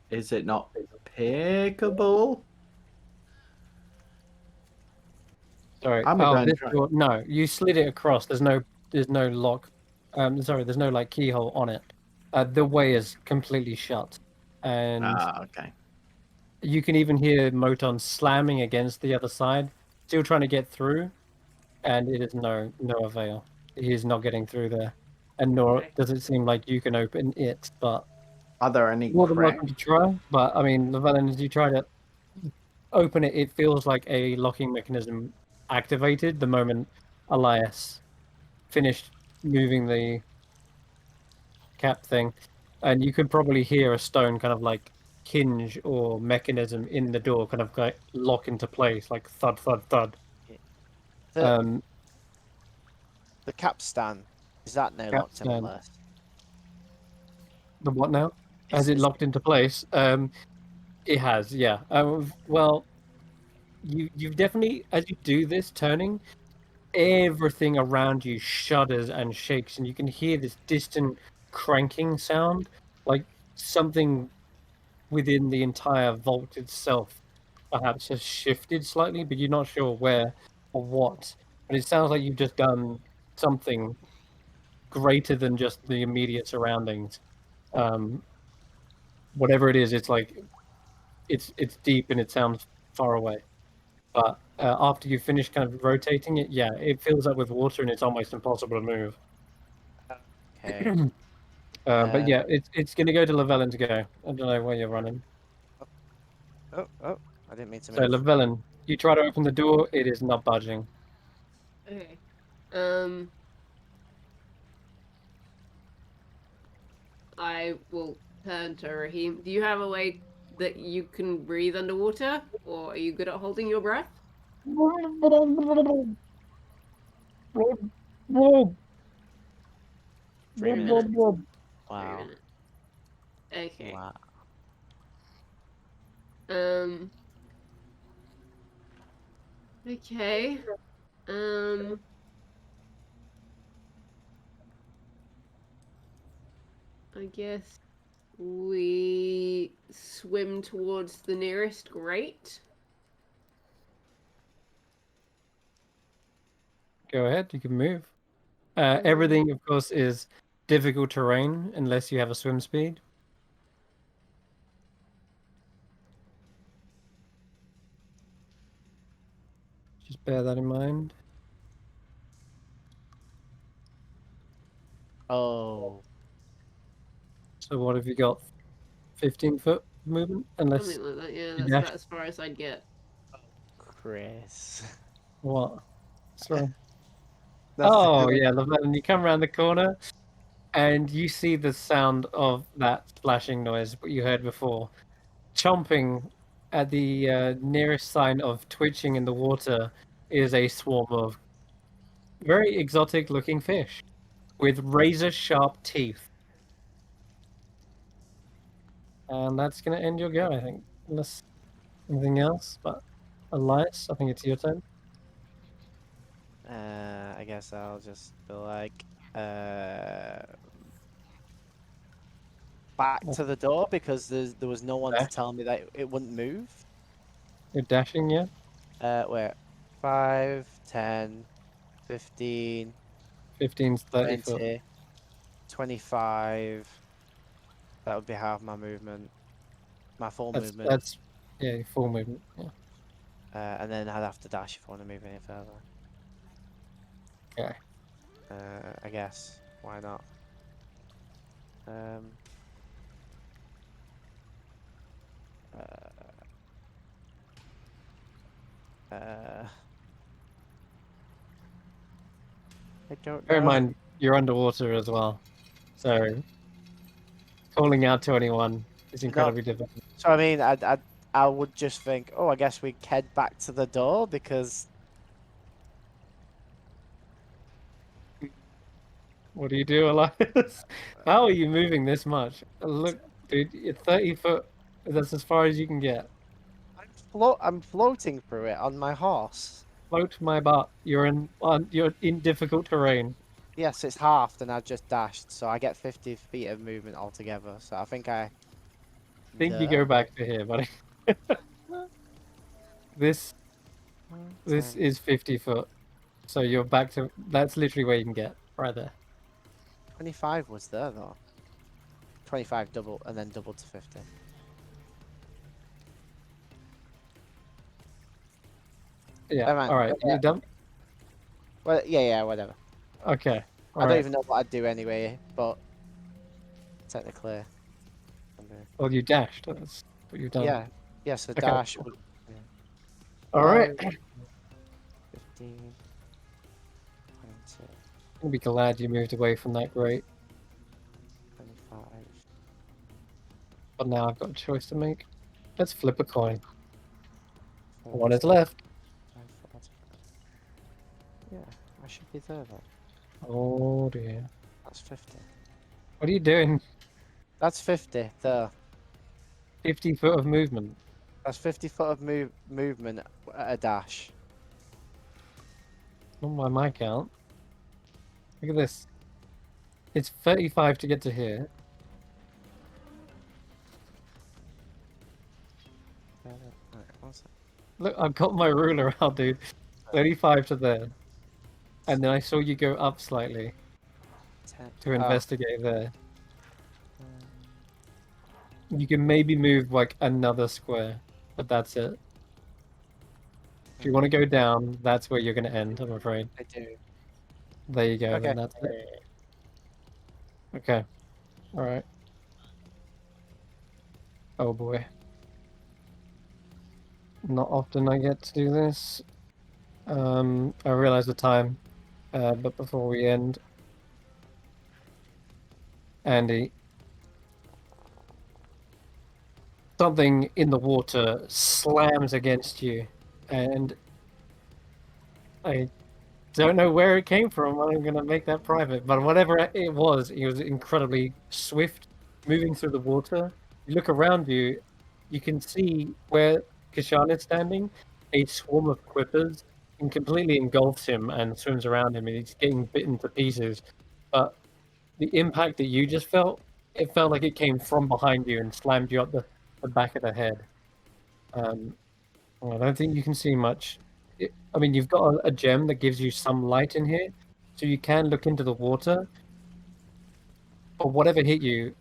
Is it not pickable? Sorry. I'm Oh, going to this try. door. No, you slid it across. There's no lock. Sorry, there's no like keyhole on it. The way is completely shut, and Ah, okay. you can even hear Moton slamming against the other side, still trying to get through, and it is no avail. He is not getting through there, and nor Okay. does it seem like you can open it. But Are there any more than cracks? welcome to try. But I mean, Llewellyn, as you try to open it, it feels like a locking mechanism activated the moment Elias finished moving the cap thing, and you could probably hear a stone kind of like hinge or mechanism in the door kind of like lock into place, like thud, thud, thud. The Um, the capstan, is that now locked in capstan. place? The what now? Has Is, it is locked into place? It has, yeah. Well, you've definitely, as you do this turning, everything around you shudders and shakes, and you can hear this distant cranking sound, like something within the entire vault itself perhaps has shifted slightly, but you're not sure where or what. But it sounds like you've just done something greater than just the immediate surroundings. Um, Whatever it is, it's like it's deep and it sounds far away. But after you finish kind of rotating it, yeah, it fills up with water and it's almost impossible to move. okay. But yeah, it's going to go to Llewellyn to go. I don't know where you're running. Oh, I didn't mean to So move. Llewellyn, you try to open the door, it is not budging. Okay. I will turn to Raheem. Do you have a way that you can breathe underwater, or are you good at holding your breath? 3 minutes. 3 Wow. minutes. Okay. Wow. Okay. I guess we swim towards the nearest grate. Go ahead, you can move. Everything, of course, is difficult terrain unless you have a swim speed. Just bear that in mind. Oh. So what have you got? 15-foot movement? Unless Something like that, yeah. you That's dash. about as far as I'd get. Chris. What? Sorry. That's Oh, yeah, Llewellyn, you come around the corner and you see the sound of that splashing noise what you heard before. Chomping at the nearest sign of twitching in the water is a swarm of very exotic looking fish with razor sharp teeth. And that's going to end your go, I think. Unless anything else. But Elias, I think it's your turn. I guess I'll just be like, back to the door because there was no one to Dash. tell me that it wouldn't move. You're dashing, yeah? Wait. 5, 10, 15, 15's 30 foot. 20, 25. That would be half my movement. My full movement. That's yeah, full movement. Yeah. And then I'd have to dash if I want to move any further. Okay. I guess. Why not? Um. I don't Bear in know. mind, you're underwater as well. So, calling out to anyone is incredibly difficult. So I mean, I would just think, oh, I guess we head back to the door because What do you do, Elias? How are you moving this much? Look, dude, you're 30 foot. That's as far as you can get. I'm floating through it on my horse. Float my butt. You're in difficult terrain. Yes, it's halved, and I just dashed, so I get 50 feet of movement altogether. So I think I think you go back to here, buddy. This is 50 foot. So you're back to that's literally where you can get right there. 25 was there though. 25 double and then double to 50. Yeah. Never mind. All right. You done? Well, yeah, whatever. Okay. I don't even know what I'd do anyway, but technically. Well, you dashed. That's what you've done. Yeah. Yes, the Okay. dash. All right. 15. 20. I'll be glad you moved away from that grate. 25. But now I've got a choice to make. Let's flip a coin. 40, One is left. 40. Yeah, I should be there then. Oh dear. That's 50. What are you doing? That's 50 there. 50 foot of movement. That's 50 foot of movement at a dash. Not by my count. Look at this. It's 35 to get to here. Right, what's that? Look, I've got my ruler out, dude. 35 to there. And then I saw you go up slightly 10. to investigate there. You can maybe move like another square, but that's it. If you want to go down, that's where you're going to end, I'm afraid. I do. There you go, Okay. then that's it. Okay. Alright. Oh boy. Not often I get to do this. I realize the time, but before we end, Andi, something in the water slams against you, and I don't know where it came from. I'm gonna make that private, but whatever it was incredibly swift, moving through the water. You look around you, you can see where Kesh'an is standing. A swarm of quippers and completely engulfs him and swims around him, and he's getting bitten to pieces. But the impact that you just felt, it felt like it came from behind you and slammed you up the back of the head. I don't think you can see much. I mean, you've got a gem that gives you some light in here, so you can look into the water. But whatever hit you,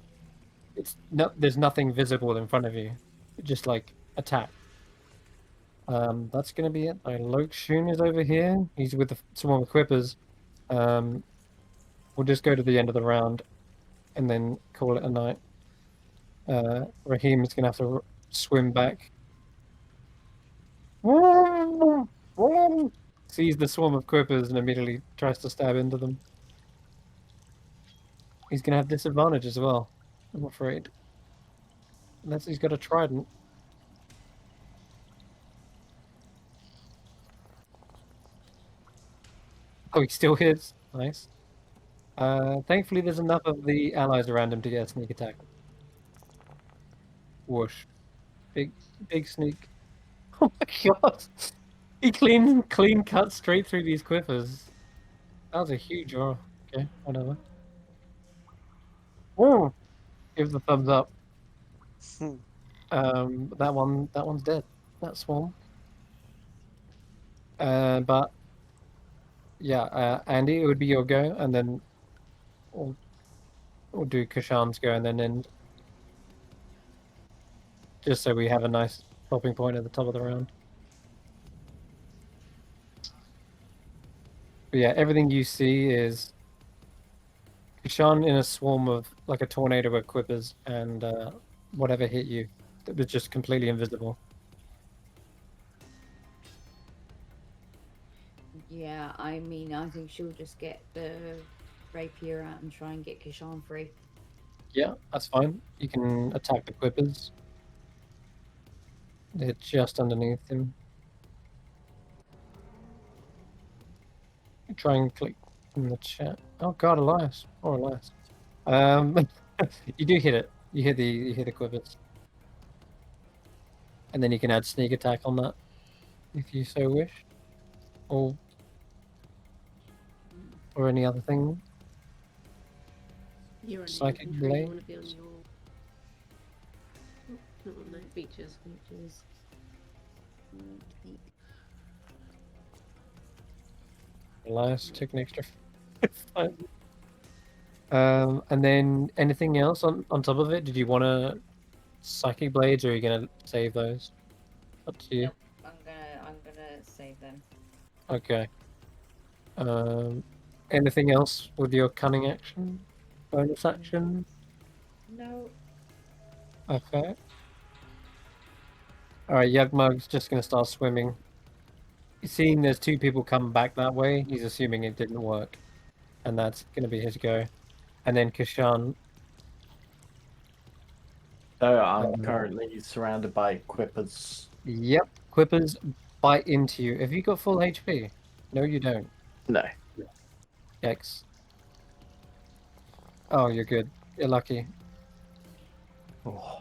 there's nothing visible in front of you. Just like attack. That's gonna be it. Lokshun is over here. He's with someone with quippers. We'll just go to the end of the round, and then call it a night. Raheem is gonna have to swim back. Sees the swarm of quippers and immediately tries to stab into them. He's gonna have disadvantage as well, I'm afraid. Unless he's got a trident. Oh, he still hits. Nice. Thankfully there's enough of the allies around him to get a sneak attack. Whoosh. Big sneak. Oh my god! He clean cut straight through these quippers. That was a huge roll. Okay, whatever. Oh! Give the thumbs up. That one's dead. That swarm. But yeah, Andi, it would be your go, and then we'll do Kesh'an's go, and then end. Just so we have a nice stopping point at the top of the round. But yeah, everything you see is Kesh'an in a swarm of, like a tornado of quippers, and whatever hit you, that was just completely invisible. Yeah, I mean, I think she'll just get the rapier out and try and get Kesh'an free. Yeah, that's fine. You can attack the quippers. They're just underneath him. Try and click in the chat. Oh God, Elias. Or Elias. You do hit it. You hit the quippers. And then you can add sneak attack on that if you so wish. Or any other thing. You're on Psychic infantry, blade. you want to be on your... Oh, not on those features. Features. Elias took an extra 5. And then anything else on top of it? Did you want to psychic blades, or are you gonna save those? Up to you. Nope, I'm gonna save them. Okay. Anything else with your cunning action? Bonus action? No. Okay. Alright, Yugmug's just gonna start swimming. He's seeing there's 2 people come back that way, he's assuming it didn't work. And that's gonna be his go. And then Kesh'an. So I'm currently surrounded by quippers. Yep, quippers bite into you. Have you got full HP? No, you don't. No. Yikes. Oh, you're good. You're lucky. Oh,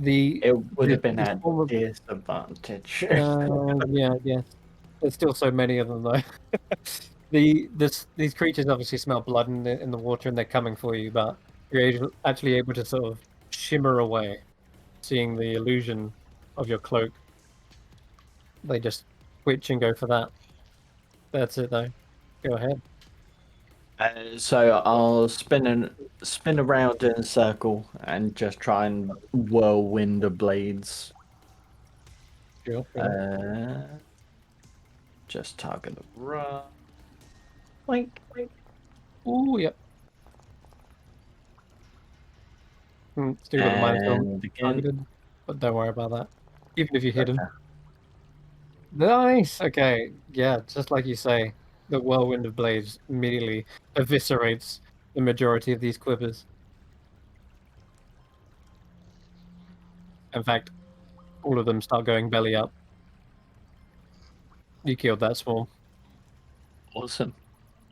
It would have been at disadvantage. yeah. There's still so many of them though. These creatures obviously smell blood in the water and they're coming for you, but you're actually able to sort of shimmer away, seeing the illusion of your cloak. They just twitch and go for that. That's it though. Go ahead. So I'll spin around in a circle and just try and whirlwind the blades. Sure. Just target the run. Wink. Ooh, yep. Still got the minus And one again. targeted, but don't worry about that. Even if you hit him. Nice. Okay. Yeah, just like you say, the whirlwind of blades immediately eviscerates the majority of these quippers. In fact, all of them start going belly up. You killed that swarm. Awesome.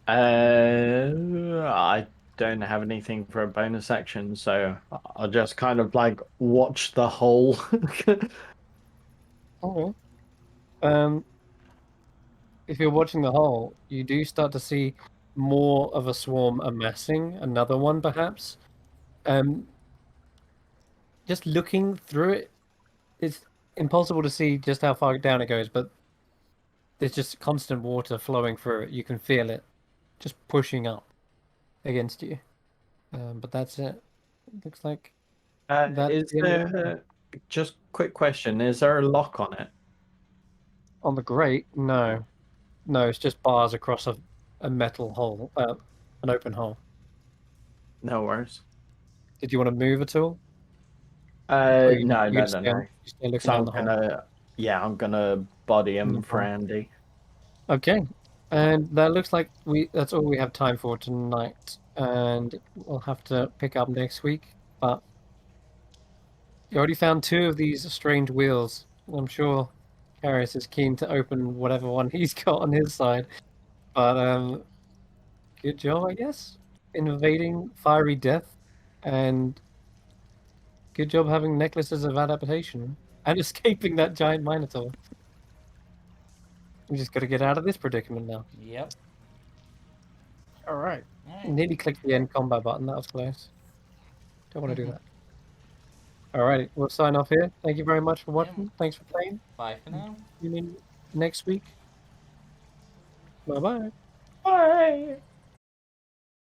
I don't have anything for a bonus action, so I'll just kind of like watch the whole. Okay. If you're watching the whole, you do start to see more of a swarm amassing, another one perhaps. Just looking through it, it's impossible to see just how far down it goes, but there's just constant water flowing through it. You can feel it just pushing up against you. But that's it. Looks like that's Is the end of it. there just quick question? Is there a lock on it? On the grate, no. No, it's just bars across a metal hole, an open hole. No worries. Did you want to move at all? Or you No. You stay looking So down I'm the hole. I'm gonna body him No for problem. Andi. Okay, and that looks like that's all we have time for tonight, and we'll have to pick up next week. But you already found 2 of these strange wheels. I'm sure Karius is keen to open whatever one he's got on his side. But good job, I guess, invading fiery death, and good job having necklaces of adaptation and escaping that giant minotaur. We just got to get out of this predicament now. Yep. All right. Alright. Nearly clicked the end combat button. That was close. Don't want to do that. Alrighty, we'll sign off here. Thank you very much for watching. Thanks for playing. Bye for now. Tune in next week. Bye-bye. Bye.